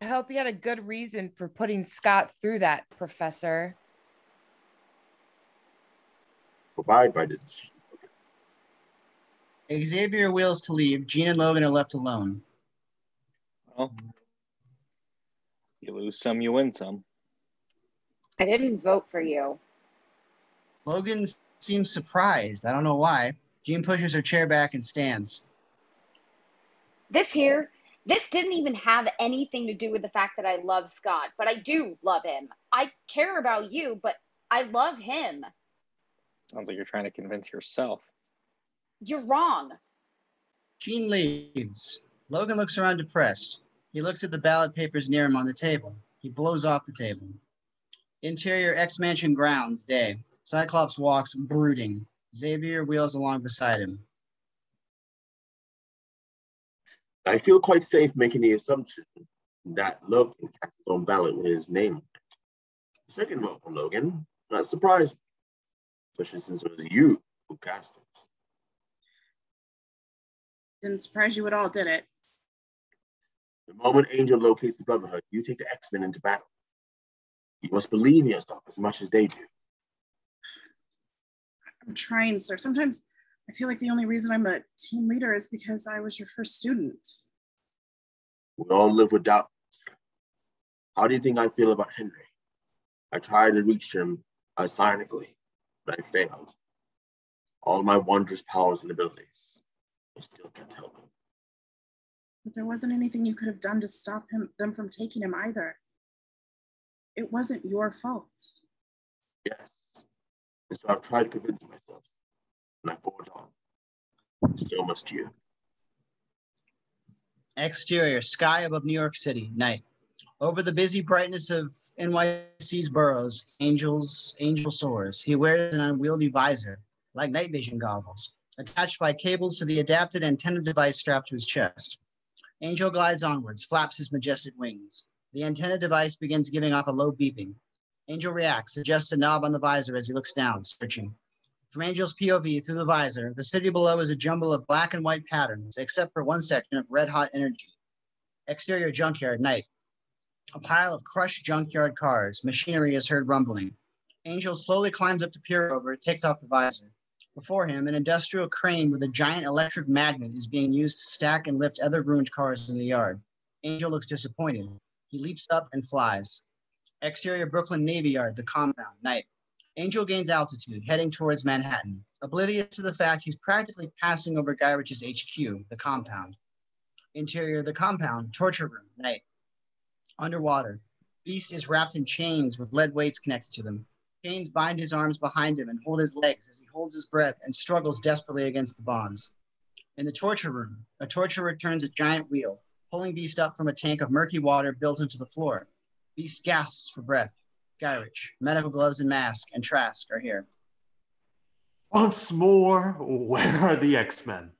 I hope you had a good reason for putting Scott through that, Professor. Abide by decision. Xavier wheels to leave. Jean and Logan are left alone. Well, you lose some, you win some. I didn't vote for you. Logan seems surprised. I don't know why. Jean pushes her chair back and stands. This didn't even have anything to do with the fact that I love Scott, but I do love him. I care about you, but I love him. Sounds like you're trying to convince yourself. You're wrong. Jean leaves. Logan looks around depressed. He looks at the ballot papers near him on the table. He blows off the table. Interior X-Mansion grounds, day. Cyclops walks, brooding. Xavier wheels along beside him. I feel quite safe making the assumption that Logan cast his own ballot with his name on it. Second vote from Logan, not surprised, especially since it was you who cast it. Didn't surprise you at all, did it? The moment Angel locates the Brotherhood, you take the X-Men into battle. You must believe in yourself as much as they do. I'm trying, sir. Sometimes I feel like the only reason I'm a team leader is because I was your first student. We all live with doubt. How do you think I feel about Henry? I tried to reach him psionically, but I failed. All my wondrous powers and abilities, I still can't help him. But there wasn't anything you could have done to stop them from taking him either. It wasn't your fault. Yes, and so I've tried to convince myself, and I forge on. So must you. Exterior, sky above New York City, night. Over the busy brightness of NYC's boroughs, Angel soars. He wears an unwieldy visor, like night vision goggles, attached by cables to the adapted antenna device strapped to his chest. Angel glides onwards, flaps his majestic wings. The antenna device begins giving off a low beeping. Angel reacts, adjusts a knob on the visor as he looks down, searching. From Angel's POV through the visor, the city below is a jumble of black and white patterns, except for one section of red-hot energy. Exterior junkyard, night. A pile of crushed junkyard cars. Machinery is heard rumbling. Angel slowly climbs up to peer over, takes off the visor. Before him, an industrial crane with a giant electric magnet is being used to stack and lift other ruined cars in the yard. Angel looks disappointed. He leaps up and flies. Exterior Brooklyn Navy Yard, the compound, night. Angel gains altitude, heading towards Manhattan, oblivious to the fact he's practically passing over Guy Ritchie's HQ, the compound. Interior, the compound, torture room, night. Underwater, Beast is wrapped in chains with lead weights connected to them. Chains bind his arms behind him and hold his legs as he holds his breath and struggles desperately against the bonds. In the torture room, a torturer turns a giant wheel, pulling Beast up from a tank of murky water built into the floor. Beast gasps for breath. Guy Ritchie, medical gloves and mask, and Trask are here. Once more, where are the X-Men?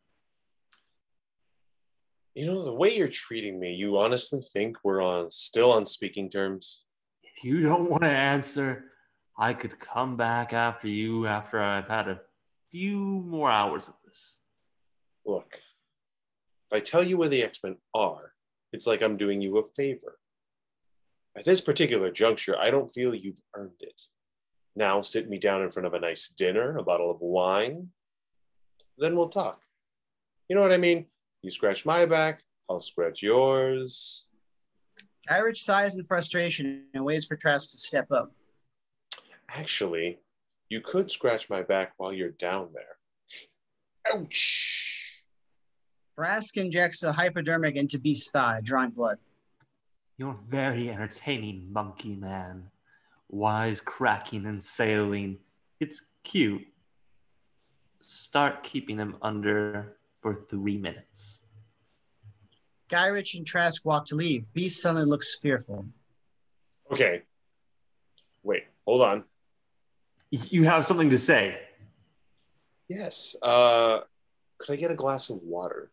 You know, the way you're treating me, you honestly think we're still on speaking terms? If you don't want to answer, I could come back after you after I've had a few more hours of this. Look, if I tell you where the X-Men are, it's like I'm doing you a favor. At this particular juncture, I don't feel you've earned it. Now sit me down in front of a nice dinner, a bottle of wine, then we'll talk. You know what I mean? You scratch my back, I'll scratch yours. Guy Ritchie sighs in frustration and waits for Trask to step up. Actually, you could scratch my back while you're down there. Ouch! Trask injects a hypodermic into Beast's thigh, drawing blood. You're very entertaining, monkey man. Wise cracking and sailing. It's cute. Start keeping him under for 3 minutes. Guy Ritchie and Trask walk to leave. Beast suddenly looks fearful. Okay. Wait, hold on. You have something to say? Yes. Could I get a glass of water?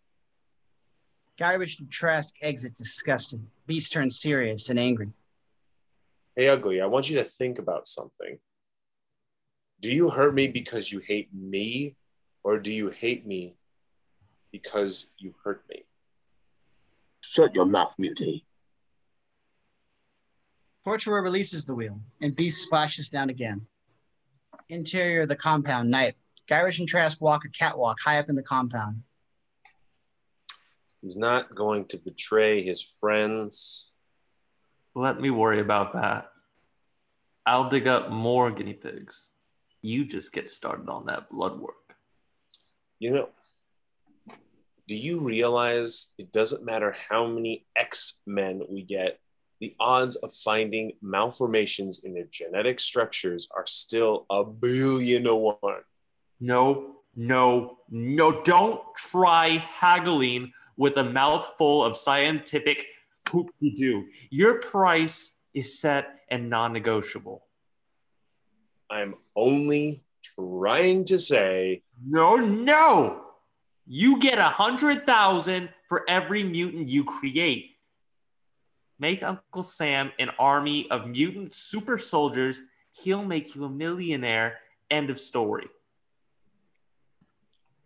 Guy Ritchie and Trask exit disgusted. Beast turns serious and angry. Hey, Ugly, I want you to think about something. Do you hurt me because you hate me, or do you hate me because you hurt me? Shut your mouth, Muty. Torturer releases the wheel, and Beast splashes down again. Interior of the compound, night. Guy Ritchie and Trask walk a catwalk high up in the compound. He's not going to betray his friends. Let me worry about that. I'll dig up more guinea pigs. You just get started on that blood work. You know, do you realize it doesn't matter how many X-Men we get, the odds of finding malformations in their genetic structures are still 1,000,000,000 to 1. No, No, don't try haggling with a mouthful of scientific hoop-de-doo. Your price is set and non-negotiable. I'm only trying to say... No! You get 100,000 for every mutant you create. Make Uncle Sam an army of mutant super soldiers. He'll make you a millionaire. End of story.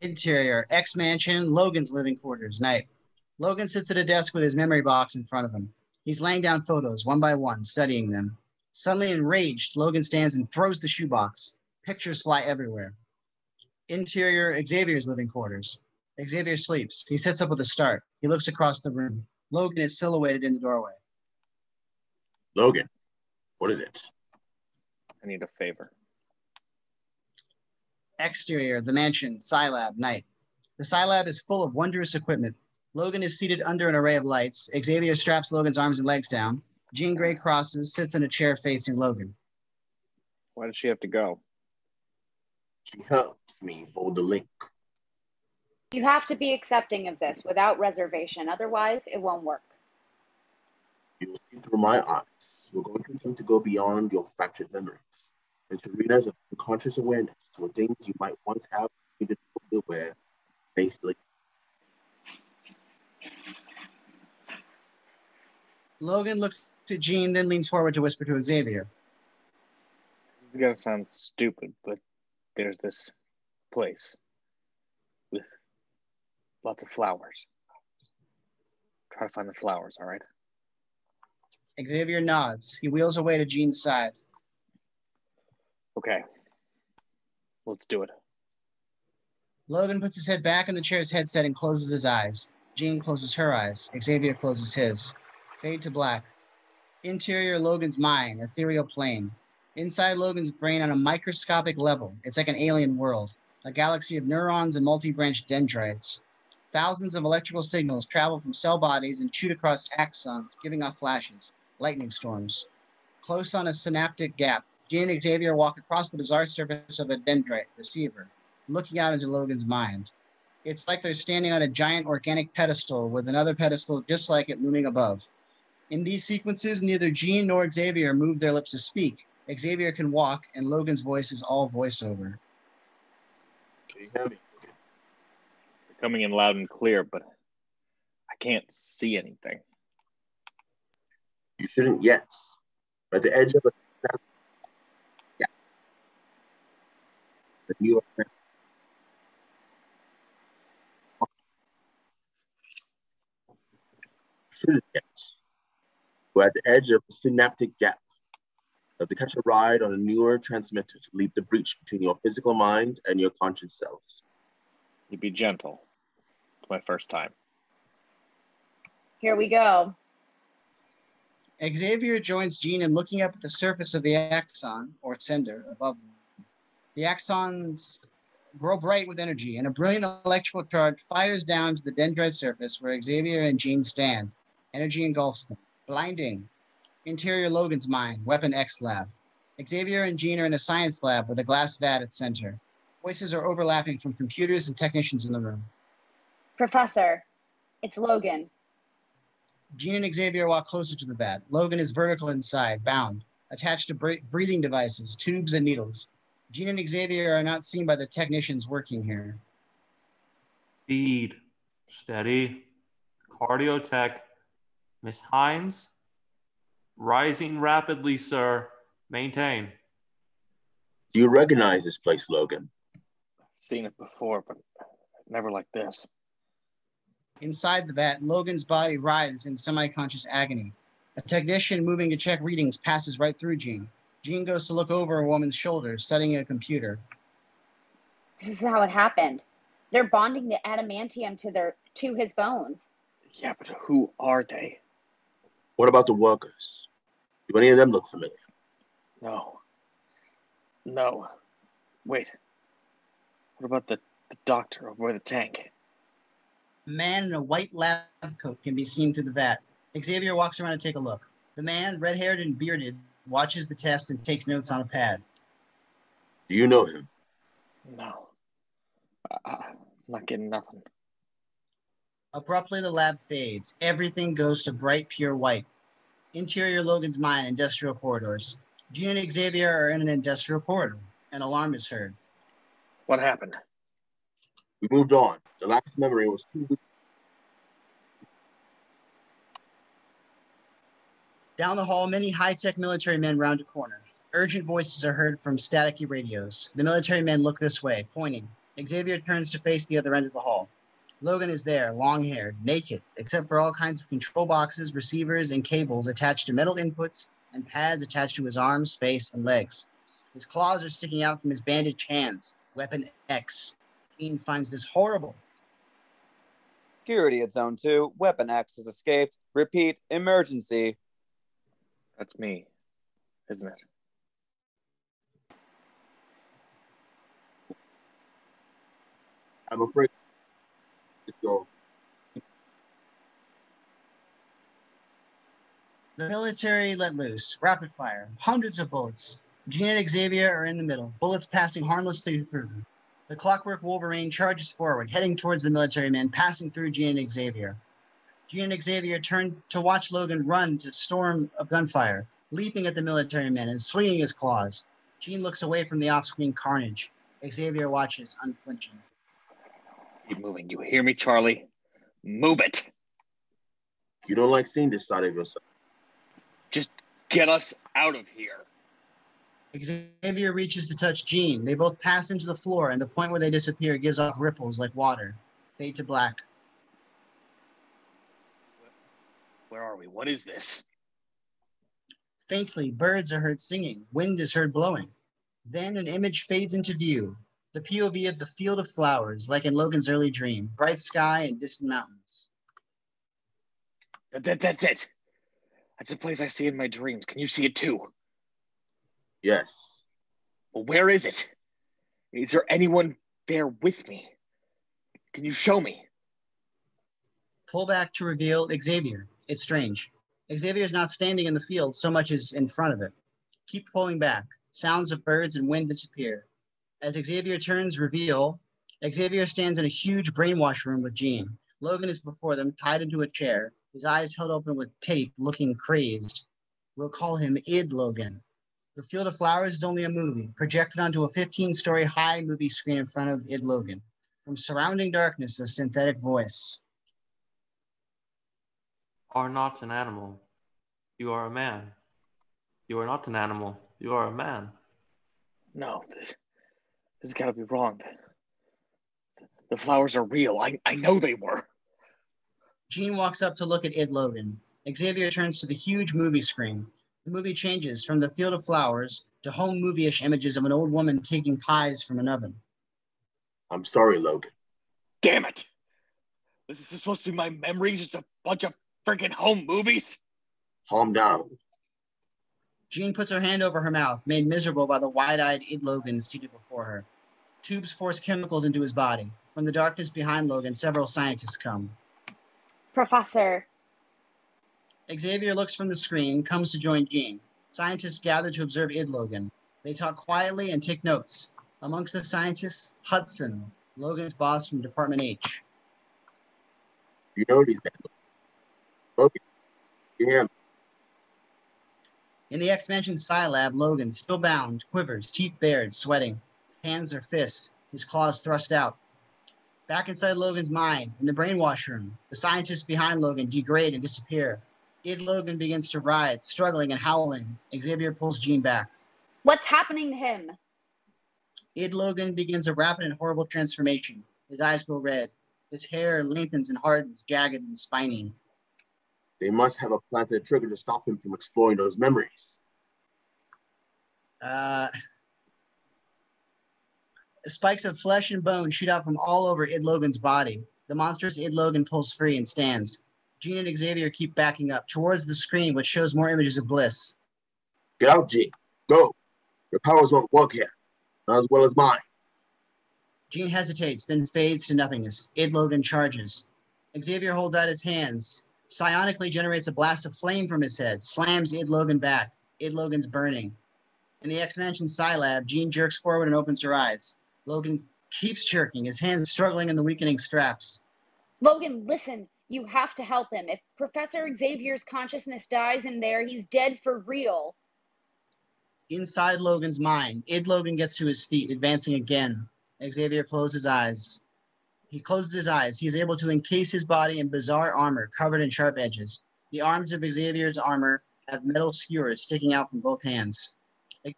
Interior, X Mansion, Logan's living quarters, night. Logan sits at a desk with his memory box in front of him. He's laying down photos, one by one, studying them. Suddenly enraged, Logan stands and throws the shoebox. Pictures fly everywhere. Interior, Xavier's living quarters. Xavier sleeps. He sits up with a start. He looks across the room. Logan is silhouetted in the doorway. Logan, what is it? I need a favor. Exterior, the mansion, Scilab, night. The Scilab is full of wondrous equipment. Logan is seated under an array of lights. Xavier straps Logan's arms and legs down. Jean Grey crosses, sits in a chair facing Logan. Why does she have to go? She helps me hold the link. You have to be accepting of this without reservation. Otherwise, it won't work. You will see through my eyes. We're going to attempt to go beyond your fractured memories into arenas of unconscious awareness where things you might once have needed to be aware basically. Logan looks to Jean, then leans forward to whisper to Xavier. This is gonna sound stupid, but there's this place with lots of flowers. Try to find the flowers, all right? Xavier nods. He wheels away to Jean's side. Okay, let's do it. Logan puts his head back in the chair's headset and closes his eyes. Jean closes her eyes. Xavier closes his. Fade to black. Interior, Logan's mind, ethereal plane. Inside Logan's brain on a microscopic level, it's like an alien world, a galaxy of neurons and multi-branched dendrites. Thousands of electrical signals travel from cell bodies and shoot across axons, giving off flashes, lightning storms. Close on a synaptic gap, Jean and Xavier walk across the bizarre surface of a dendrite receiver, looking out into Logan's mind. It's like they're standing on a giant organic pedestal with another pedestal just like it looming above. In these sequences, neither Jean nor Xavier move their lips to speak. Xavier can walk, and Logan's voice is all voiceover. Can you hear me? You're coming in loud and clear, but I can't see anything. You shouldn't yet. At the edge of a yeah. But you are shouldn't yet. We're at the edge of a synaptic gap. You have to catch a ride on a neurotransmitter to leap the breach between your physical mind and your conscious self. You be gentle. It's my first time. Here we go. Xavier joins Jean in looking up at the surface of the axon, or sender, above them. The axons grow bright with energy, and a brilliant electrical charge fires down to the dendrite surface where Xavier and Jean stand. Energy engulfs them. Blinding. Interior, Logan's mind, Weapon X lab. Xavier and Jean are in a science lab with a glass vat at center. Voices are overlapping from computers and technicians in the room. Professor, it's Logan. Jean and Xavier walk closer to the vat. Logan is vertical inside, bound, attached to breathing devices, tubes, and needles. Jean and Xavier are not seen by the technicians working here. Speed. Steady. Cardio tech. Miss Hines? Rising rapidly, sir. Maintain. Do you recognize this place, Logan? I've seen it before, but never like this. Inside the vat, Logan's body writhes in semi-conscious agony. A technician moving to check readings passes right through Jean. Jean goes to look over a woman's shoulder, studying a computer. This is how it happened. They're bonding the adamantium to his bones. Yeah, but who are they? What about the workers? Do any of them look familiar? No. Wait. What about the doctor over by the tank? A man in a white lab coat can be seen through the vat. Xavier walks around to take a look. The man, red-haired and bearded, watches the test and takes notes on a pad. Do you know him? No. I'm not getting nothing. Abruptly, the lab fades. Everything goes to bright, pure white. Interior Logan's mine, industrial corridors. Jean and Xavier are in an industrial corridor. An alarm is heard. What happened? We moved on. The last memory was 2 weeks. Down the hall, many high-tech military men round a corner. Urgent voices are heard from staticky radios. The military men look this way, pointing. Xavier turns to face the other end of the hall. Logan is there, long-haired, naked, except for all kinds of control boxes, receivers, and cables attached to metal inputs and pads attached to his arms, face, and legs. His claws are sticking out from his bandaged hands. Weapon X. Jean finds this horrible. Security at Zone 2. Weapon X has escaped. Repeat, emergency. That's me, isn't it? I'm afraid. Let's go. The military let loose. Rapid fire. Hundreds of bullets. Jean and Xavier are in the middle. Bullets passing harmlessly through them. The Clockwork Wolverine charges forward, heading towards the military men, passing through Jean and Xavier. Jean and Xavier turn to watch Logan run to a storm of gunfire, leaping at the military men and swinging his claws. Jean looks away from the off-screen carnage. Xavier watches, unflinching. Keep moving. You hear me, Charlie? Move it. You don't like seeing this side of yourself. Just get us out of here. Xavier reaches to touch Jean. They both pass into the floor, and the point where they disappear gives off ripples like water. Fade to black. Where are we? What is this? Faintly, birds are heard singing. Wind is heard blowing. Then an image fades into view. The POV of the field of flowers, like in Logan's early dream. Bright sky and distant mountains. That's it. That's the place I see in my dreams. Can you see it too? Yes. Well, where is it? Is there anyone there with me? Can you show me? Pull back to reveal Xavier. It's strange. Xavier is not standing in the field so much as in front of it. Keep pulling back. Sounds of birds and wind disappear. As Xavier turns, reveal, Xavier stands in a huge brainwash room with Jean. Logan is before them, tied into a chair, his eyes held open with tape, looking crazed. We'll call him Id Logan. The Field of Flowers is only a movie, projected onto a 15-story high movie screen in front of Id Logan. From surrounding darkness, a synthetic voice. Are not an animal. You are a man. You are not an animal. You are a man. No, this has got to be wrong. The flowers are real. I know they were. Jean walks up to look at Id Logan. Xavier turns to the huge movie screen. The movie changes from the Field of Flowers to home movie-ish images of an old woman taking pies from an oven. I'm sorry, Logan. Damn it. This is supposed to be my memories, just a bunch of freaking home movies? Calm down. Jean puts her hand over her mouth, made miserable by the wide-eyed Id Logan seated before her. Tubes force chemicals into his body. From the darkness behind Logan, several scientists come. Professor. Xavier looks from the screen, comes to join Jean. Scientists gather to observe Id Logan. They talk quietly and take notes. Amongst the scientists, Hudson, Logan's boss from Department H. You know these men. Logan, yeah. In the X-Mansion Psi Lab, Logan, still bound, quivers, teeth bared, sweating. Hands or fists, his claws thrust out. Back inside Logan's mind, in the brainwash room, the scientists behind Logan degrade and disappear. Id Logan begins to writhe, struggling and howling. Xavier pulls Jean back. What's happening to him? Id Logan begins a rapid and horrible transformation. His eyes go red. His hair lengthens and hardens, jagged and spiny. They must have a planted trigger to stop him from exploring those memories. Spikes of flesh and bone shoot out from all over Id Logan's body. The monstrous Id Logan pulls free and stands. Jean and Xavier keep backing up towards the screen, which shows more images of Bliss. Get out, Jean. Go. Your powers won't work here. Not as well as mine. Jean hesitates, then fades to nothingness. Id Logan charges. Xavier holds out his hands. Psionically generates a blast of flame from his head. Slams Id Logan back. Id Logan's burning. In the X-Mansion Psi Lab, Jean jerks forward and opens her eyes. Logan keeps jerking, his hands struggling in the weakening straps. Logan, listen. You have to help him. If Professor Xavier's consciousness dies in there, he's dead for real. Inside Logan's mind, Id Logan gets to his feet, advancing again. Xavier closes his eyes. He closes his eyes. He is able to encase his body in bizarre armor covered in sharp edges. The arms of Xavier's armor have metal skewers sticking out from both hands.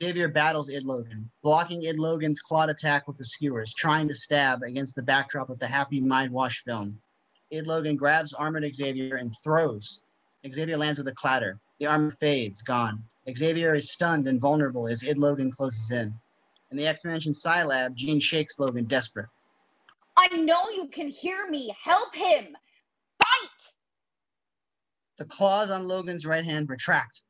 Xavier battles Id Logan, blocking Id Logan's clawed attack with the skewers, trying to stab against the backdrop of the Happy Mind Wash film. Id Logan grabs armored Xavier and throws. Xavier lands with a clatter. The armor fades, gone. Xavier is stunned and vulnerable as Id Logan closes in. In the X-Mansion Scilab, Jean shakes Logan, desperate. I know you can hear me. Help him. Bite! The claws on Logan's right hand retract.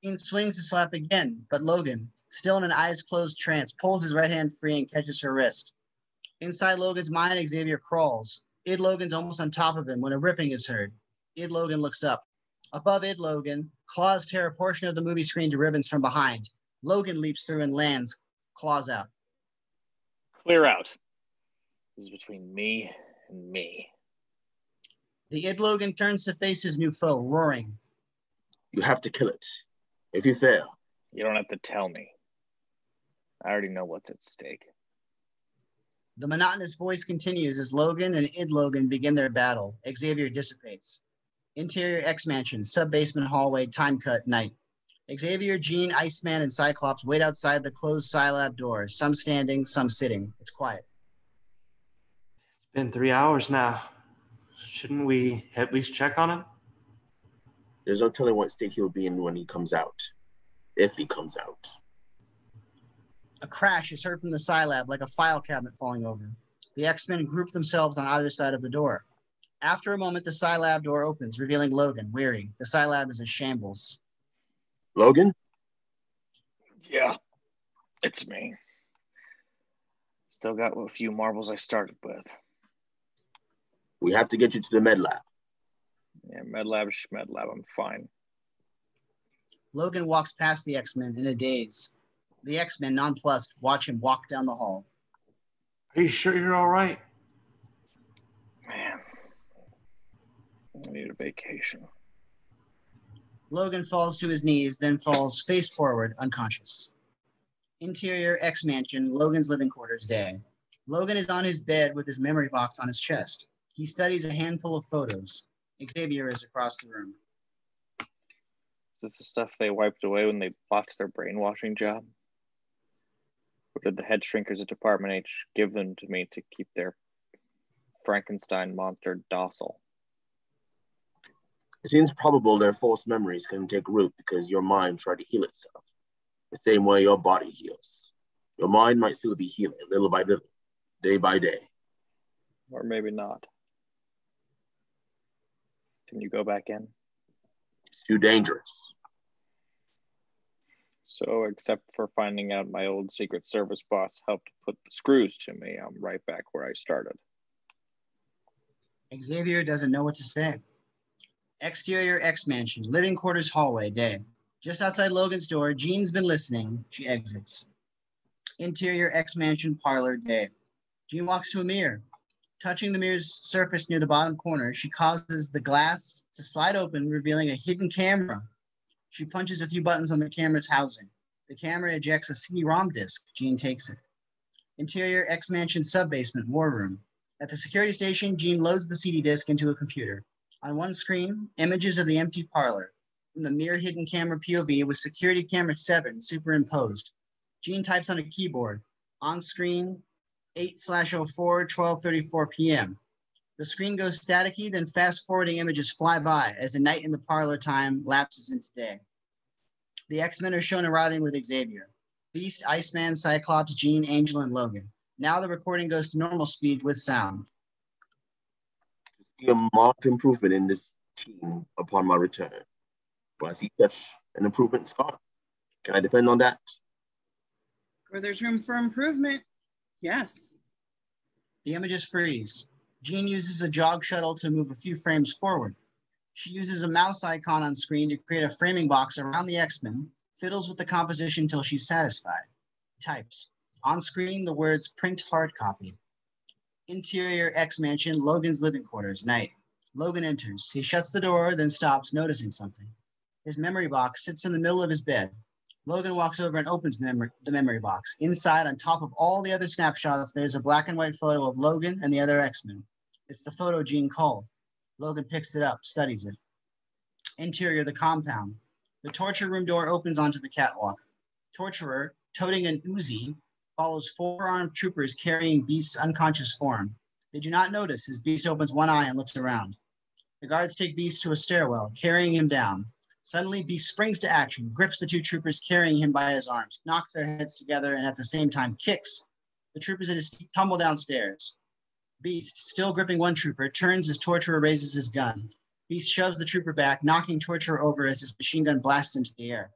Jean swings to slap again, but Logan, still in an eyes-closed trance, pulls his right hand free and catches her wrist. Inside Logan's mind, Xavier crawls. Id Logan's almost on top of him when a ripping is heard. Id Logan looks up. Above Id Logan, claws tear a portion of the movie screen to ribbons from behind. Logan leaps through and lands, claws out. Clear out. This is between me and me. The Id Logan turns to face his new foe, roaring. You have to kill it. If you fail, You don't have to tell me. I already know what's at stake. The monotonous voice continues as Logan and Id Logan begin their battle. Xavier dissipates. Interior X-Mansion, sub-basement hallway, time cut, night. Xavier, Jean, Iceman, and Cyclops wait outside the closed Scilab door, some standing, some sitting. It's quiet. It's been 3 hours now. Shouldn't we at least check on him? there's no telling what state he'll be in when he comes out. If he comes out. A crash is heard from the Scilab like a file cabinet falling over. The X-Men group themselves on either side of the door. After a moment, the Scilab door opens, revealing Logan, weary. The Scilab is a shambles. Logan? Yeah, it's me. Still got a few marbles I started with. We have to get you to the med lab. Yeah, med lab, I'm fine. Logan walks past the X-Men in a daze. The X-Men, nonplussed, watch him walk down the hall. Are you sure you're all right? Man, I need a vacation. Logan falls to his knees, then falls face forward, unconscious. Interior X-Mansion, Logan's living quarters, day. Logan is on his bed with his memory box on his chest. He studies a handful of photos. Xavier is across the room. Is this the stuff they wiped away when they botched their brainwashing job? Or did the head shrinkers at Department H give them to me to keep their Frankenstein monster docile? It seems probable their false memories can take root because your mind tried to heal itself. The same way your body heals. Your mind might still be healing little by little, day by day. Or maybe not. Can you go back in? It's too dangerous. So, except for finding out my old Secret Service boss helped put the screws to me, I'm right back where I started. Xavier doesn't know what to say. Exterior X-Mansion, living quarters hallway, day. Just outside Logan's door, Jean's been listening. She exits. Interior X-Mansion parlor, day. Jean walks to a mirror. Touching the mirror's surface near the bottom corner, she causes the glass to slide open, revealing a hidden camera. She punches a few buttons on the camera's housing. The camera ejects a CD-ROM disc. Jean takes it. Interior X-Mansion sub-basement, war room. At the security station, Jean loads the CD disc into a computer. On one screen, images of the empty parlor. From the mirror hidden camera POV with security camera 7 superimposed. Jean types on a keyboard. On screen, 8/04, 12:34 p.m. The screen goes staticky, then fast-forwarding images fly by as the night in the parlor time lapses into day. The X-Men are shown arriving with Xavier. Beast, Iceman, Cyclops, Jean, Angel, and Logan. Now the recording goes to normal speed with sound. See a marked improvement in this team upon my return. Will I see such an improvement, Scott? Can I depend on that? Where there's room for improvement, yes. The images freeze. Jean uses a jog shuttle to move a few frames forward. She uses a mouse icon on screen to create a framing box around the X-Men, fiddles with the composition till she's satisfied. Types. On screen, the words print hard copy. Interior X Mansion, Logan's living quarters, night. Logan enters. He shuts the door, then stops, noticing something. His memory box sits in the middle of his bed. Logan walks over and opens the memory box. Inside, on top of all the other snapshots, there's a black and white photo of Logan and the other X-Men. It's the photo Jean called. Logan picks it up, studies it. Interior, the compound. The torture room door opens onto the catwalk. Torturer, toting an Uzi, follows 4 armed troopers carrying Beast's unconscious form. They do not notice as Beast opens one eye and looks around. The guards take Beast to a stairwell, carrying him down. Suddenly, Beast springs to action, grips the 2 troopers carrying him by his arms, knocks their heads together, and at the same time kicks. The troopers at his feet tumble downstairs. Beast, still gripping one trooper, turns as Torturer raises his gun. Beast shoves the trooper back, knocking Torturer over as his machine gun blasts into the air.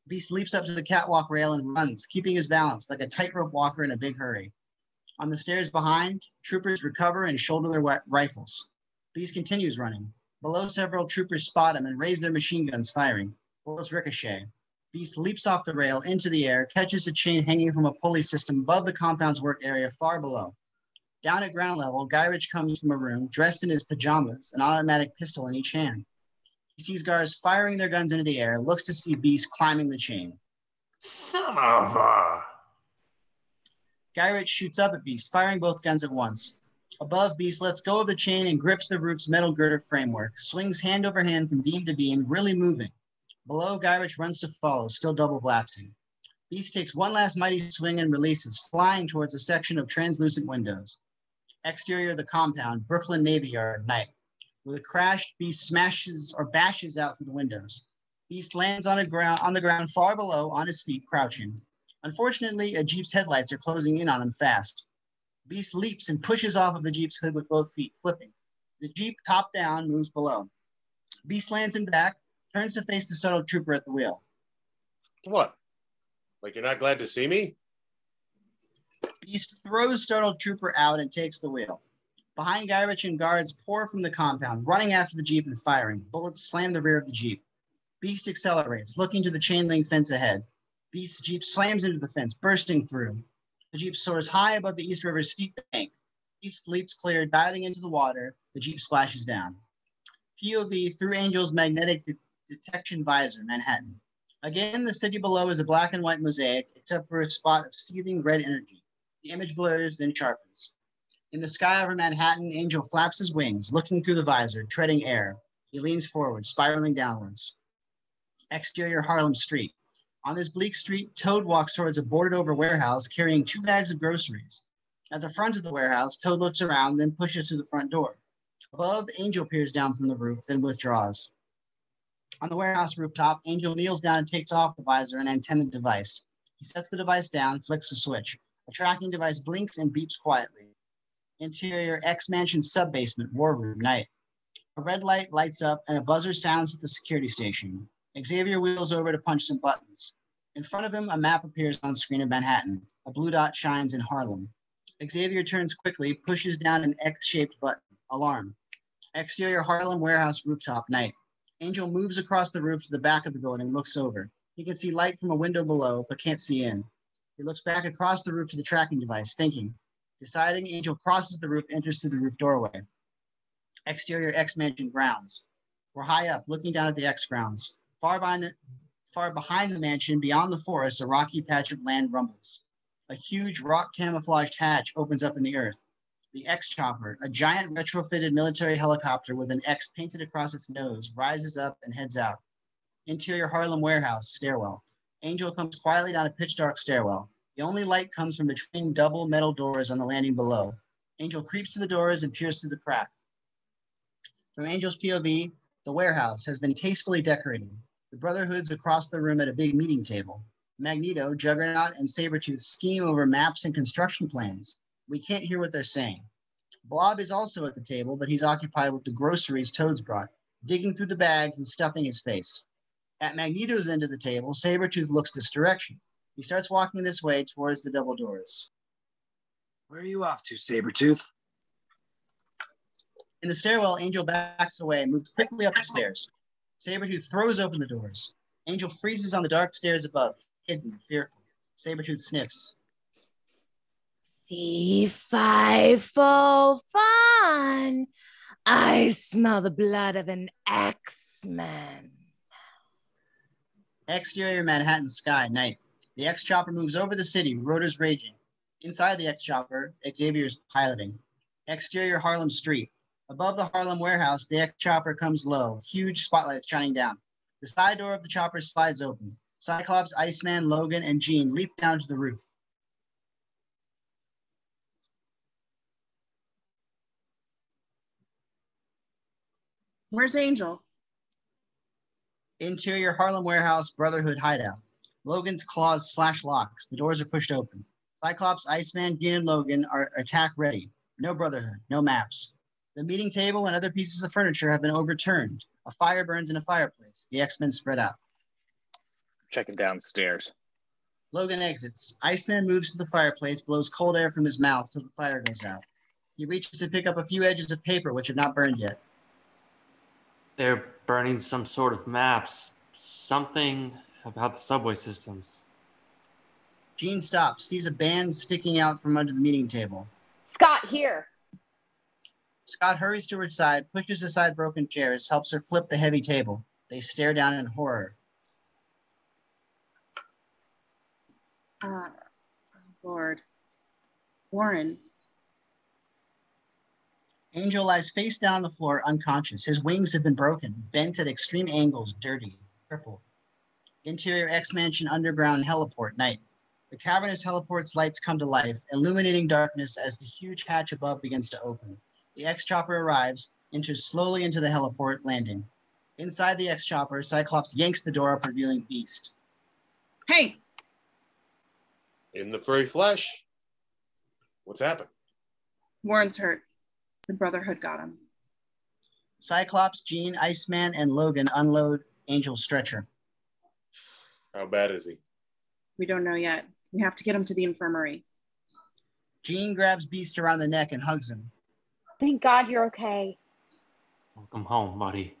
Beast leaps up to the catwalk rail and runs, keeping his balance like a tightrope walker in a big hurry. On the stairs behind, troopers recover and shoulder their rifles. Beast continues running. Below, several troopers spot him and raise their machine guns, firing. Bullets ricochet. Beast leaps off the rail into the air, catches a chain hanging from a pulley system above the compound's work area far below. Down at ground level, Guy Ritchie comes from a room, dressed in his pajamas, an automatic pistol in each hand. He sees guards firing their guns into the air, looks to see Beast climbing the chain. Son of a... Guy Ritchie shoots up at Beast, firing both guns at once. Above, Beast lets go of the chain and grips the roof's metal girder framework, swings hand over hand from beam to beam, really moving. Below, Guy Ritchie runs to follow, still double blasting. Beast takes one last mighty swing and releases, flying towards a section of translucent windows. Exterior of the compound, Brooklyn Navy Yard, night. With a crash, Beast smashes or bashes out through the windows. Beast lands on the ground far below, on his feet, crouching. Unfortunately, a Jeep's headlights are closing in on him fast. Beast leaps and pushes off of the Jeep's hood with both feet, flipping. The Jeep, top down, moves below. Beast lands in back, turns to face the startled trooper at the wheel. What? Like you're not glad to see me? Beast throws startled trooper out and takes the wheel. Behind Guy Ritchie and guards pour from the compound, running after the Jeep and firing. Bullets slam the rear of the Jeep. Beast accelerates, looking to the chain link fence ahead. Beast's Jeep slams into the fence, bursting through. The Jeep soars high above the East River's steep bank. Beast leaps clear, diving into the water. The Jeep splashes down. POV through Angel's magnetic detection visor, Manhattan. Again, the city below is a black and white mosaic, except for a spot of seething red energy. The image blurs, then sharpens. In the sky over Manhattan, Angel flaps his wings, looking through the visor, treading air. He leans forward, spiraling downwards. Exterior Harlem Street. On this bleak street, Toad walks towards a boarded-over warehouse carrying 2 bags of groceries. At the front of the warehouse, Toad looks around, then pushes to the front door. Above, Angel peers down from the roof, then withdraws. On the warehouse rooftop, Angel kneels down and takes off the visor and antenna device. He sets the device down, flicks a switch. A tracking device blinks and beeps quietly. Interior X-Mansion sub-basement, war room, night. A red light lights up and a buzzer sounds at the security station. Xavier wheels over to punch some buttons. In front of him, a map appears on screen of Manhattan. A blue dot shines in Harlem. Xavier turns quickly, pushes down an X-shaped button. Alarm. Exterior Harlem warehouse rooftop, night. Angel moves across the roof to the back of the building, looks over. He can see light from a window below, but can't see in. He looks back across the roof to the tracking device, thinking. Deciding, Angel crosses the roof, enters through the roof doorway. Exterior X-Mansion grounds. We're high up, looking down at the X grounds. Far behind the mansion, beyond the forest, a rocky patch of land rumbles. A huge rock-camouflaged hatch opens up in the earth. The X-Chopper, a giant retrofitted military helicopter with an X painted across its nose, rises up and heads out. Interior Harlem warehouse, stairwell. Angel comes quietly down a pitch-dark stairwell. The only light comes from between double metal doors on the landing below. Angel creeps to the doors and peers through the crack. From Angel's POV, the warehouse has been tastefully decorated. The Brotherhood's across the room at a big meeting table. Magneto, Juggernaut, and Sabretooth scheme over maps and construction plans. We can't hear what they're saying. Blob is also at the table, but he's occupied with the groceries Toad's brought, digging through the bags and stuffing his face. At Magneto's end of the table, Sabretooth looks this direction. He starts walking this way towards the double doors. Where are you off to, Sabretooth? In the stairwell, Angel backs away and moves quickly up the stairs. Sabretooth throws open the doors. Angel freezes on the dark stairs above, hidden, fearful. Sabretooth sniffs. Fee, fi, fo, fun. I smell the blood of an X-Men. Exterior Manhattan sky, night. The X-Chopper moves over the city, rotors raging. Inside the X-Chopper, Xavier's piloting. Exterior Harlem Street. Above the Harlem warehouse, the X-Chopper comes low, huge spotlights shining down. The side door of the chopper slides open. Cyclops, Iceman, Logan, and Jean leap down to the roof. Where's Angel? Interior Harlem warehouse, Brotherhood hideout. Logan's claws slash locks. The doors are pushed open. Cyclops, Iceman, Jean, and Logan are attack ready. No Brotherhood, no maps. The meeting table and other pieces of furniture have been overturned. A fire burns in a fireplace. The X-Men spread out. Checking downstairs. Logan exits. Iceman moves to the fireplace, blows cold air from his mouth till the fire goes out. He reaches to pick up a few edges of paper which have not burned yet. They're burning some sort of maps. Something about the subway systems. Jean stops, sees a band sticking out from under the meeting table. Scott, here. Scott hurries to her side, pushes aside broken chairs, helps her flip the heavy table. They stare down in horror. Lord. Warren. Angel lies face down on the floor, unconscious. His wings have been broken, bent at extreme angles, dirty, crippled. Interior X-Mansion underground heliport, night. The cavernous heliport's lights come to life, illuminating darkness as the huge hatch above begins to open. The X-Chopper arrives, enters slowly into the heliport, landing. Inside the X-Chopper, Cyclops yanks the door up, revealing Beast. Hey! In the furry flesh. What's happened? Warren's hurt. The Brotherhood got him. Cyclops, Jean, Iceman, and Logan unload Angel's stretcher. How bad is he? We don't know yet. We have to get him to the infirmary. Jean grabs Beast around the neck and hugs him. Thank God you're okay. Welcome home, buddy.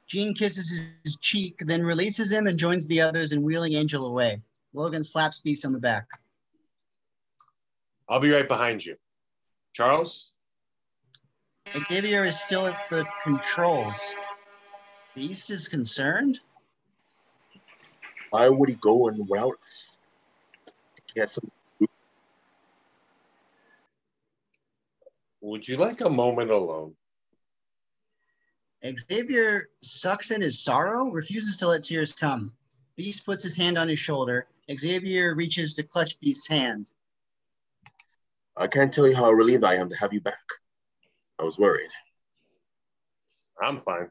Jean kisses his cheek, then releases him and joins the others in wheeling Angel away. Logan slaps Beast on the back. I'll be right behind you. Charles? Xavier is still at the controls. Beast is concerned? Why would he go in without us? He has some. Would you like a moment alone? Xavier sucks in his sorrow, refuses to let tears come. Beast puts his hand on his shoulder. Xavier reaches to clutch Beast's hand. I can't tell you how relieved I am to have you back. I was worried. I'm fine.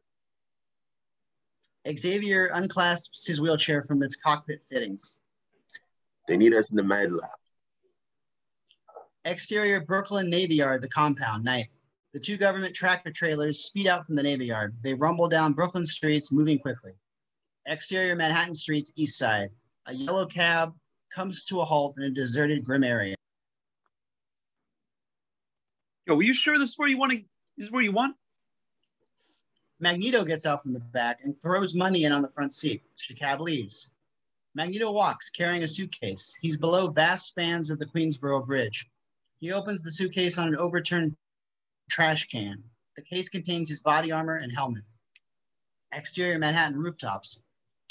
Xavier unclasps his wheelchair from its cockpit fittings. They need us in the med lab. Exterior Brooklyn Navy Yard, the compound, night. The two government tractor trailers speed out from the Navy Yard. They rumble down Brooklyn streets, moving quickly. Exterior Manhattan streets, east side. A yellow cab comes to a halt in a deserted, grim area. Yo, are you sure this is where you want to? This is where you want? Magneto gets out from the back and throws money in on the front seat. The cab leaves. Magneto walks, carrying a suitcase. He's below vast spans of the Queensboro Bridge. He opens the suitcase on an overturned trash can. The case contains his body armor and helmet. Exterior Manhattan rooftops.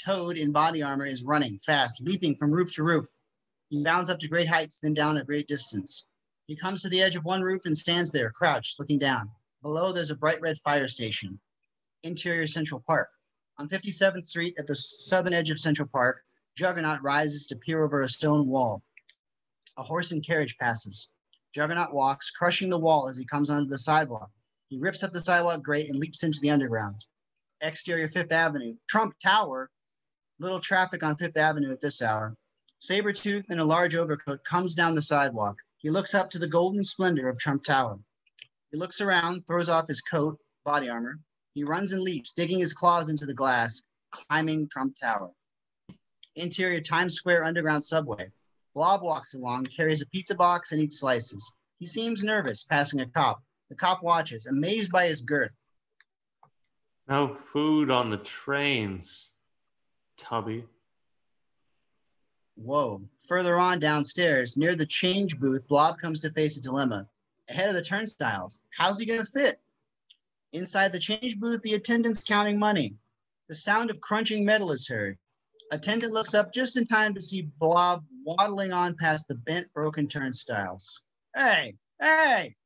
Toad in body armor is running fast, leaping from roof to roof. He bounds up to great heights, then down a great distance. He comes to the edge of one roof and stands there, crouched, looking down. Below, there's a bright red fire station. Interior Central Park. On 57th Street, at the southern edge of Central Park, Juggernaut rises to peer over a stone wall. A horse and carriage passes. Juggernaut walks, crushing the wall as he comes onto the sidewalk. He rips up the sidewalk grate and leaps into the underground. Exterior Fifth Avenue. Trump Tower. Little traffic on Fifth Avenue at this hour. Sabretooth in a large overcoat comes down the sidewalk. He looks up to the golden splendor of Trump Tower. He looks around, throws off his coat, body armor. He runs and leaps, digging his claws into the glass, climbing Trump Tower. Interior Times Square underground subway. Blob walks along, carries a pizza box, and eats slices. He seems nervous, passing a cop. The cop watches, amazed by his girth. No food on the trains, Tubby. Whoa. Further on downstairs, near the change booth, Blob comes to face a dilemma. Ahead of the turnstiles, how's he going to fit? Inside the change booth, the attendant's counting money. The sound of crunching metal is heard. Attendant looks up just in time to see Blob waddling on past the bent, broken turnstiles. Hey, hey!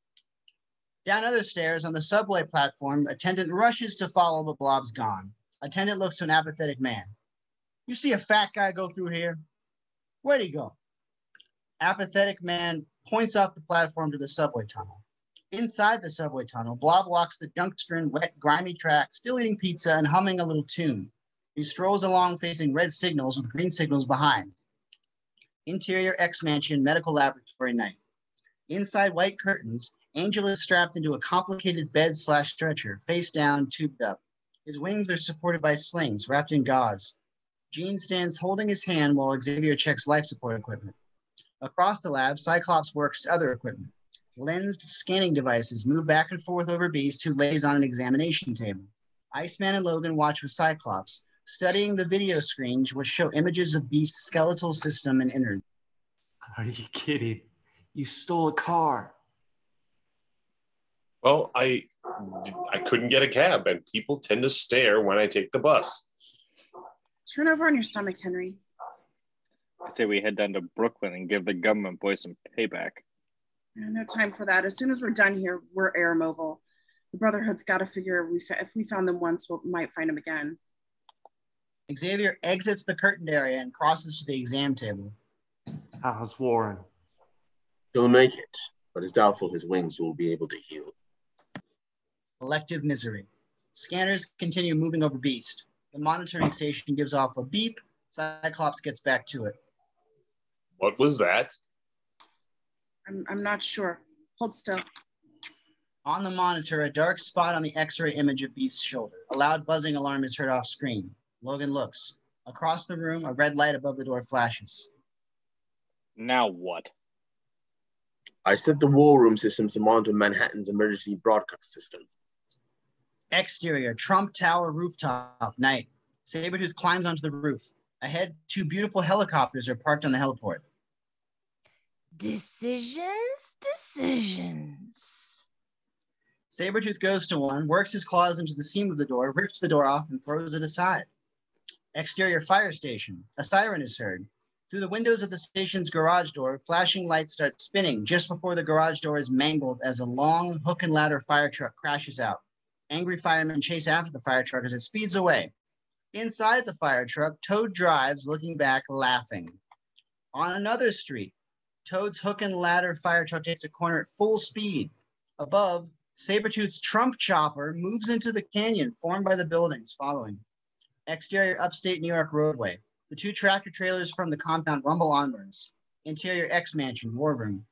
Down other stairs on the subway platform, attendant rushes to follow, but Blob's gone. Attendant looks to an apathetic man. You see a fat guy go through here? Where'd he go? Apathetic man points off the platform to the subway tunnel. Inside the subway tunnel, Blob walks the junk-strewn, wet, grimy track, still eating pizza and humming a little tune. He strolls along facing red signals with green signals behind. Interior X-Mansion Medical Laboratory night. Inside white curtains, Angel is strapped into a complicated bed/stretcher, face down, tubed up. His wings are supported by slings wrapped in gauze. Jean stands holding his hand while Xavier checks life support equipment. Across the lab, Cyclops works other equipment. Lensed scanning devices move back and forth over Beast, who lays on an examination table. Iceman and Logan watch with Cyclops, studying the video screens which show images of Beast's skeletal system and innards. Are you kidding? You stole a car. Well, I couldn't get a cab, and people tend to stare when I take the bus. Turn over on your stomach, Henry. I say we head down to Brooklyn and give the government boys some payback. No time for that. As soon as we're done here, we're air mobile. The Brotherhood's got to figure if we found them once, we might find them again. Xavier exits the curtained area and crosses to the exam table. How's Warren? He'll make it, but it's doubtful his wings will be able to heal. Collective misery. Scanners continue moving over Beast. The monitoring station gives off a beep. Cyclops gets back to it. What was that? I'm not sure. Hold still. On the monitor, a dark spot on the X-ray image of Beast's shoulder. A loud buzzing alarm is heard off screen. Logan looks. Across the room, a red light above the door flashes. Now what? I set the war room systems to monitor Manhattan's emergency broadcast system. Exterior, Trump Tower rooftop, night. Sabretooth climbs onto the roof. Ahead, two beautiful helicopters are parked on the heliport. Decisions. Sabretooth goes to one, works his claws into the seam of the door, rips the door off, and throws it aside. Exterior fire station. A siren is heard. Through the windows of the station's garage door, flashing lights start spinning just before the garage door is mangled as a long hook and ladder fire truck crashes out. Angry firemen chase after the fire truck as it speeds away. Inside the fire truck, Toad drives, looking back, laughing. On another street, Toad's hook and ladder fire truck takes a corner at full speed. Above, Sabretooth's Trump chopper moves into the canyon formed by the buildings following. Exterior upstate New York roadway. The two tractor trailers from the compound rumble onwards. Interior X-Mansion, war room.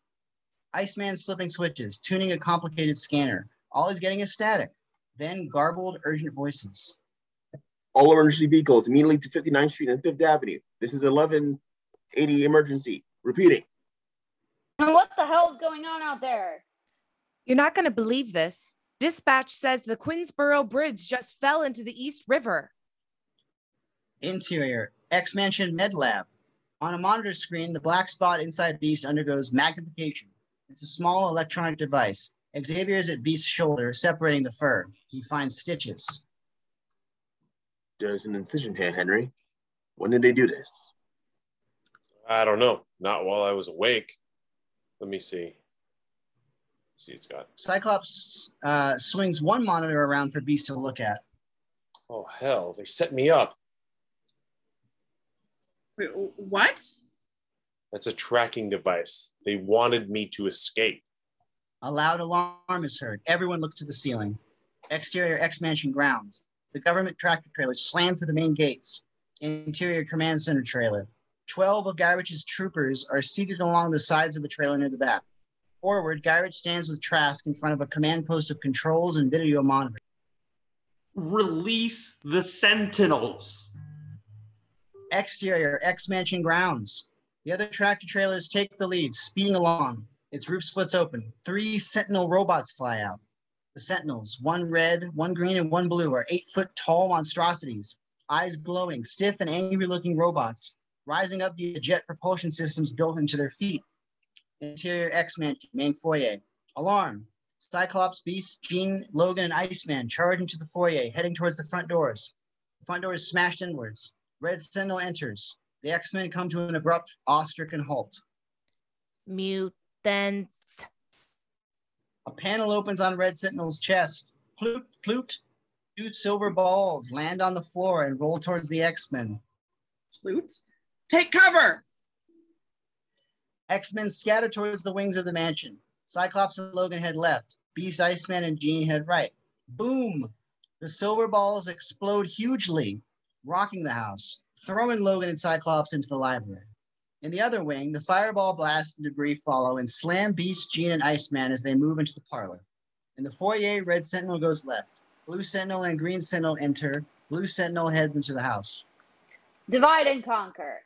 Iceman's flipping switches, tuning a complicated scanner. All he's getting is static. Then garbled, urgent voices. All emergency vehicles immediately to 59th Street and 5th Avenue. This is 1180 emergency. Repeating. What the hell is going on out there? You're not going to believe this. Dispatch says the Queensboro Bridge just fell into the East River. Interior, X-Mansion Med Lab. On a monitor screen, the black spot inside Beast undergoes magnification. It's a small electronic device. Xavier is at Beast's shoulder, separating the fur. He finds stitches. There's an incision here, Henry. When did they do this? I don't know. Not while I was awake. Let me see. See, it's got. Cyclops swings one monitor around for Beast to look at. Oh, hell. They set me up. Wait, what? That's a tracking device. They wanted me to escape. A loud alarm is heard. Everyone looks to the ceiling. Exterior X-Mansion grounds. The government tractor trailers slam through the main gates. Interior command center trailer. 12 of Guy Ritchie's troopers are seated along the sides of the trailer near the back. Forward, Guy Ritchie stands with Trask in front of a command post of controls and video monitoring. Release the Sentinels. Exterior X-Mansion grounds. The other tractor trailers take the lead, speeding along. Its roof splits open. 3 Sentinel robots fly out. The Sentinels, one red, one green, and one blue, are 8-foot tall monstrosities. Eyes glowing, stiff and angry-looking robots. rising up via jet propulsion systems built into their feet. Interior X-Mansion, main foyer. Alarm. Cyclops, Beast, Jean, Logan, and Iceman charge into the foyer, heading towards the front doors. The front door is smashed inwards. Red Sentinel enters. The X-Men come to an abrupt, awe-stricken halt. Mutants. A panel opens on Red Sentinel's chest. Ploot, ploot. 2 silver balls land on the floor and roll towards the X-Men. Ploot, take cover! X-Men scatter towards the wings of the mansion. Cyclops and Logan head left. Beast, Iceman, and Jean head right. Boom! The silver balls explode hugely, rocking the house, throwing Logan and Cyclops into the library. In the other wing, the fireball blast and debris follow and slam Beast, Jean, and Iceman as they move into the parlor. In the foyer, Red Sentinel goes left. Blue Sentinel and Green Sentinel enter. Blue Sentinel heads into the house. Divide and conquer.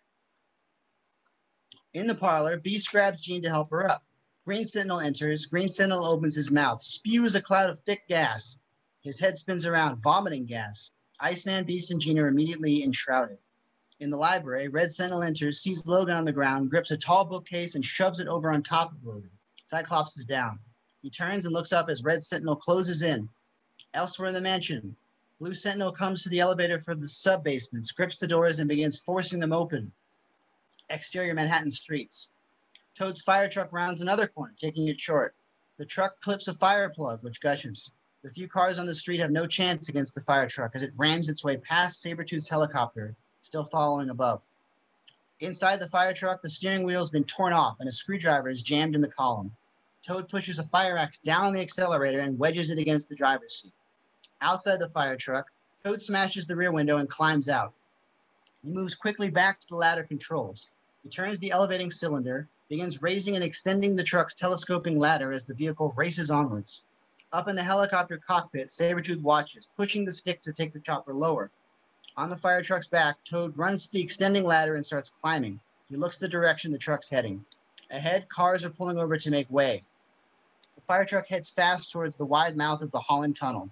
In the parlor, Beast grabs Jean to help her up. Green Sentinel enters. Green Sentinel opens his mouth, spews a cloud of thick gas. His head spins around, vomiting gas. Iceman, Beast, and Jean are immediately enshrouded. In the library, Red Sentinel enters, sees Logan on the ground, grips a tall bookcase, and shoves it over on top of Logan. Cyclops is down. He turns and looks up as Red Sentinel closes in. Elsewhere in the mansion, Blue Sentinel comes to the elevator for the sub-basements, grips the doors, and begins forcing them open. Exterior Manhattan streets. Toad's fire truck rounds another corner, taking it short. The truck clips a fire plug, which gushes. The few cars on the street have no chance against the fire truck as it rams its way past Sabretooth's helicopter, still following above. Inside the fire truck, the steering wheel has been torn off and a screwdriver is jammed in the column. Toad pushes a fire axe down the accelerator and wedges it against the driver's seat. Outside the fire truck, Toad smashes the rear window and climbs out. He moves quickly back to the ladder controls. He turns the elevating cylinder, begins raising and extending the truck's telescoping ladder as the vehicle races onwards. Up in the helicopter cockpit, Sabretooth watches, pushing the stick to take the chopper lower. On the fire truck's back, Toad runs to the extending ladder and starts climbing. He looks the direction the truck's heading. Ahead, cars are pulling over to make way. The fire truck heads fast towards the wide mouth of the Holland Tunnel.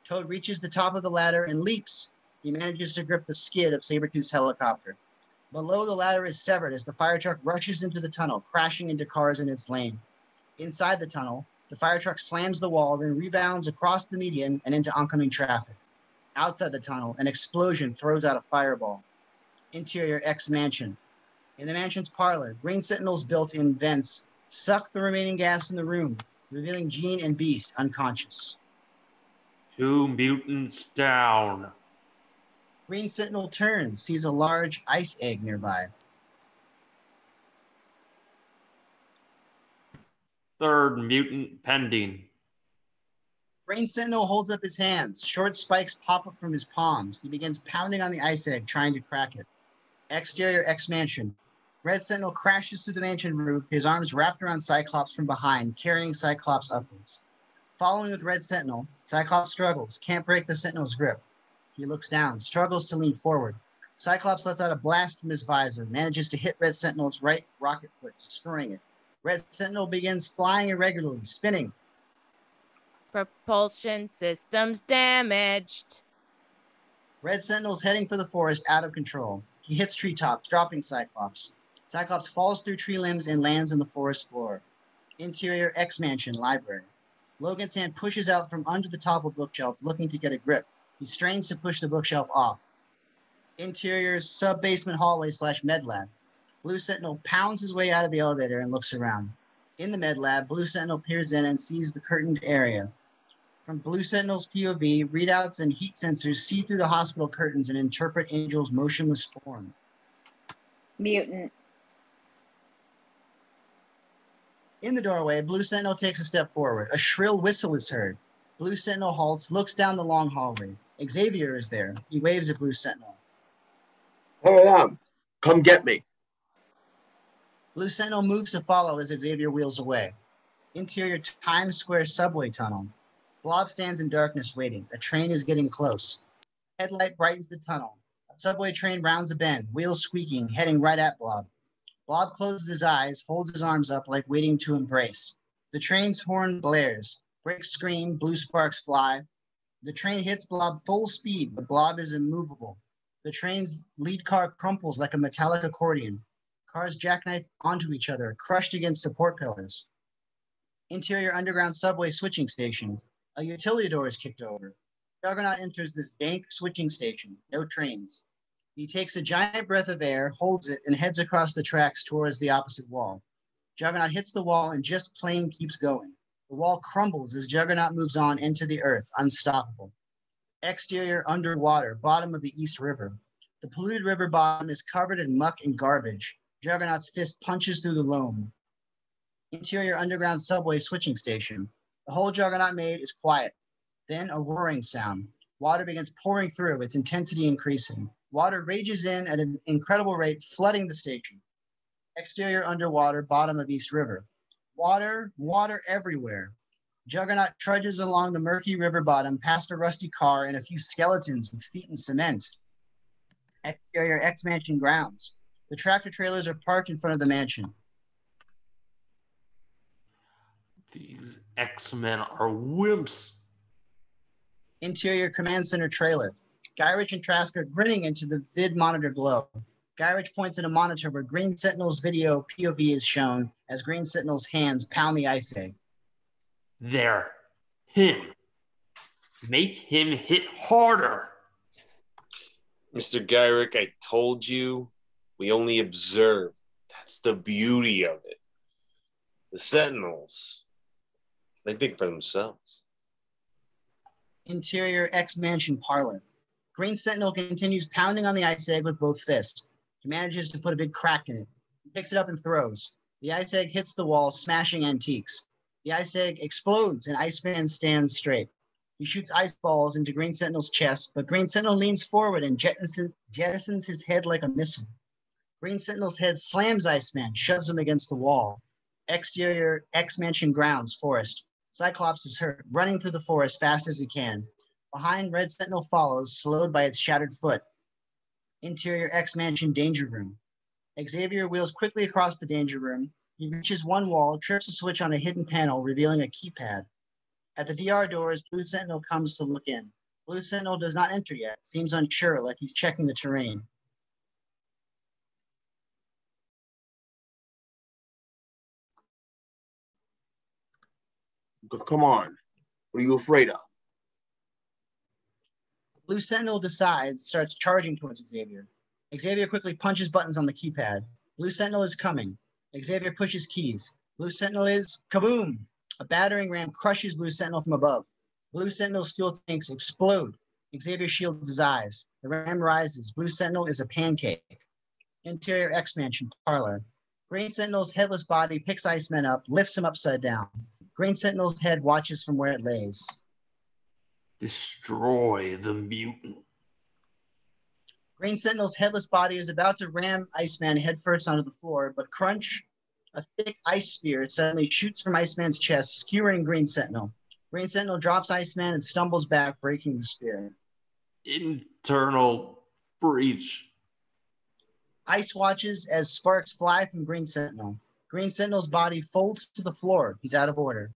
Toad reaches the top of the ladder and leaps. He manages to grip the skid of Sabretooth's helicopter. Below, the ladder is severed as the fire truck rushes into the tunnel, crashing into cars in its lane. Inside the tunnel, the fire truck slams the wall, then rebounds across the median and into oncoming traffic. Outside the tunnel, an explosion throws out a fireball. Interior X-Mansion. In the mansion's parlor, Green Sentinel's built-in vents suck the remaining gas in the room, revealing Jean and Beast unconscious. 2 mutants down. Green Sentinel turns, sees a large ice egg nearby. 3rd mutant pending. Green Sentinel holds up his hands. Short spikes pop up from his palms. He begins pounding on the ice egg, trying to crack it. Exterior X-Mansion. Red Sentinel crashes through the mansion roof, his arms wrapped around Cyclops from behind, carrying Cyclops upwards. Following with Red Sentinel, Cyclops struggles, can't break the Sentinel's grip. He looks down, struggles to lean forward. Cyclops lets out a blast from his visor, manages to hit Red Sentinel's right rocket foot, destroying it. Red Sentinel begins flying irregularly, spinning. Propulsion systems damaged. Red Sentinel's heading for the forest, out of control. He hits treetops, dropping Cyclops. Cyclops falls through tree limbs and lands on the forest floor. Interior X-Mansion library. Logan's hand pushes out from under the top of the bookshelf, looking to get a grip. He strains to push the bookshelf off. Interior sub-basement hallway / med lab. Blue Sentinel pounds his way out of the elevator and looks around. In the med lab, Blue Sentinel peers in and sees the curtained area. From Blue Sentinel's POV, readouts and heat sensors see through the hospital curtains and interpret Angel's motionless form. Mutant. In the doorway, Blue Sentinel takes a step forward. A shrill whistle is heard. Blue Sentinel halts, looks down the long hallway. Xavier is there. He waves at Blue Sentinel. Here I am. Come get me. Blue Sentinel moves to follow as Xavier wheels away. Interior Times Square subway tunnel. Blob stands in darkness waiting. A train is getting close. Headlight brightens the tunnel. A subway train rounds a bend, wheels squeaking, heading right at Blob. Blob closes his eyes, holds his arms up like waiting to embrace. The train's horn blares. Brakes scream, blue sparks fly. The train hits Blob full speed, but Blob is immovable. The train's lead car crumples like a metallic accordion. Cars jackknife onto each other, crushed against support pillars. Interior underground subway switching station. A utility door is kicked over. Juggernaut enters this dank switching station. No trains. He takes a giant breath of air, holds it, and heads across the tracks towards the opposite wall. Juggernaut hits the wall and just plain keeps going. The wall crumbles as Juggernaut moves on into the earth, unstoppable. Exterior underwater, bottom of the East River. The polluted river bottom is covered in muck and garbage. Juggernaut's fist punches through the loam. Interior underground subway switching station. The whole Juggernaut made is quiet. Then a roaring sound. Water begins pouring through, its intensity increasing. Water rages in at an incredible rate, flooding the station. Exterior underwater, bottom of East River. Water, water everywhere. Juggernaut trudges along the murky river bottom past a rusty car and a few skeletons with feet in cement. Exterior X-Mansion grounds. The tractor trailers are parked in front of the mansion. These X-Men are wimps. Interior Command Center trailer. Gyrich and Trask are grinning into the vid monitor glow. Gyrich points at a monitor where Green Sentinel's video POV is shown as Green Sentinel's hands pound the ice egg. There. Him. Make him hit harder. Mr. Gyrich, I told you, we only observe. That's the beauty of it. The Sentinels, they think for themselves. Interior X-Mansion parlor. Green Sentinel continues pounding on the ice egg with both fists. He manages to put a big crack in it. He picks it up and throws. The ice egg hits the wall, smashing antiques. The ice egg explodes and Iceman stands straight. He shoots ice balls into Green Sentinel's chest, but Green Sentinel leans forward and jettisons his head like a missile. Green Sentinel's head slams Iceman, shoves him against the wall. Exterior X-Mansion grounds, forest. Cyclops is hurt, running through the forest fast as he can. Behind, Red Sentinel follows, slowed by its shattered foot. Interior X-Mansion danger room. Xavier wheels quickly across the danger room. He reaches one wall, trips a switch on a hidden panel, revealing a keypad. At the DR doors, Blue Sentinel comes to look in. Blue Sentinel does not enter yet, seems unsure, like he's checking the terrain. Come on. What are you afraid of? Blue Sentinel decides, starts charging towards Xavier. Xavier quickly punches buttons on the keypad. Blue Sentinel is coming. Xavier pushes keys. Blue Sentinel is kaboom! A battering ram crushes Blue Sentinel from above. Blue Sentinel's fuel tanks explode. Xavier shields his eyes. The ram rises. Blue Sentinel is a pancake. Interior X-Mansion parlor. Green Sentinel's headless body picks Iceman up, lifts him upside down. Green Sentinel's head watches from where it lays. Destroy the mutant. Green Sentinel's headless body is about to ram Iceman headfirst onto the floor, but crunch, a thick ice spear suddenly shoots from Iceman's chest, skewering Green Sentinel. Green Sentinel drops Iceman and stumbles back, breaking the spear. Internal breach. Ice watches as sparks fly from Green Sentinel. Green Sentinel's body folds to the floor. He's out of order.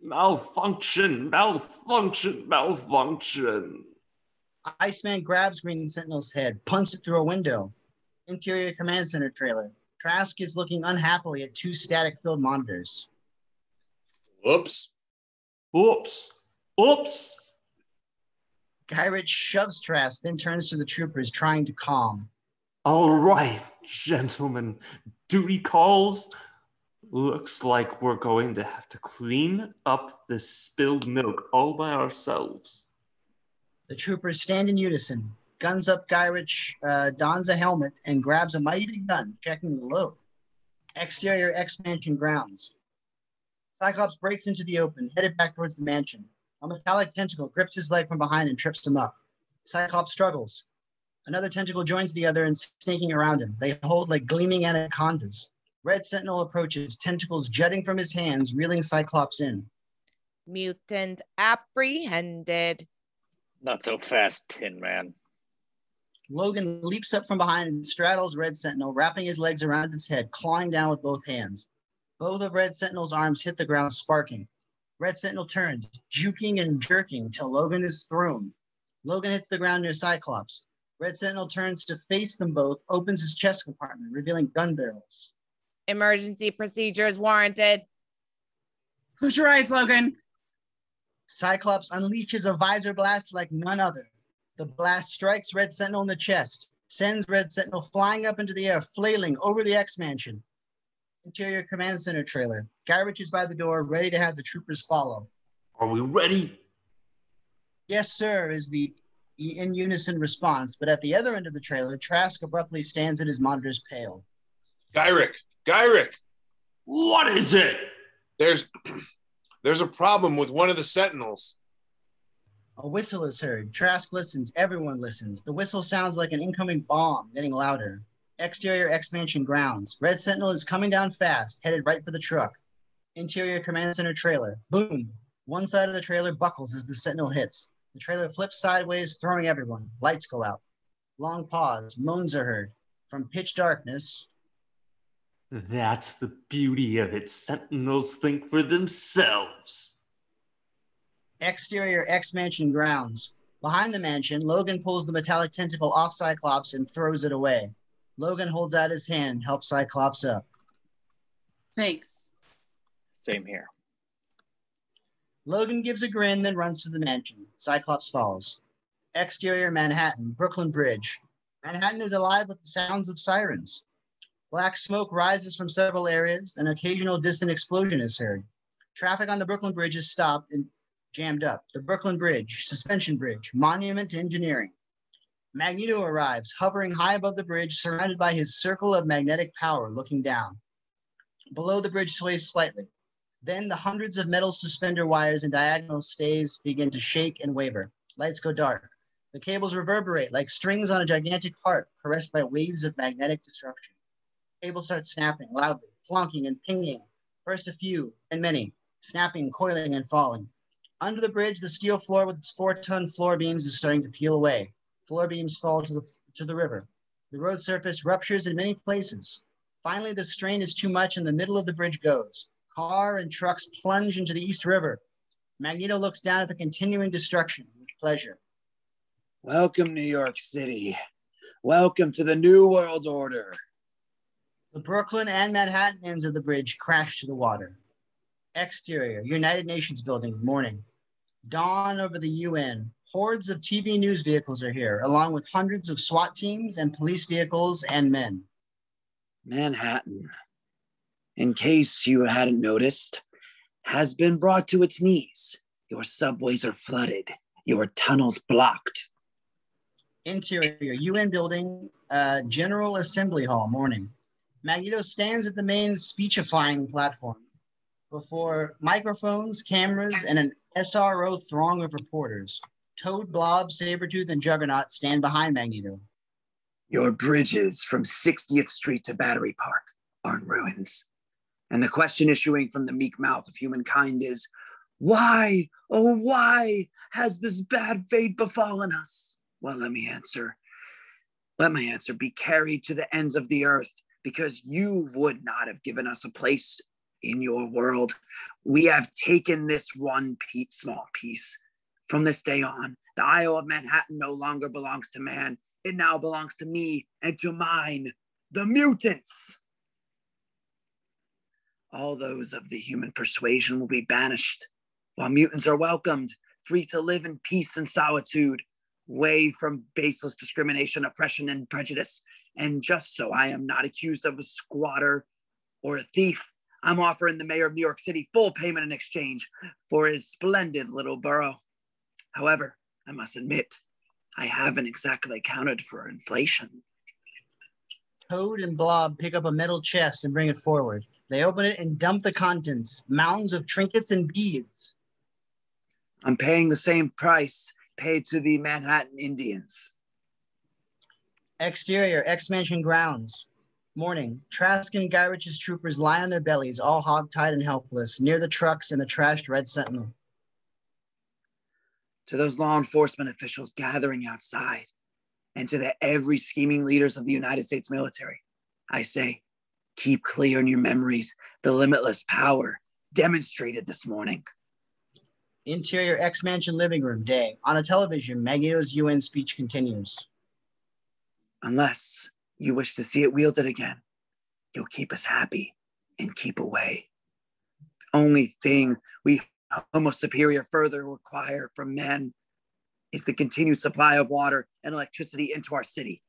Malfunction, malfunction, malfunction. Iceman grabs Green Sentinel's head, punts it through a window. Interior Command Center trailer. Trask is looking unhappily at two static-filled monitors. Whoops. Oops. Oops. Gyrich shoves Trask, then turns to the troopers, trying to calm. All right, gentlemen. Duty calls. Looks like we're going to have to clean up this spilled milk all by ourselves. The troopers stand in unison. Guns up, Gyrich dons a helmet and grabs a mighty big gun, checking the load. Exterior X-Mansion grounds. Cyclops breaks into the open, headed back towards the mansion. A metallic tentacle grips his leg from behind and trips him up. Cyclops struggles. Another tentacle joins the other and snaking around him. They hold like gleaming anacondas. Red Sentinel approaches, tentacles jutting from his hands, reeling Cyclops in. Mutant apprehended. Not so fast, Tin Man. Logan leaps up from behind and straddles Red Sentinel, wrapping his legs around its head, clawing down with both hands. Both of Red Sentinel's arms hit the ground, sparking. Red Sentinel turns, juking and jerking till Logan is thrown. Logan hits the ground near Cyclops. Red Sentinel turns to face them both, opens his chest compartment, revealing gun barrels. Emergency procedures warranted. Close your eyes, Logan. Cyclops unleashes a visor blast like none other. The blast strikes Red Sentinel in the chest, sends Red Sentinel flying up into the air, flailing over the X-Mansion. Interior Command Center trailer. Guy Ritchie's by the door, ready to have the troopers follow. Are we ready? Yes, sir, is the in unison response, but at the other end of the trailer, Trask abruptly stands at his monitor's pale. Gyrick! What is it? There's a problem with one of the Sentinels. A whistle is heard. Trask listens. Everyone listens. The whistle sounds like an incoming bomb, getting louder. Exterior X-Mansion grounds. Red Sentinel is coming down fast, headed right for the truck. Interior Command Center trailer. Boom! One side of the trailer buckles as the Sentinel hits. The trailer flips sideways, throwing everyone. Lights go out. Long pause. Moans are heard. From pitch darkness. That's the beauty of it. Sentinels think for themselves. Exterior X-Mansion grounds. Behind the mansion, Logan pulls the metallic tentacle off Cyclops and throws it away. Logan holds out his hand, helps Cyclops up. Thanks. Same here. Logan gives a grin, then runs to the mansion. Cyclops follows. Exterior Manhattan, Brooklyn Bridge. Manhattan is alive with the sounds of sirens. Black smoke rises from several areas. An occasional distant explosion is heard. Traffic on the Brooklyn Bridge is stopped and jammed up. The Brooklyn Bridge, suspension bridge, monument to engineering. Magneto arrives, hovering high above the bridge, surrounded by his circle of magnetic power, looking down. Below the bridge sways slightly. Then the hundreds of metal suspender wires and diagonal stays begin to shake and waver. Lights go dark. The cables reverberate like strings on a gigantic harp, caressed by waves of magnetic destruction. Cables start snapping loudly, plonking and pinging. First a few, then many, snapping, coiling, and falling. Under the bridge, the steel floor with its 4-ton floor beams is starting to peel away. Floor beams fall to the river. The road surface ruptures in many places. Finally, the strain is too much and the middle of the bridge goes. Car and trucks plunge into the East River. Magneto looks down at the continuing destruction with pleasure. Welcome, New York City. Welcome to the New World Order. The Brooklyn and Manhattan ends of the bridge crash to the water. Exterior, United Nations building, morning. Dawn over the UN. Hordes of TV news vehicles are here, along with hundreds of SWAT teams and police vehicles and men. Manhattan, in case you hadn't noticed, has been brought to its knees. Your subways are flooded. Your tunnels blocked. Interior, UN building, General Assembly Hall, morning. Magneto stands at the main speechifying platform before microphones, cameras, and an SRO throng of reporters. Toad, Blob, Sabretooth, and Juggernaut stand behind Magneto. Your bridges from 60th Street to Battery Park are in ruins. And the question issuing from the meek mouth of humankind is, why, oh why, has this bad fate befallen us? Well, let my answer be carried to the ends of the earth, because you would not have given us a place in your world. We have taken this one small piece. From this day on, the Isle of Manhattan no longer belongs to man. It now belongs to me and to mine, the mutants. All those of the human persuasion will be banished, while mutants are welcomed, free to live in peace and solitude, away from baseless discrimination, oppression, and prejudice. And just so I am not accused of a squatter or a thief, I'm offering the mayor of New York City full payment in exchange for his splendid little borough. However, I must admit, I haven't exactly accounted for inflation. Toad and Blob pick up a metal chest and bring it forward. They open it and dump the contents, mounds of trinkets and beads. I'm paying the same price paid to the Manhattan Indians. Exterior, X-Mansion grounds. Morning, Trask and Guy Ritchie's troopers lie on their bellies, all hogtied and helpless, near the trucks and the trashed Red Sentinel. To those law enforcement officials gathering outside, and to the every scheming leaders of the United States military, I say, keep clear in your memories the limitless power demonstrated this morning. Interior X-Mansion living room, day. On a television, Magneto's UN speech continues. Unless you wish to see it wielded again, you'll keep us happy and keep away. Only thing we Homo superior further require from men is the continued supply of water and electricity into our city.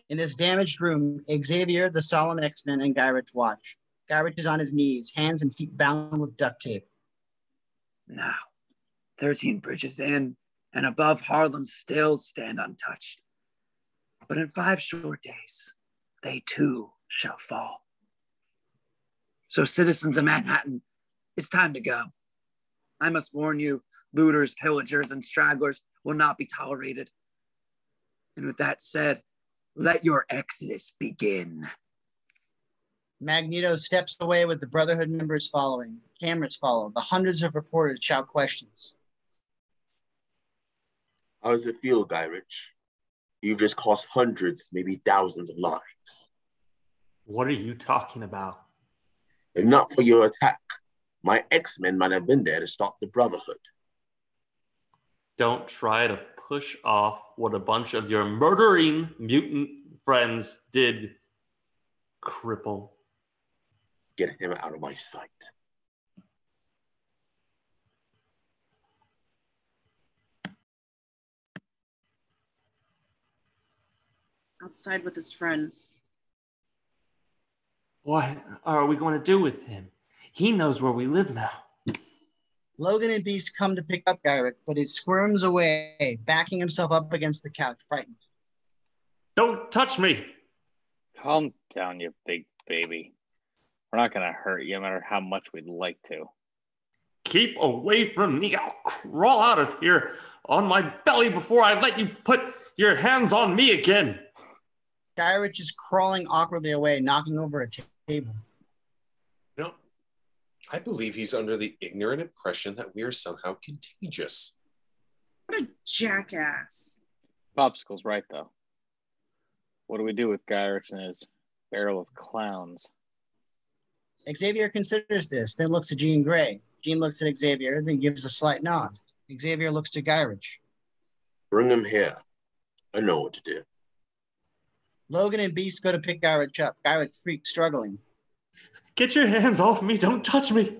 In this damaged room, Xavier, the solemn X-Men, and Gyrich watch. Gyrich is on his knees, hands and feet bound with duct tape. Now, 13 bridges in and above Harlem still stand untouched. But in 5 short days, they too shall fall. So citizens of Manhattan, it's time to go. I must warn you, looters, pillagers, and stragglers will not be tolerated. And with that said, let your exodus begin. Magneto steps away with the Brotherhood members following. Cameras follow. The hundreds of reporters shout questions. How does it feel, Gyrich? You've just cost hundreds, maybe thousands of lives. What are you talking about? If not for your attack, my X-Men might have been there to stop the Brotherhood. Don't try to push off what a bunch of your murdering mutant friends did, cripple. Get him out of my sight. Outside with his friends. What are we going to do with him? He knows where we live now. Logan and Beast come to pick up Gyrich, but he squirms away, backing himself up against the couch, frightened. Don't touch me! Calm down, you big baby. We're not gonna hurt you no matter how much we'd like to. Keep away from me. I'll crawl out of here on my belly before I let you put your hands on me again. Gyrich is crawling awkwardly away, knocking over a table. No, I believe he's under the ignorant impression that we are somehow contagious. What a jackass. Popsicle's right, though. What do we do with Gyrich and his barrel of clowns? Xavier considers this, then looks at Jean Grey. Jean looks at Xavier, then gives a slight nod. Xavier looks to Gyrich. Bring him here. I know what to do. Logan and Beast go to pick Gyrich up. Gyrich freaks, struggling. Get your hands off me. Don't touch me.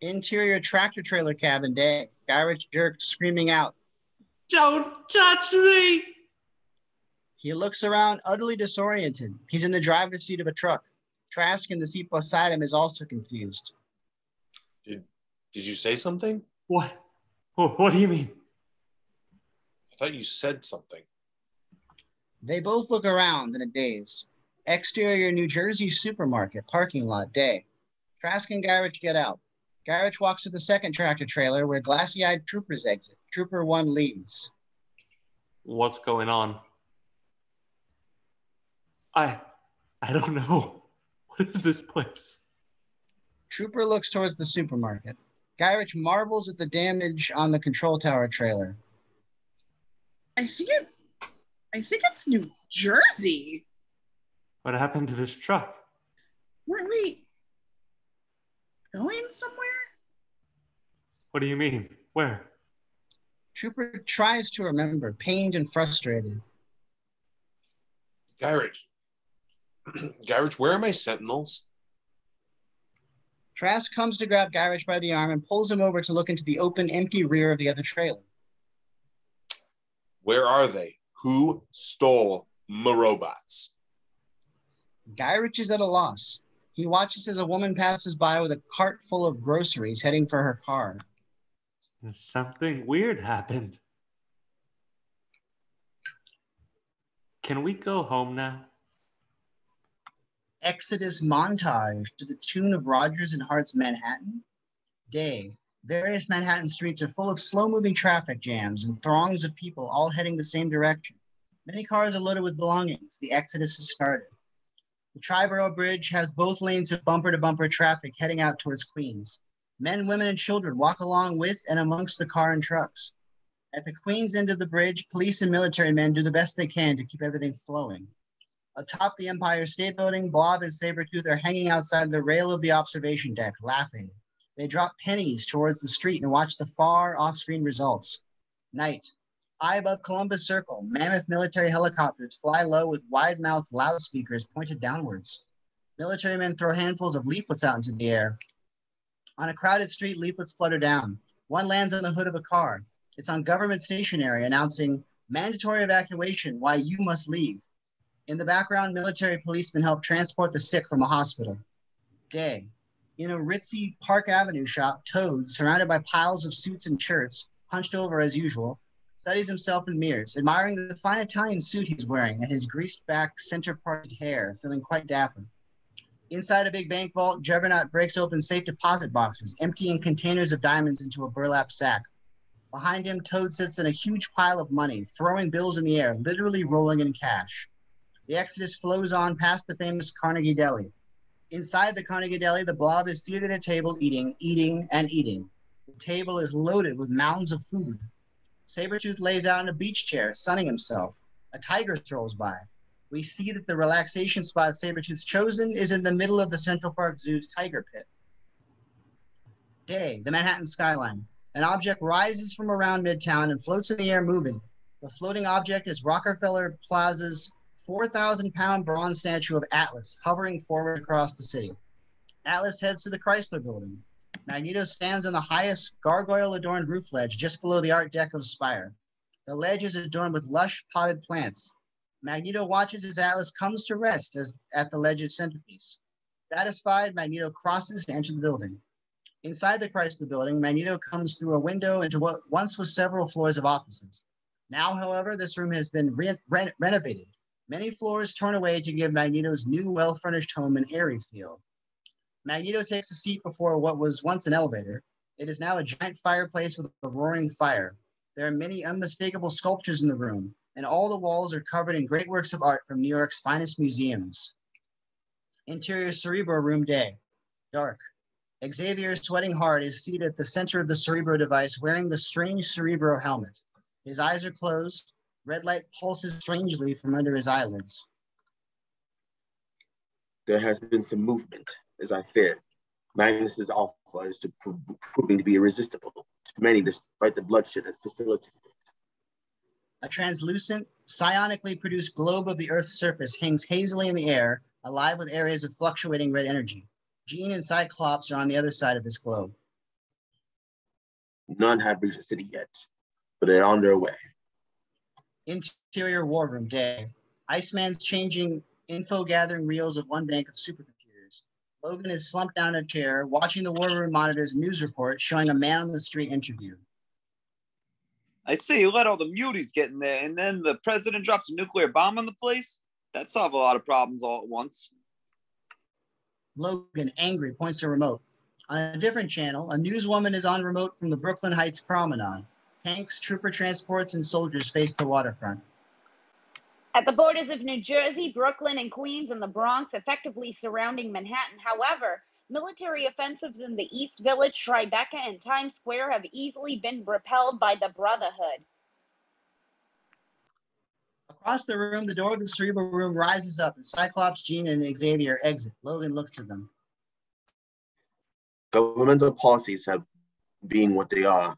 Interior tractor trailer cabin day. Gyrich jerks, screaming out. Don't touch me. He looks around, utterly disoriented. He's in the driver's seat of a truck. Trask in the seat beside him is also confused. Did you say something? What? What do you mean? I thought you said something. They both look around in a daze. Exterior New Jersey supermarket, parking lot, day. Trask and Gyrich get out. Gyrich walks to the second tractor trailer where glassy-eyed troopers exit. Trooper 1 leads. What's going on? I don't know. What is this place? Trooper looks towards the supermarket. Gyrich marvels at the damage on the control tower trailer. I think it's New Jersey. What happened to this truck? Weren't we going somewhere? What do you mean? Where? Trooper tries to remember, pained and frustrated. Gyrich. Gyrich, where are my sentinels? Trask comes to grab Gyrich by the arm and pulls him over to look into the open, empty rear of the other trailer. Where are they? Who stole my robots? Gyrich is at a loss. He watches as a woman passes by with a cart full of groceries heading for her car. Something weird happened. Can we go home now? Exodus montage to the tune of Rodgers and Hart's Manhattan. Day. Various Manhattan streets are full of slow-moving traffic jams and throngs of people all heading the same direction. Many cars are loaded with belongings. The exodus has started. The Triborough Bridge has both lanes of bumper-to-bumper traffic heading out towards Queens. Men, women, and children walk along with and amongst the car and trucks. At the Queens end of the bridge, police and military men do the best they can to keep everything flowing. Atop the Empire State Building, Blob and Sabretooth are hanging outside the rail of the observation deck, laughing. They drop pennies towards the street and watch the far off-screen results. Night. High above Columbus Circle, mammoth military helicopters fly low with wide-mouthed loudspeakers pointed downwards. Military men throw handfuls of leaflets out into the air. On a crowded street, leaflets flutter down. One lands on the hood of a car. It's on government stationery announcing mandatory evacuation, why you must leave. In the background, military policemen help transport the sick from a hospital. Day. In a ritzy Park Avenue shop, Toad, surrounded by piles of suits and shirts, hunched over as usual, studies himself in mirrors, admiring the fine Italian suit he's wearing and his greased back, center-parted hair, feeling quite dapper. Inside a big bank vault, Juggernaut breaks open safe deposit boxes, emptying containers of diamonds into a burlap sack. Behind him, Toad sits in a huge pile of money, throwing bills in the air, literally rolling in cash. The exodus flows on past the famous Carnegie Deli. Inside the Carnegie Deli, the Blob is seated at a table eating, and eating. The table is loaded with mounds of food. Sabretooth lays out in a beach chair, sunning himself. A tiger strolls by. We see that the relaxation spot Sabretooth's chosen is in the middle of the Central Park Zoo's tiger pit. Day, the Manhattan skyline. An object rises from around Midtown and floats in the air moving. The floating object is Rockefeller Plaza's 4,000-pound bronze statue of Atlas, hovering forward across the city. Atlas heads to the Chrysler Building. Magneto stands on the highest gargoyle-adorned roof ledge just below the Art Deco spire. The ledge is adorned with lush potted plants. Magneto watches as Atlas comes to rest at the ledge's centerpiece. Satisfied, Magneto crosses to enter the building. Inside the Chrysler Building, Magneto comes through a window into what once was several floors of offices. Now, however, this room has been renovated. Many floors torn away to give Magneto's new well-furnished home an airy feel. Magneto takes a seat before what was once an elevator. It is now a giant fireplace with a roaring fire. There are many unmistakable sculptures in the room, and all the walls are covered in great works of art from New York's finest museums. Interior Cerebro Room Day. Dark. Xavier, sweating hard, is seated at the center of the Cerebro device wearing the strange Cerebro helmet. His eyes are closed. Red light pulses strangely from under his eyelids. There has been some movement, as I feared. Magnus's offer is proving to be irresistible to many despite the bloodshed it facilitated. A translucent, psionically produced globe of the Earth's surface hangs hazily in the air, alive with areas of fluctuating red energy. Jean and Cyclops are on the other side of this globe. None have reached the city yet, but they're on their way. Interior War Room Day. Iceman's changing info-gathering reels of one bank of supercomputers. Logan is slumped down in a chair, watching the War Room monitor's news report showing a man on the street interview. I say you let all the muties get in there, and then the president drops a nuclear bomb on the place? That'd solve a lot of problems all at once. Logan, angry, points to a remote. On a different channel, a newswoman is on remote from the Brooklyn Heights Promenade. Tanks, trooper transports, and soldiers face the waterfront. At the borders of New Jersey, Brooklyn, and Queens, and the Bronx, effectively surrounding Manhattan, however, military offensives in the East Village, Tribeca, and Times Square have easily been repelled by the Brotherhood. Across the room, the door of the Cerebro Room rises up, and Cyclops, Jean, and Xavier exit. Logan looks at them. Governmental policies have being what they are.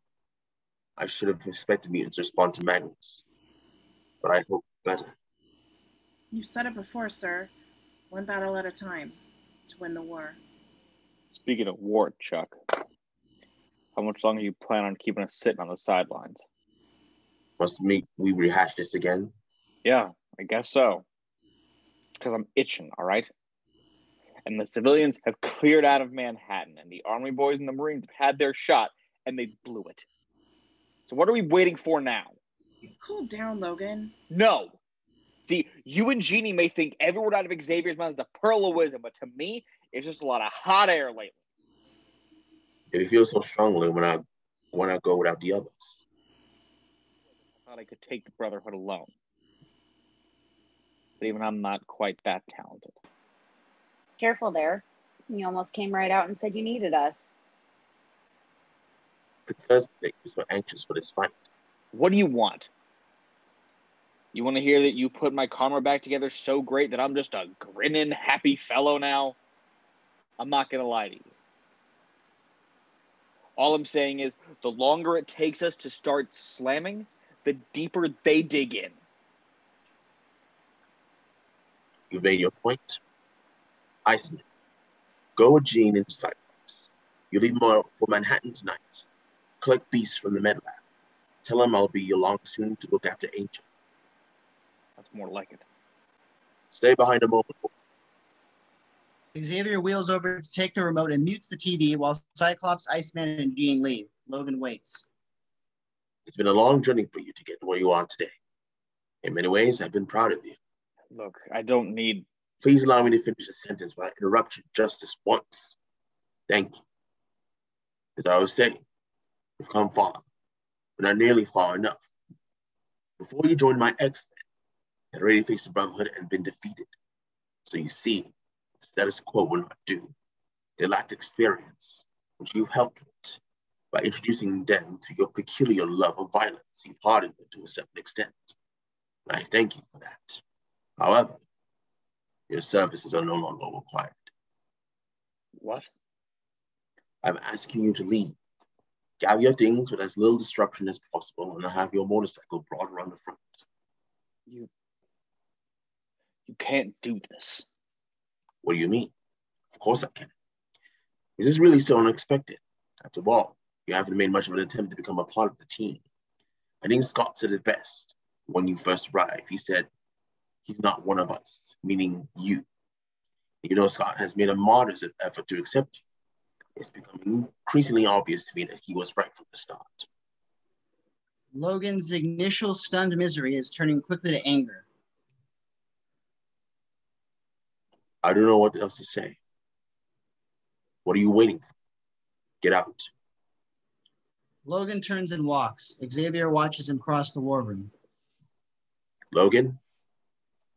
I should have expected mutants to respond to Magnus, but I hope better. You've said it before, sir. One battle at a time to win the war. Speaking of war, Chuck, how much longer do you plan on keeping us sitting on the sidelines? Must we rehash this again? Yeah, I guess so. Because I'm itching, all right? And the civilians have cleared out of Manhattan, and the Army boys and the Marines have had their shot, and they blew it. So what are we waiting for now? Cool down, Logan. No. See, you and Jeannie may think every word out of Xavier's mouth is a pearl of wisdom, but to me, it's just a lot of hot air lately. If you feel so strongly, why not go without the others? I thought I could take the Brotherhood alone. But even I'm not quite that talented. Careful there. You almost came right out and said you needed us. It does make you so anxious for this fight. What do you want? You want to hear that you put my karma back together so great that I'm just a grinning, happy fellow now? I'm not going to lie to you. All I'm saying is, the longer it takes us to start slamming, the deeper they dig in. You've made your point. Iceman, go with Jean into Cyclops. You leave more for Manhattan tonight. Collect beasts from the med lab. Tell him I'll be along soon to look after Angel. That's more like it. Stay behind a moment. Xavier wheels over to take the remote and mutes the TV while Cyclops, Iceman, and Jean leave. Logan waits. It's been a long journey for you to get to where you are today. In many ways, I've been proud of you. Look, I don't need... Please allow me to finish the sentence without interruption just this once. Thank you. As I was saying, we've come far, but not nearly far enough. Before you joined my X-Men, you had already faced the Brotherhood and been defeated. So you see, the status quo will not do. They lacked experience, which you've helped with. By introducing them to your peculiar love of violence, you've hardened them to a certain extent. And I thank you for that. However, your services are no longer required. What? I'm asking you to leave. Gather your things with as little disruption as possible and have your motorcycle brought around the front. You can't do this. What do you mean? Of course I can. Is this really so unexpected? After all, you haven't made much of an attempt to become a part of the team. I think Scott said it best when you first arrived. He said, he's not one of us, meaning you. You know, Scott has made a martyr's effort to accept you. It's becoming increasingly obvious to me that he was right from the start. Logan's initial stunned misery is turning quickly to anger. I don't know what else to say. What are you waiting for? Get out. Logan turns and walks. Xavier watches him cross the war room. Logan,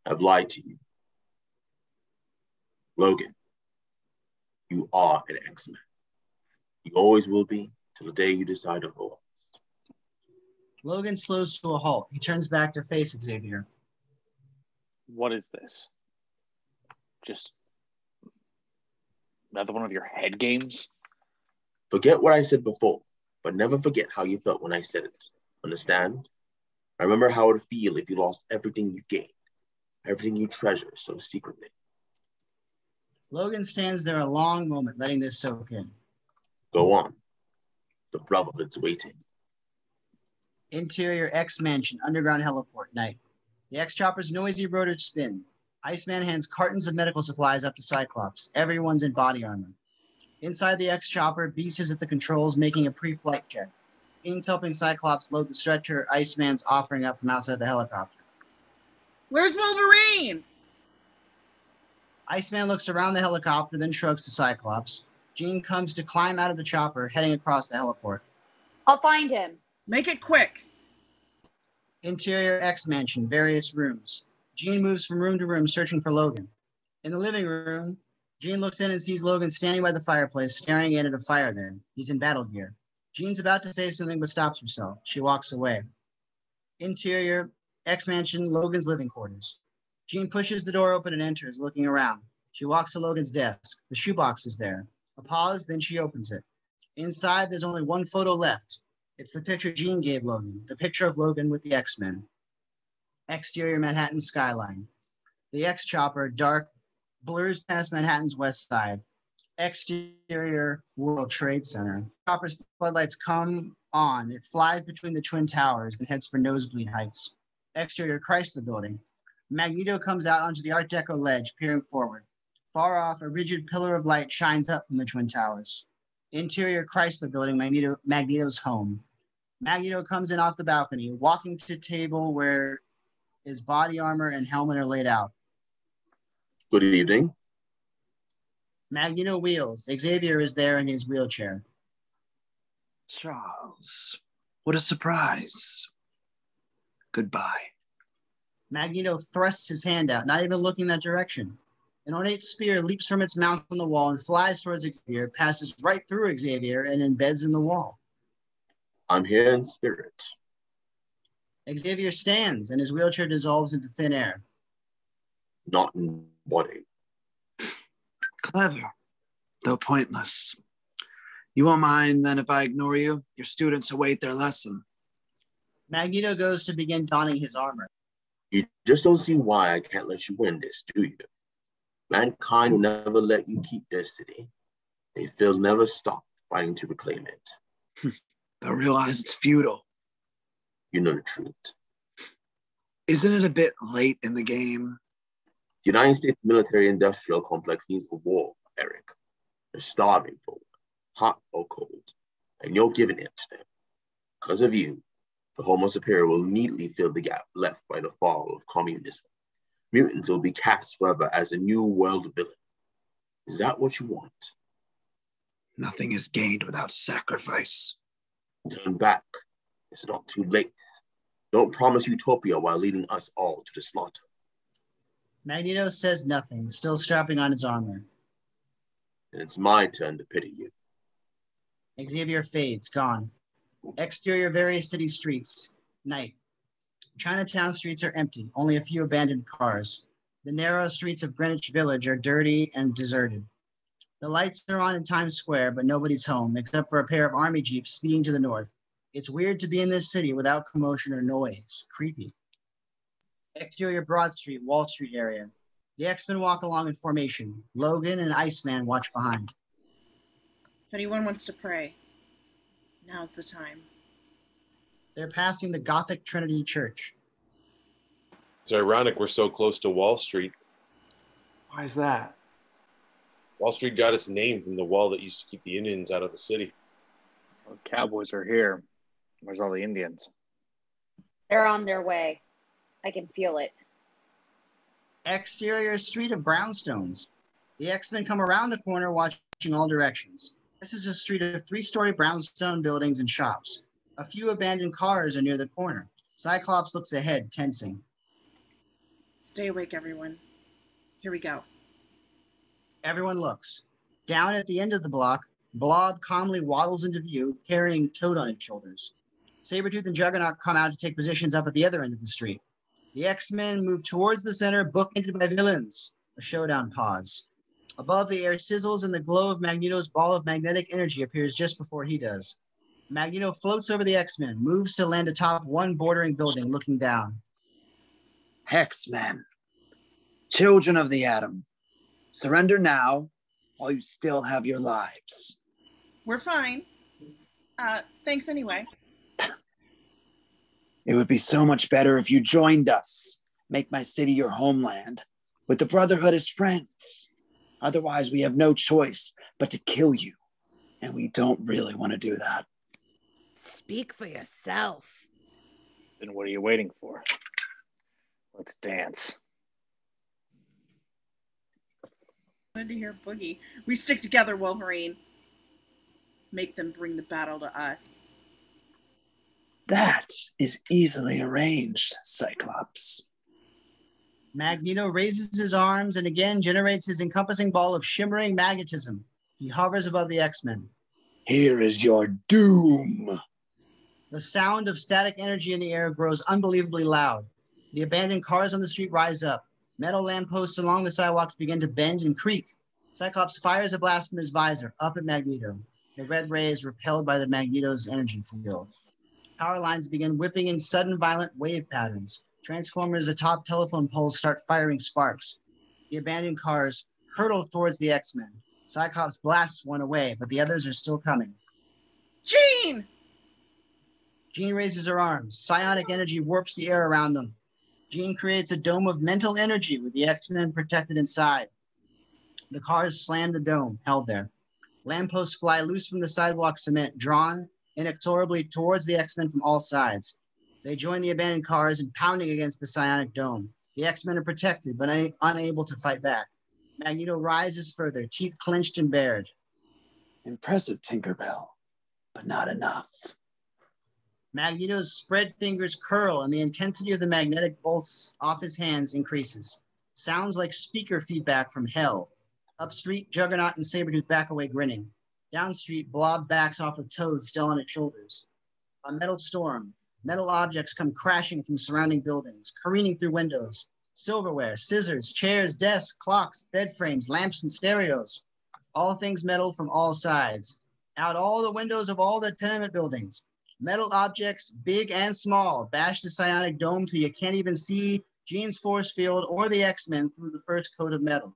I've lied to you. Logan, you are an X-Men. You always will be till the day you decide to roll. Logan slows to a halt. He turns back to face Xavier. What is this? Just another one of your head games? Forget what I said before, but never forget how you felt when I said it. Understand? I remember how it would feel if you lost everything you gained, everything you treasure so secretly. Logan stands there a long moment, letting this soak in. Go on. The Brotherhood's waiting. Interior X Mansion, underground heliport, night. The X Chopper's noisy rotor spin. Iceman hands cartons of medical supplies up to Cyclops. Everyone's in body armor. Inside the X Chopper, Beast is at the controls making a pre-flight check. Jean's helping Cyclops load the stretcher Iceman's offering up from outside the helicopter. Where's Wolverine? Iceman looks around the helicopter, then shrugs to Cyclops. Jean comes to climb out of the chopper, heading across the heliport. I'll find him. Make it quick. Interior X Mansion, various rooms. Jean moves from room to room, searching for Logan. In the living room, Jean looks in and sees Logan standing by the fireplace, staring in at a fire there. He's in battle gear. Jean's about to say something, but stops herself. She walks away. Interior X Mansion, Logan's living quarters. Jean pushes the door open and enters, looking around. She walks to Logan's desk. The shoebox is there. A pause, then she opens it. Inside, there's only one photo left. It's the picture Jean gave Logan, the picture of Logan with the X-Men. Exterior Manhattan skyline. The X-Chopper, dark, blurs past Manhattan's west side. Exterior World Trade Center. Chopper's floodlights come on. It flies between the Twin Towers and heads for nosebleed heights. Exterior Chrysler Building. Magneto comes out onto the Art Deco ledge, peering forward. Far off, a rigid pillar of light shines up from the Twin Towers. Interior Chrysler Building, Magneto's home. Magneto comes in off the balcony, walking to a table where his body armor and helmet are laid out. Good evening. Magneto wheels. Xavier is there in his wheelchair. Charles, what a surprise. Goodbye. Magneto thrusts his hand out, not even looking that direction. An ornate spear leaps from its mouth on the wall and flies towards Xavier, passes right through Xavier, and embeds in the wall. I'm here in spirit. Xavier stands, and his wheelchair dissolves into thin air. Not in body. Clever, though pointless. You won't mind then if I ignore you? Your students await their lesson. Magneto goes to begin donning his armor. You just don't see why I can't let you win this, do you? Mankind will never let you keep their city. They'll never stop fighting to reclaim it. They'll realize it's futile. You know the truth. Isn't it a bit late in the game? The United States military-industrial complex needs a war, Eric. They're starving for one, hot or cold, and you're giving it to them. Because of you, the Homo Superior will neatly fill the gap left by the fall of communism. Mutants will be cast forever as a new world villain. Is that what you want? Nothing is gained without sacrifice. Turn back. It's not too late. Don't promise utopia while leading us all to the slaughter. Magneto says nothing, still strapping on his armor. And it's my turn to pity you. Xavier fades, gone. Exterior various city streets. Night. Chinatown streets are empty, only a few abandoned cars. The narrow streets of Greenwich Village are dirty and deserted. The lights are on in Times Square, but nobody's home, except for a pair of army jeeps speeding to the north. It's weird to be in this city without commotion or noise. Creepy. Exterior Broad Street, Wall Street area. The X-Men walk along in formation. Logan and Iceman watch behind. If anyone wants to pray, now's the time. They're passing the Gothic Trinity Church. It's ironic we're so close to Wall Street. Why is that? Wall Street got its name from the wall that used to keep the Indians out of the city. Well, cowboys are here. Where's all the Indians? They're on their way. I can feel it. Exterior street of brownstones. The X-Men come around the corner watching all directions. This is a street of 3-story brownstone buildings and shops. A few abandoned cars are near the corner. Cyclops looks ahead, tensing. Stay awake, everyone. Here we go. Everyone looks. Down at the end of the block, Blob calmly waddles into view, carrying Toad on his shoulders. Sabretooth and Juggernaut come out to take positions up at the other end of the street. The X-Men move towards the center, bookended by villains. A showdown pause. Above, the air sizzles and the glow of Magneto's ball of magnetic energy appears just before he does. Magneto floats over the X-Men, moves to land atop one bordering building, looking down. X-Men, children of the atom, surrender now while you still have your lives. We're fine. Thanks anyway. It would be so much better if you joined us. Make my city your homeland, with the Brotherhood as friends. Otherwise, we have no choice but to kill you. And we don't really want to do that. Speak for yourself. Then what are you waiting for? Let's dance. I wanted to hear Boogie. We stick together, Wolverine. Make them bring the battle to us. That is easily arranged, Cyclops. Magneto raises his arms and again generates his encompassing ball of shimmering magnetism. He hovers above the X-Men. Here is your doom. The sound of static energy in the air grows unbelievably loud. The abandoned cars on the street rise up. Metal lampposts along the sidewalks begin to bend and creak. Cyclops fires a blast from his visor up at Magneto. The red ray is repelled by the Magneto's energy field. Power lines begin whipping in sudden violent wave patterns. Transformers atop telephone poles start firing sparks. The abandoned cars hurtle towards the X-Men. Cyclops blasts one away, but the others are still coming. Jean! Jean raises her arms. Psionic energy warps the air around them. Jean creates a dome of mental energy with the X-Men protected inside. The cars slam the dome, held there. Lampposts fly loose from the sidewalk cement, drawn inexorably towards the X-Men from all sides. They join the abandoned cars in pounding against the psionic dome. The X-Men are protected, but unable to fight back. Magneto rises further, teeth clenched and bared. Impressive, Tinkerbell, but not enough. Magneto's spread fingers curl and the intensity of the magnetic bolts off his hands increases. Sounds like speaker feedback from hell. Up street, Juggernaut and Sabretooth back away grinning. Down street, Blob backs off with Toad still on its shoulders. A metal storm. Metal objects come crashing from surrounding buildings, careening through windows. Silverware, scissors, chairs, desks, clocks, bed frames, lamps, and stereos. All things metal from all sides. Out all the windows of all the tenement buildings. Metal objects, big and small, bash the psionic dome till you can't even see Jean's force field or the X-Men through the first coat of metal.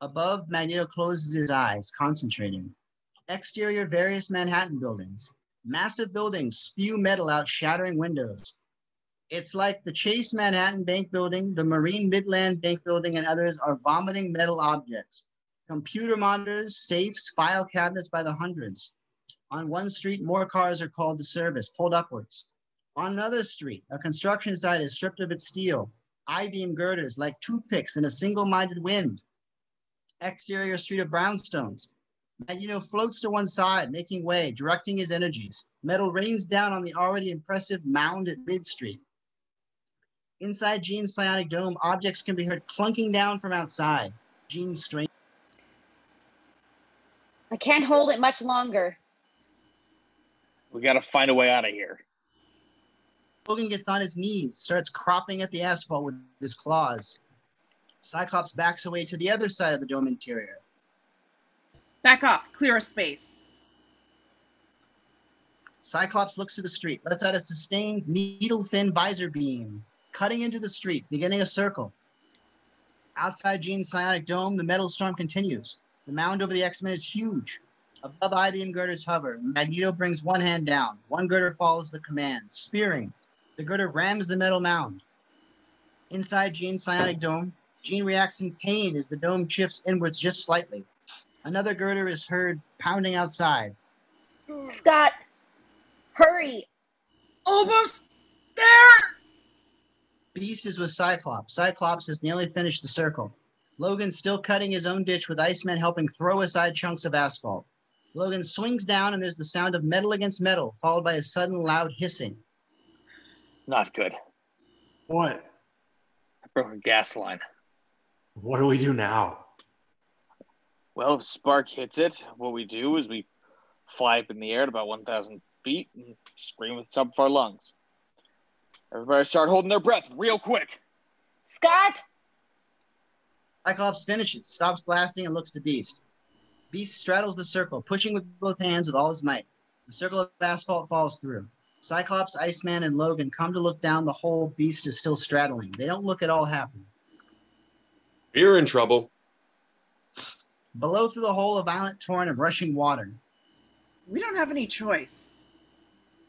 Above, Magneto closes his eyes, concentrating. Exterior, various Manhattan buildings. Massive buildings spew metal out, shattering windows. It's like the Chase Manhattan Bank Building, the Marine Midland Bank Building, and others are vomiting metal objects. Computer monitors, safes, file cabinets by the hundreds. On one street, more cars are called to service, pulled upwards. On another street, a construction site is stripped of its steel. I-beam girders like toothpicks in a single-minded wind. Exterior street of brownstones. Magneto floats to one side, making way, directing his energies. Metal rains down on the already impressive mound at mid-street. Inside Jean's psionic dome, objects can be heard clunking down from outside. Jean's strength. I can't hold it much longer. We got to find a way out of here. Logan gets on his knees, starts cropping at the asphalt with his claws. Cyclops backs away to the other side of the dome interior. Back off, clear a space. Cyclops looks to the street, lets out a sustained, needle-thin visor beam, cutting into the street, beginning a circle. Outside Jean's psionic dome, the metal storm continues. The mound over the X-Men is huge. Above, I-beam girders hover. Magneto brings one hand down. One girder follows the command, spearing. The girder rams the metal mound. Inside Jean's psionic dome, Jean reacts in pain as the dome shifts inwards just slightly. Another girder is heard pounding outside. Scott, hurry. Almost there. Beast is with Cyclops. Cyclops has nearly finished the circle. Logan's still cutting his own ditch with Iceman helping throw aside chunks of asphalt. Logan swings down and there's the sound of metal against metal, followed by a sudden loud hissing. Not good. What? I broke a gas line. What do we do now? Well, if Spark hits it, what we do is we fly up in the air at about 1,000 feet and scream at the top of our lungs. Everybody start holding their breath real quick. Scott! Cyclops finishes, stops blasting, and looks to Beast. Beast straddles the circle, pushing with both hands with all his might. The circle of asphalt falls through. Cyclops, Iceman, and Logan come to look down the hole Beast is still straddling. They don't look at all happy. You're in trouble. Below through the hole, a violent torrent of rushing water. We don't have any choice.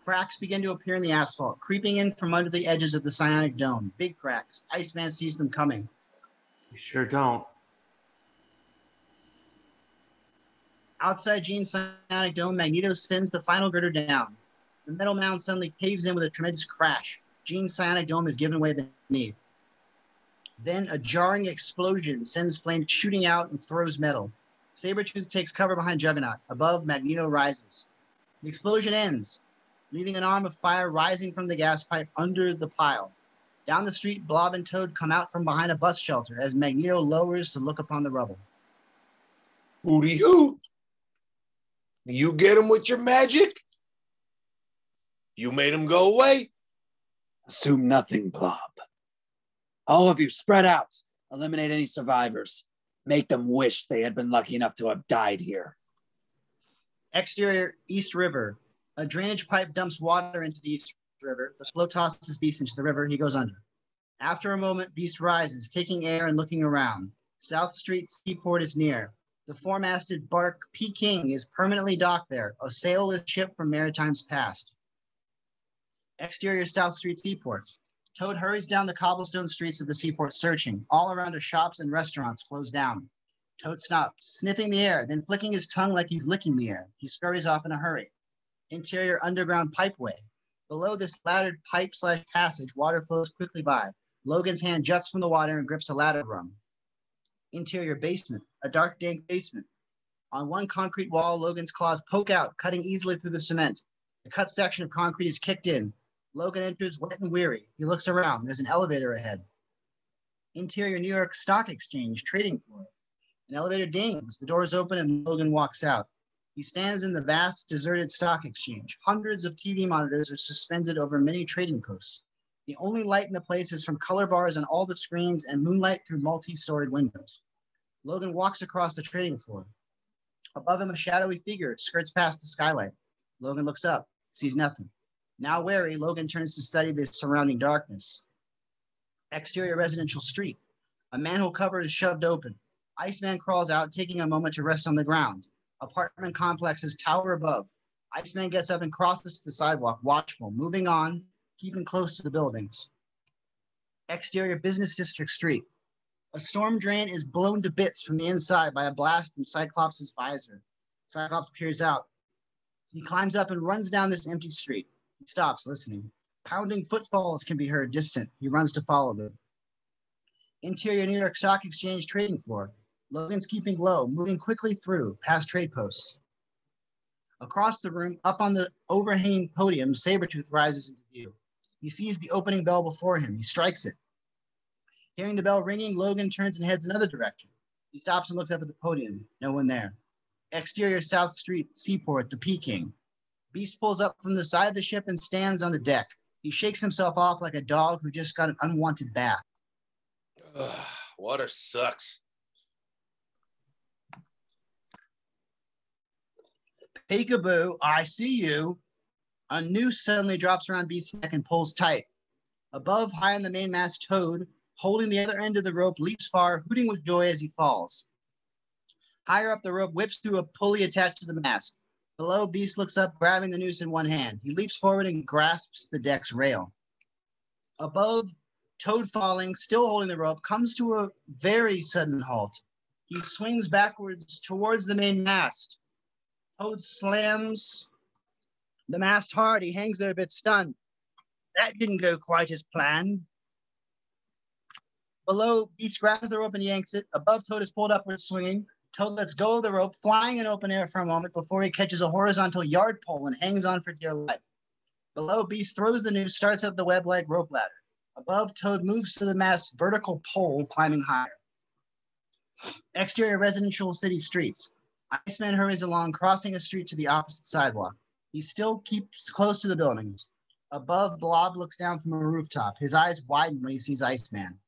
Cracks begin to appear in the asphalt, creeping in from under the edges of the psionic dome. Big cracks. Iceman sees them coming. We sure don't. Outside Jean's psionic dome, Magneto sends the final girder down. The metal mound suddenly caves in with a tremendous crash. Jean's psionic dome is given way beneath. Then a jarring explosion sends flames shooting out and throws metal. Sabretooth takes cover behind Juggernaut. Above, Magneto rises. The explosion ends, leaving an arm of fire rising from the gas pipe under the pile. Down the street, Blob and Toad come out from behind a bus shelter as Magneto lowers to look upon the rubble. Hooty hoot. You get him with your magic? You made him go away? Assume nothing, Blob. All of you, spread out. Eliminate any survivors. Make them wish they had been lucky enough to have died here. Exterior, East River. A drainage pipe dumps water into the East River. The flow tosses Beast into the river. He goes under. After a moment, Beast rises, taking air and looking around. South Street Seaport is near. The four-masted bark Peking is permanently docked there, a sailless ship from maritimes past. Exterior South Street Seaport. Toad hurries down the cobblestone streets of the seaport searching. All around are shops and restaurants closed down. Toad stops, sniffing the air, then flicking his tongue like he's licking the air. He scurries off in a hurry. Interior underground pipeway. Below this laddered pipe/passage, water flows quickly by. Logan's hand juts from the water and grips a ladder rung. Interior basement, a dark, dank basement. On one concrete wall, Logan's claws poke out, cutting easily through the cement. The cut section of concrete is kicked in. Logan enters wet and weary. He looks around. There's an elevator ahead. Interior New York Stock Exchange trading floor. An elevator dings. The doors open and Logan walks out. He stands in the vast, deserted stock exchange. Hundreds of TV monitors are suspended over many trading posts. The only light in the place is from color bars on all the screens and moonlight through multi-storied windows. Logan walks across the trading floor. Above him, a shadowy figure skirts past the skylight. Logan looks up, sees nothing. Now wary, Logan turns to study the surrounding darkness. Exterior residential street. A manhole cover is shoved open. Iceman crawls out, taking a moment to rest on the ground. Apartment complexes tower above. Iceman gets up and crosses the sidewalk, watchful, moving on, keeping close to the buildings. Exterior business district street. A storm drain is blown to bits from the inside by a blast from Cyclops' visor. Cyclops peers out. He climbs up and runs down this empty street. He stops, listening. Pounding footfalls can be heard distant. He runs to follow them. Interior New York Stock Exchange trading floor. Logan's keeping low, moving quickly through, past trade posts. Across the room, up on the overhanging podium, Sabretooth rises into view. He sees the opening bell before him. He strikes it. Hearing the bell ringing, Logan turns and heads another direction. He stops and looks up at the podium. No one there. Exterior South Street, Seaport, the Peking. Beast pulls up from the side of the ship and stands on the deck. He shakes himself off like a dog who just got an unwanted bath. Ugh, water sucks. Peekaboo, I see you. A noose suddenly drops around Beast's neck and pulls tight. Above, high on the mainmast, Toad, holding the other end of the rope, leaps far, hooting with joy as he falls. Higher up the rope, whips through a pulley attached to the mast. Below, Beast looks up, grabbing the noose in one hand. He leaps forward and grasps the deck's rail. Above, Toad, falling, still holding the rope, comes to a very sudden halt. He swings backwards towards the main mast. Toad slams the mast hard. He hangs there a bit stunned. That didn't go quite as planned. Below, Beast grabs the rope and yanks it. Above, Toad is pulled upwards, swinging. Toad lets go of the rope, flying in open air for a moment before he catches a horizontal yard pole and hangs on for dear life. Below, Beast throws the noose, starts up the web-leg rope ladder. Above, Toad moves to the mast's vertical pole, climbing higher. Exterior residential city streets. Iceman hurries along, crossing a street to the opposite sidewalk. He still keeps close to the buildings. Above, Blob looks down from a rooftop. His eyes widen when he sees Iceman.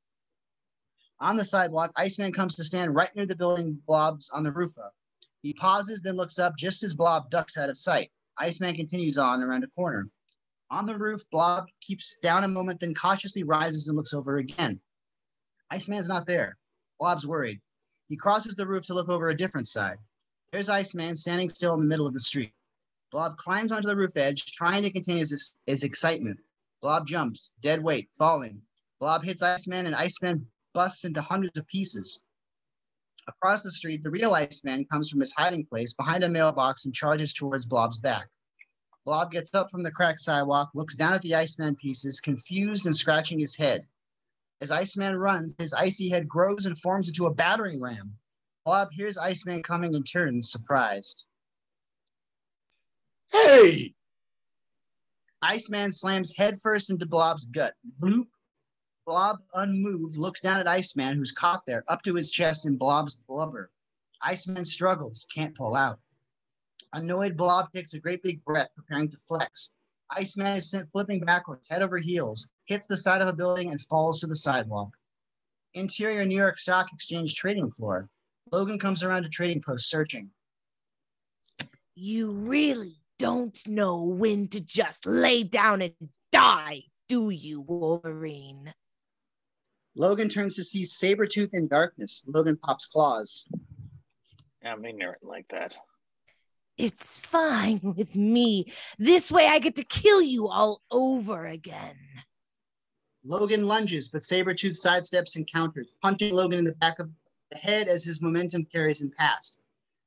On the sidewalk, Iceman comes to stand right near the building Blob's on the roof of. He pauses, then looks up just as Blob ducks out of sight. Iceman continues on around a corner. On the roof, Blob keeps down a moment, then cautiously rises and looks over again. Iceman's not there. Blob's worried. He crosses the roof to look over a different side. There's Iceman standing still in the middle of the street. Blob climbs onto the roof edge, trying to contain his excitement. Blob jumps, dead weight, falling. Blob hits Iceman, and Iceman busts into hundreds of pieces. Across the street, the real Iceman comes from his hiding place behind a mailbox and charges towards Blob's back. Blob gets up from the cracked sidewalk, looks down at the Iceman pieces, confused and scratching his head. As Iceman runs, his icy head grows and forms into a battering ram. Blob hears Iceman coming and turns, surprised. Hey! Iceman slams headfirst into Blob's gut. Bloop. Blob, unmoved, looks down at Iceman, who's caught there, up to his chest in Blob's blubber. Iceman struggles, can't pull out. Annoyed, Blob takes a great big breath, preparing to flex. Iceman is sent flipping backwards, head over heels, hits the side of a building, and falls to the sidewalk. Interior New York Stock Exchange trading floor. Logan comes around to trading post, searching. You really don't know when to just lay down and die, do you, Wolverine? Logan turns to see Sabretooth in darkness. Logan pops claws. I'm ignorant like that. It's fine with me. This way I get to kill you all over again. Logan lunges, but Sabretooth sidesteps and counters, punching Logan in the back of the head as his momentum carries him past.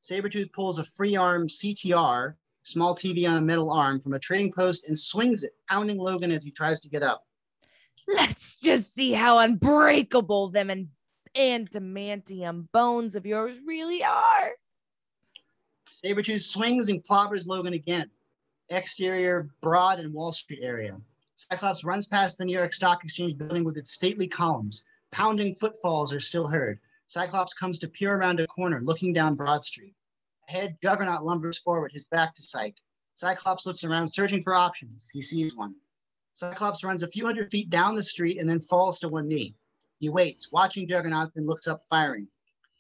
Sabretooth pulls a free arm CTR, small TV on a metal arm, from a trading post and swings it, pounding Logan as he tries to get up. Let's just see how unbreakable them and adamantium bones of yours really are. Sabretooth swings and clobbers Logan again. Exterior, Broad and Wall Street area. Cyclops runs past the New York Stock Exchange building with its stately columns. Pounding footfalls are still heard. Cyclops comes to peer around a corner, looking down Broad Street. Ahead, Juggernaut lumbers forward, his back to Psyche. Cyclops looks around, searching for options. He sees one. Cyclops runs a few hundred feet down the street and then falls to one knee. He waits, watching Juggernaut, then looks up, firing.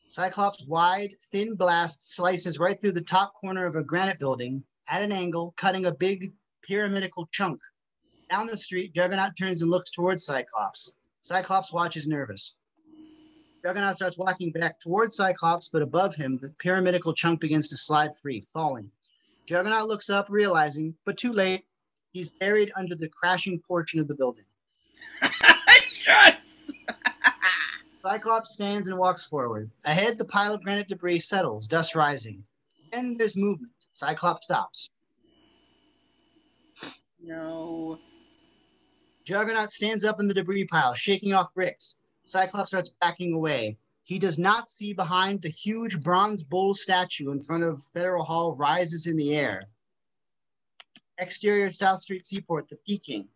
Cyclops' wide, thin blast slices right through the top corner of a granite building at an angle, cutting a big pyramidical chunk. Down the street, Juggernaut turns and looks towards Cyclops. Cyclops watches nervous. Juggernaut starts walking back towards Cyclops, but above him, the pyramidical chunk begins to slide free, falling. Juggernaut looks up, realizing, but too late, he's buried under the crashing portion of the building. Yes! Cyclops stands and walks forward. Ahead, the pile of granite debris settles, dust rising. Then there's movement. Cyclops stops. No. Juggernaut stands up in the debris pile, shaking off bricks. Cyclops starts backing away. He does not see behind the huge bronze bull statue in front of Federal Hall rises in the air. Exterior South Street Seaport, the Peking.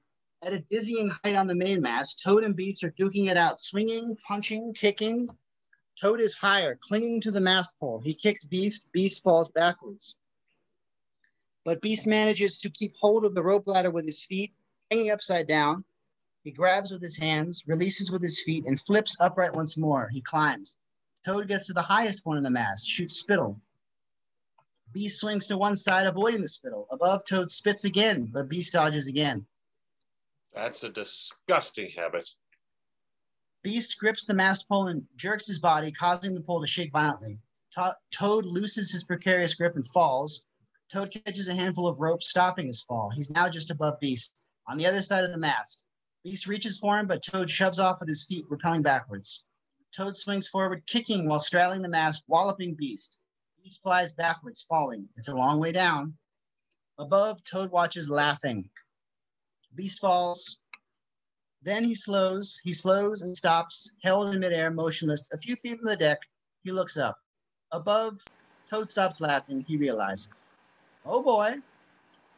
At a dizzying height on the mainmast, Toad and Beast are duking it out, swinging, punching, kicking. Toad is higher, clinging to the mast pole. He kicks Beast. Beast falls backwards. But Beast manages to keep hold of the rope ladder with his feet, hanging upside down. He grabs with his hands, releases with his feet, and flips upright once more. He climbs. Toad gets to the highest point of the mast, shoots spittle. Beast swings to one side, avoiding the spittle. Above, Toad spits again, but Beast dodges again. That's a disgusting habit. Beast grips the mast pole and jerks his body, causing the pole to shake violently. Toad looses his precarious grip and falls. Toad catches a handful of rope, stopping his fall. He's now just above Beast, on the other side of the mast. Beast reaches for him, but Toad shoves off with his feet, repelling backwards. Toad swings forward, kicking while straddling the mast, walloping Beast. Beast flies backwards, falling. It's a long way down. Above, Toad watches, laughing. Beast falls. Then he slows and stops, held in midair, motionless. A few feet from the deck, he looks up. Above, Toad stops laughing. He realizes, oh boy.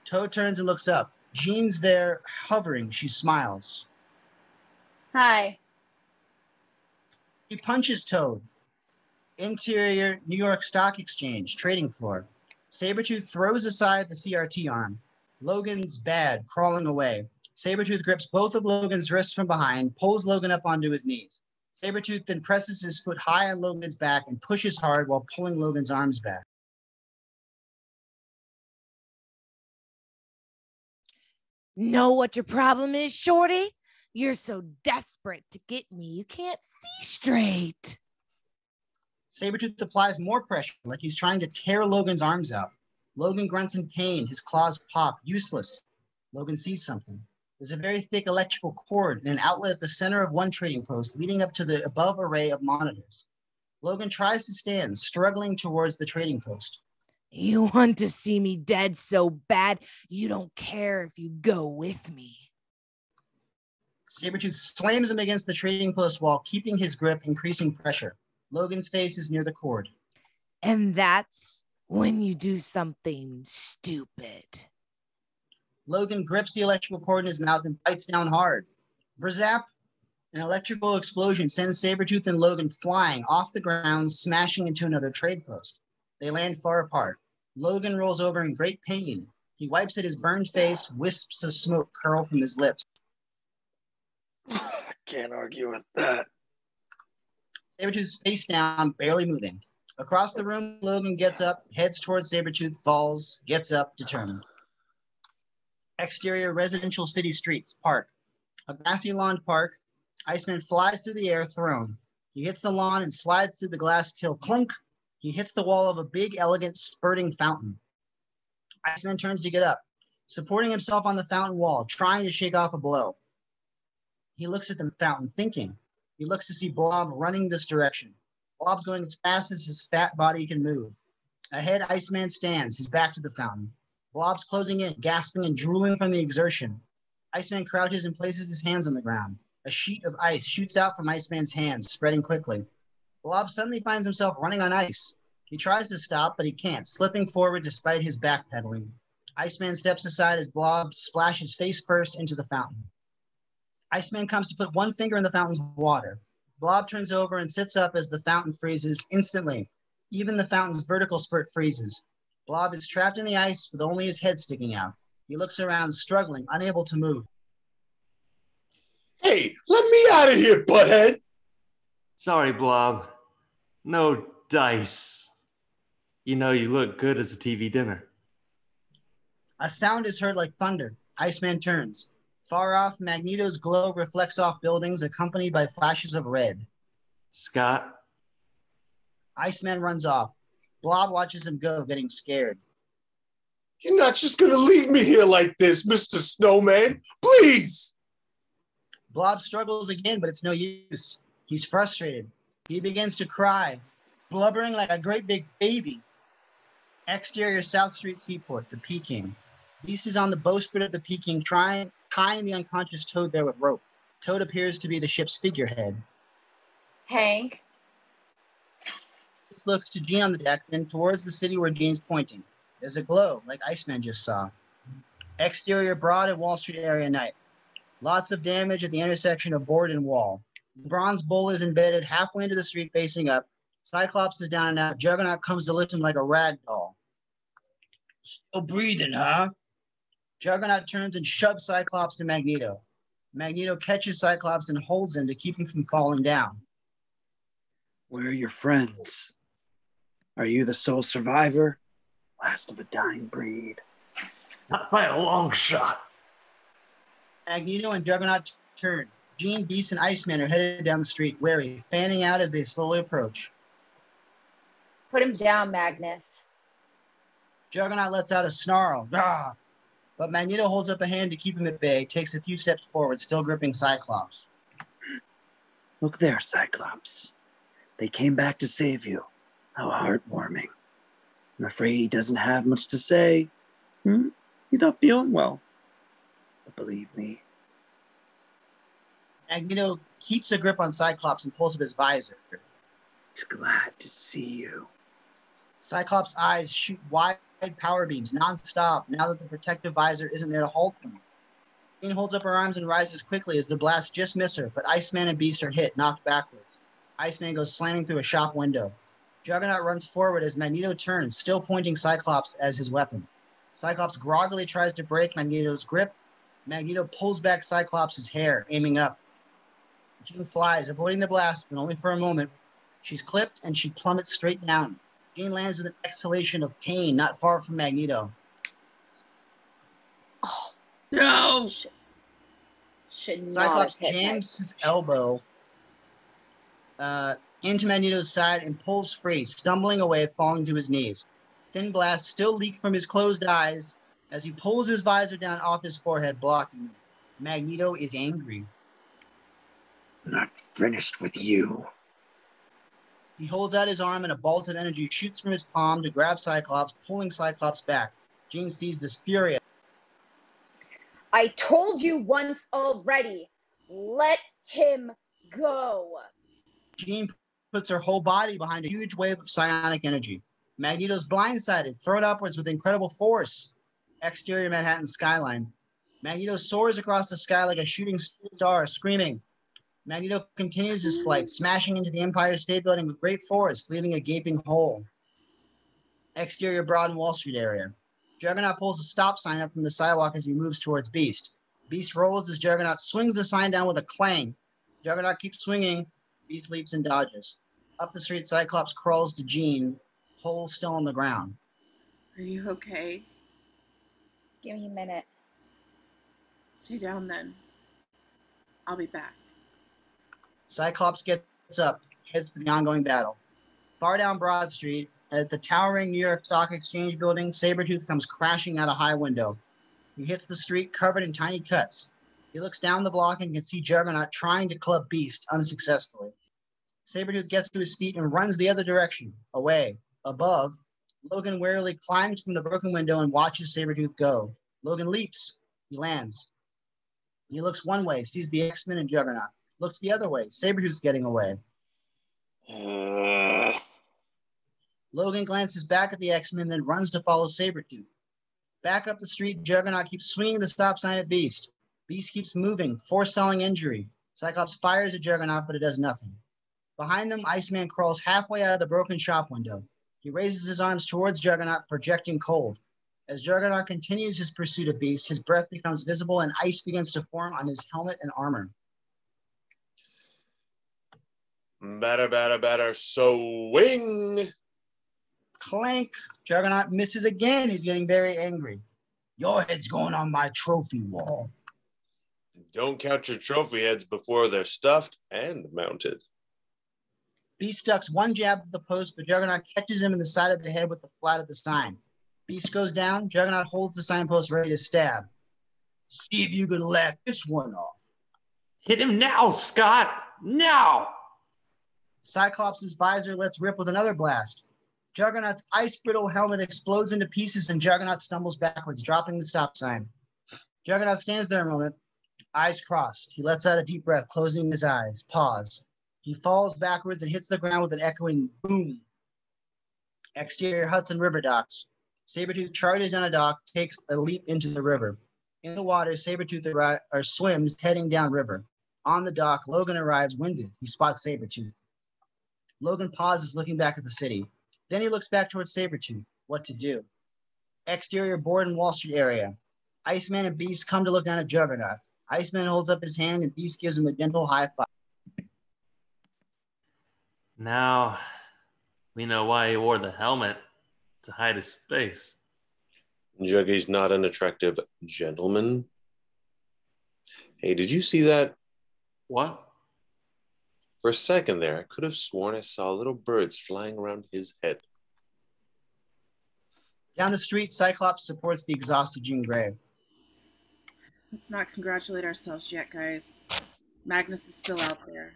Toad turns and looks up. Jean's there, hovering. She smiles. Hi. He punches Toad. Interior, New York Stock Exchange, trading floor. Sabretooth throws aside the CRT arm. Logan's bad, crawling away. Sabretooth grips both of Logan's wrists from behind, pulls Logan up onto his knees. Sabretooth then presses his foot high on Logan's back and pushes hard while pulling Logan's arms back. Know what your problem is, Shorty? You're so desperate to get me, you can't see straight. Sabretooth applies more pressure, like he's trying to tear Logan's arms out. Logan grunts in pain, his claws pop, useless. Logan sees something. There's a very thick electrical cord and an outlet at the center of one trading post leading up to the above array of monitors. Logan tries to stand, struggling towards the trading post. You want to see me dead so bad, you don't care if you go with me. Sabretooth slams him against the trading post wall, keeping his grip, increasing pressure. Logan's face is near the cord. And that's when you do something stupid. Logan grips the electrical cord in his mouth and bites down hard. Brzap! An electrical explosion sends Sabretooth and Logan flying off the ground, smashing into another trade post. They land far apart. Logan rolls over in great pain. He wipes at his burned face, wisps of smoke curl from his lips. Can't argue with that. Sabretooth's face down, barely moving. Across the room, Logan gets up, heads towards Sabretooth, falls, gets up, determined. Exterior residential city streets, park. A grassy lawned park. Iceman flies through the air, thrown. He hits the lawn and slides through the glass till clunk. He hits the wall of a big, elegant, spurting fountain. Iceman turns to get up, supporting himself on the fountain wall, trying to shake off a blow. He looks at the fountain, thinking. He looks to see Blob running this direction. Blob's going as fast as his fat body can move. Ahead, Iceman stands, his back to the fountain. Blob's closing in, gasping and drooling from the exertion. Iceman crouches and places his hands on the ground. A sheet of ice shoots out from Iceman's hands, spreading quickly. Blob suddenly finds himself running on ice. He tries to stop, but he can't, slipping forward despite his backpedaling. Iceman steps aside as Blob splashes face first into the fountain. Iceman comes to put one finger in the fountain's water. Blob turns over and sits up as the fountain freezes instantly. Even the fountain's vertical spurt freezes. Blob is trapped in the ice with only his head sticking out. He looks around, struggling, unable to move. Hey, let me out of here, butthead! Sorry, Blob. No dice. You know you look good as a TV dinner. A sound is heard like thunder. Iceman turns. Far off, Magneto's glow reflects off buildings, accompanied by flashes of red. Scott. Iceman runs off. Blob watches him go, getting scared. You're not just gonna leave me here like this, Mr. Snowman. Please! Blob struggles again, but it's no use. He's frustrated. He begins to cry, blubbering like a great big baby. Exterior South Street Seaport, the Peking. Beast is on the bowsprit of the Peking, tying the unconscious Toad there with rope. Toad appears to be the ship's figurehead. Hank. Beast looks to Jean on the deck, then towards the city where Jean's pointing. There's a glow, like Iceman just saw. Exterior Broad and Wall Street area night. Lots of damage at the intersection of board and wall. The bronze bull is embedded halfway into the street facing up. Cyclops is down and out. Juggernaut comes to lift him like a rag doll. Still breathing, huh? Juggernaut turns and shoves Cyclops to Magneto. Magneto catches Cyclops and holds him to keep him from falling down. Where are your friends? Are you the sole survivor? Last of a dying breed. Not by a long shot. Magneto and Juggernaut turn. Jean, Beast, and Iceman are headed down the street, wary, fanning out as they slowly approach. Put him down, Magnus. Juggernaut lets out a snarl. Rah! But Magneto holds up a hand to keep him at bay, takes a few steps forward, still gripping Cyclops. Look there, Cyclops. They came back to save you. How heartwarming. I'm afraid he doesn't have much to say. He's not feeling well. But believe me. Magneto keeps a grip on Cyclops and pulls up his visor. He's glad to see you. Cyclops' eyes shoot wide power beams non-stop now that the protective visor isn't there to halt them. Jean holds up her arms and rises quickly as the blasts just miss her, but Iceman and Beast are hit, knocked backwards. Iceman goes slamming through a shop window. Juggernaut runs forward as Magneto turns, still pointing Cyclops as his weapon. Cyclops groggily tries to break Magneto's grip. Magneto pulls back Cyclops' hair, aiming up. Jean flies, avoiding the blast, but only for a moment. She's clipped and she plummets straight down. Jean lands with an exhalation of pain not far from Magneto. Oh, no! Should not Cyclops have hit jams his elbow into Magneto's side and pulls free, stumbling away, falling to his knees. Thin blasts still leak from his closed eyes as he pulls his visor down off his forehead, blocking him. Magneto is angry. Not finished with you. He holds out his arm and a bolt of energy shoots from his palm to grab Cyclops, pulling Cyclops back. Jean sees this furious. I told you once already. Let him go. Jean puts her whole body behind a huge wave of psionic energy. Magneto's blindsided, thrown upwards with incredible force. Exterior Manhattan skyline. Magneto soars across the sky like a shooting star, screaming. Magneto continues his flight, smashing into the Empire State Building with great force, leaving a gaping hole. Exterior Broad and Wall Street area. Juggernaut pulls a stop sign up from the sidewalk as he moves towards Beast. Beast rolls as Juggernaut swings the sign down with a clang. Juggernaut keeps swinging. Beast leaps and dodges. Up the street, Cyclops crawls to Jean, hole still on the ground. Are you okay? Give me a minute. Stay down then. I'll be back. Cyclops gets up, heads for the ongoing battle. Far down Broad Street, at the towering New York Stock Exchange building, Sabretooth comes crashing out a high window. He hits the street covered in tiny cuts. He looks down the block and can see Juggernaut trying to club Beast unsuccessfully. Sabretooth gets to his feet and runs the other direction, away. Above, Logan warily climbs from the broken window and watches Sabretooth go. Logan leaps. He lands. He looks one way, sees the X-Men and Juggernaut. Looks the other way. Sabretooth's getting away. Logan glances back at the X-Men, then runs to follow Sabretooth. Back up the street, Juggernaut keeps swinging the stop sign at Beast. Beast keeps moving, forestalling injury. Cyclops fires at Juggernaut, but it does nothing. Behind them, Iceman crawls halfway out of the broken shop window. He raises his arms towards Juggernaut, projecting cold. As Juggernaut continues his pursuit of Beast, his breath becomes visible and ice begins to form on his helmet and armor. Batter, batter, batter, swing. Clank. Juggernaut misses again. He's getting very angry. Your head's going on my trophy wall. Don't count your trophy heads before they're stuffed and mounted. Beast ducks one jab at the post, but Juggernaut catches him in the side of the head with the flat of the sign. Beast goes down. Juggernaut holds the signpost ready to stab. See if you can laugh this one off. Hit him now, Scott! Now! Cyclops' visor lets rip with another blast. Juggernaut's ice brittle helmet explodes into pieces and Juggernaut stumbles backwards, dropping the stop sign. Juggernaut stands there a moment, eyes crossed. He lets out a deep breath, closing his eyes. Pause. He falls backwards and hits the ground with an echoing boom. Exterior Hudson River docks. Sabretooth charges on a dock, takes a leap into the river. In the water, Sabretooth swims, heading downriver. On the dock, Logan arrives winded. He spots Sabretooth. Logan pauses, looking back at the city. Then he looks back towards Sabretooth. What to do? Exterior Borden Wall Street area. Iceman and Beast come to look down at Juggernaut. Iceman holds up his hand and Beast gives him a gentle high five. Now, we know why he wore the helmet, to hide his face. Juggy's not an attractive gentleman. Hey, did you see that? What? For a second there, I could have sworn I saw little birds flying around his head. Down the street, Cyclops supports the exhausted Jean Grey. Let's not congratulate ourselves yet, guys. Magnus is still out there.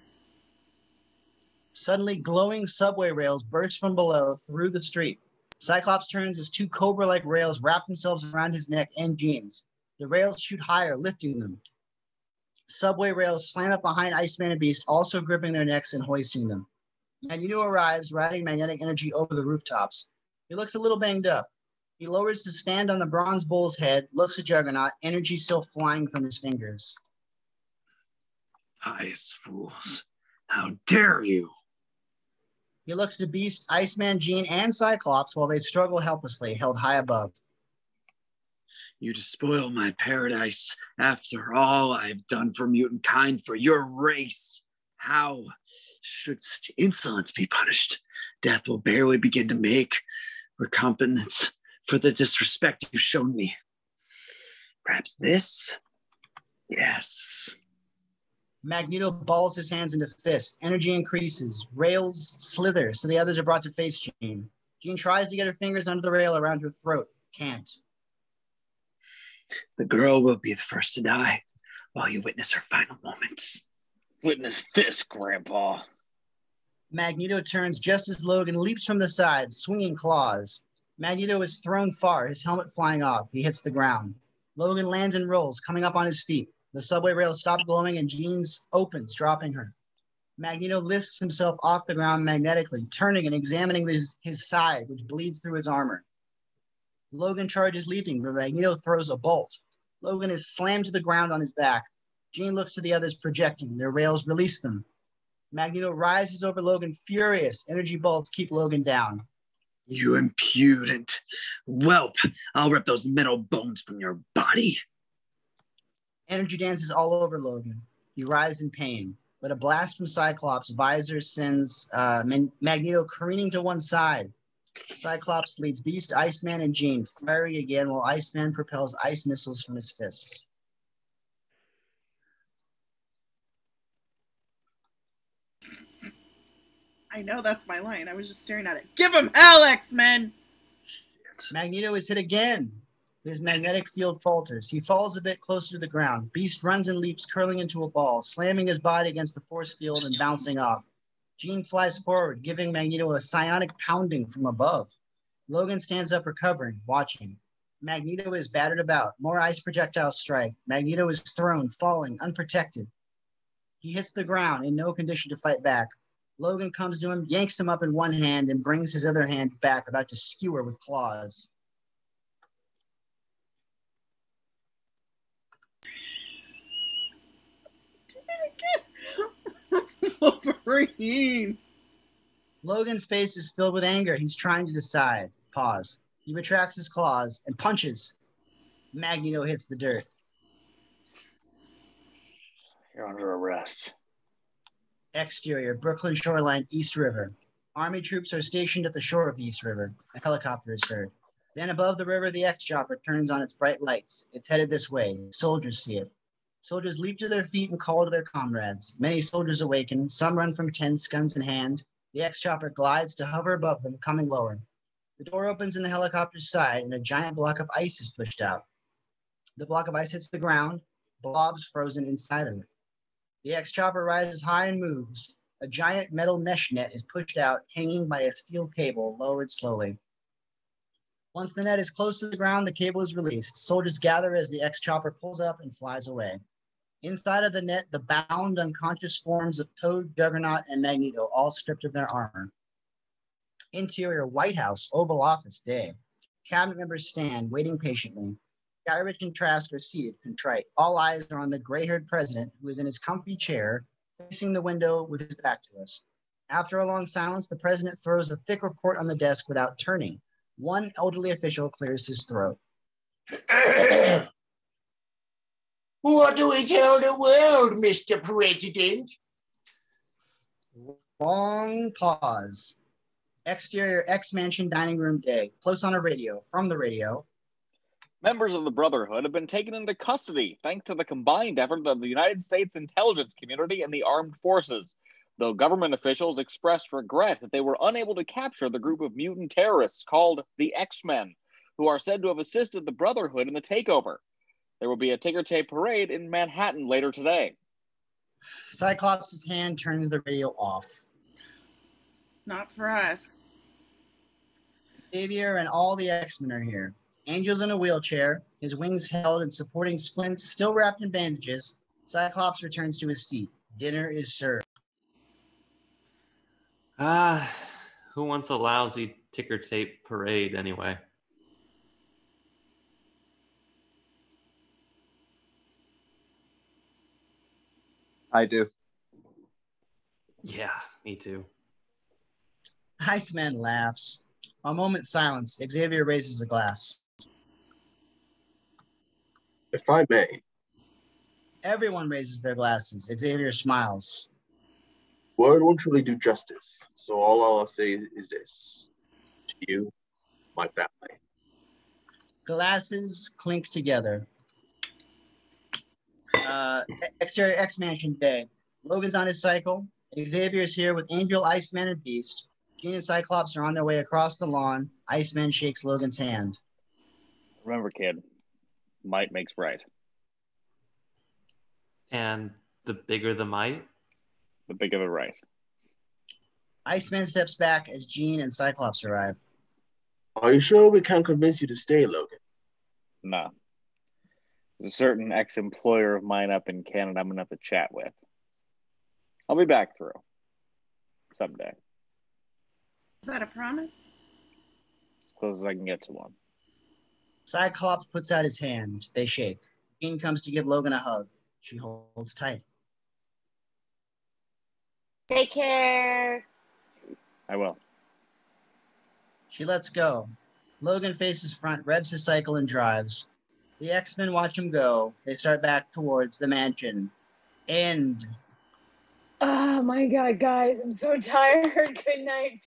Suddenly, glowing subway rails burst from below through the street. Cyclops turns as two cobra-like rails wrap themselves around his neck and Jean's. The rails shoot higher, lifting them. Subway rails slam up behind Iceman and Beast, also gripping their necks and hoisting them. Magneto arrives, riding magnetic energy over the rooftops. He looks a little banged up. He lowers to stand on the bronze bull's head, looks at Juggernaut, energy still flying from his fingers. Pious fools, how dare you? He looks to Beast, Iceman, Jean, and Cyclops while they struggle helplessly, held high above. You despoil my paradise after all I've done for mutant kind, for your race. How should such insolence be punished? Death will barely begin to make recompense for the disrespect you've shown me. Perhaps this? Yes. Magneto balls his hands into fists. Energy increases. Rails slither, so the others are brought to face Jean. Jean tries to get her fingers under the rail around her throat. Can't. The girl will be the first to die while you witness her final moments. Witness this, Grandpa. Magneto turns just as Logan leaps from the side, swinging claws. Magneto is thrown far, his helmet flying off. He hits the ground. Logan lands and rolls, coming up on his feet. The subway rails stop glowing and Jean's opens, dropping her. Magneto lifts himself off the ground magnetically, turning and examining his side, which bleeds through his armor. Logan charges leaping, but Magneto throws a bolt. Logan is slammed to the ground on his back. Jean looks to the others projecting. Their rails release them. Magneto rises over Logan, furious. Energy bolts keep Logan down. You impudent whelp. I'll rip those metal bones from your body. Energy dances all over Logan. He writhes in pain, but a blast from Cyclops' visor sends Magneto careening to one side. Cyclops leads Beast, Iceman, and Jean, firing again while Iceman propels ice missiles from his fists. I know that's my line. I was just staring at it. Give him hell, X-Men! Magneto is hit again. His magnetic field falters. He falls a bit closer to the ground. Beast runs and leaps, curling into a ball, slamming his body against the force field and bouncing off. Jean flies forward, giving Magneto a psionic pounding from above. Logan stands up, recovering, watching. Magneto is battered about. More ice projectiles strike. Magneto is thrown, falling, unprotected. He hits the ground, in no condition to fight back. Logan comes to him, yanks him up in one hand, and brings his other hand back, about to skewer with claws. Wolverine. Logan's face is filled with anger. He's trying to decide. Pause. He retracts his claws and punches. Magneto hits the dirt. You're under arrest. Exterior, Brooklyn shoreline, East River. Army troops are stationed at the shore of the East River. A helicopter is heard. Then above the river, the X-Chopper turns on its bright lights. It's headed this way. Soldiers see it. Soldiers leap to their feet and call to their comrades. Many soldiers awaken. Some run from tents, guns in hand. The X-Chopper glides to hover above them, coming lower. The door opens in the helicopter's side, and a giant block of ice is pushed out. The block of ice hits the ground. Blobs frozen inside of it. The X-Chopper rises high and moves. A giant metal mesh net is pushed out, hanging by a steel cable, lowered slowly. Once the net is close to the ground, the cable is released. Soldiers gather as the X-Chopper pulls up and flies away. Inside of the net, the bound, unconscious forms of Toad, Juggernaut, and Magneto, all stripped of their armor. Interior, White House, Oval Office, day. Cabinet members stand, waiting patiently. Guy Ritchie and Trask are seated, contrite. All eyes are on the gray-haired president, who is in his comfy chair, facing the window with his back to us. After a long silence, the president throws a thick report on the desk without turning. One elderly official clears his throat. What do we tell the world, Mr. President? Long pause. Exterior X-Mansion dining room day. Close on a radio. From the radio. Members of the Brotherhood have been taken into custody thanks to the combined effort of the United States intelligence community and the armed forces, though government officials expressed regret that they were unable to capture the group of mutant terrorists called the X-Men, who are said to have assisted the Brotherhood in the takeover. There will be a ticker tape parade in Manhattan later today. Cyclops' hand turns the radio off. Not for us. Xavier and all the X-Men are here. Angel's in a wheelchair, his wings held in supporting splints, still wrapped in bandages. Cyclops returns to his seat. Dinner is served. Who wants a lousy ticker tape parade anyway? I do. Yeah, me too. Iceman laughs. A moment's silence. Xavier raises a glass. If I may. Everyone raises their glasses. Xavier smiles. Word won't truly do justice, so all I'll say is this. To you, my family. Glasses clink together. Exterior X-Mansion day. Logan's on his cycle. Xavier's here with Angel, Iceman, and Beast. Jean and Cyclops are on their way across the lawn. Iceman shakes Logan's hand. Remember, kid, might makes right. And the bigger the might? The bigger the right. Iceman steps back as Jean and Cyclops arrive. Are you sure we can't convince you to stay, Logan? No. There's a certain ex-employer of mine up in Canada I'm going to have to chat with. I'll be back through. Someday. Is that a promise? As close as I can get to one. Cyclops puts out his hand. They shake. Jean comes to give Logan a hug. She holds tight. Take care. I will. She lets go. Logan faces front, revs his cycle, and drives. The X-Men watch him go. They start back towards the mansion. End. Oh my God, guys, I'm so tired. Good night.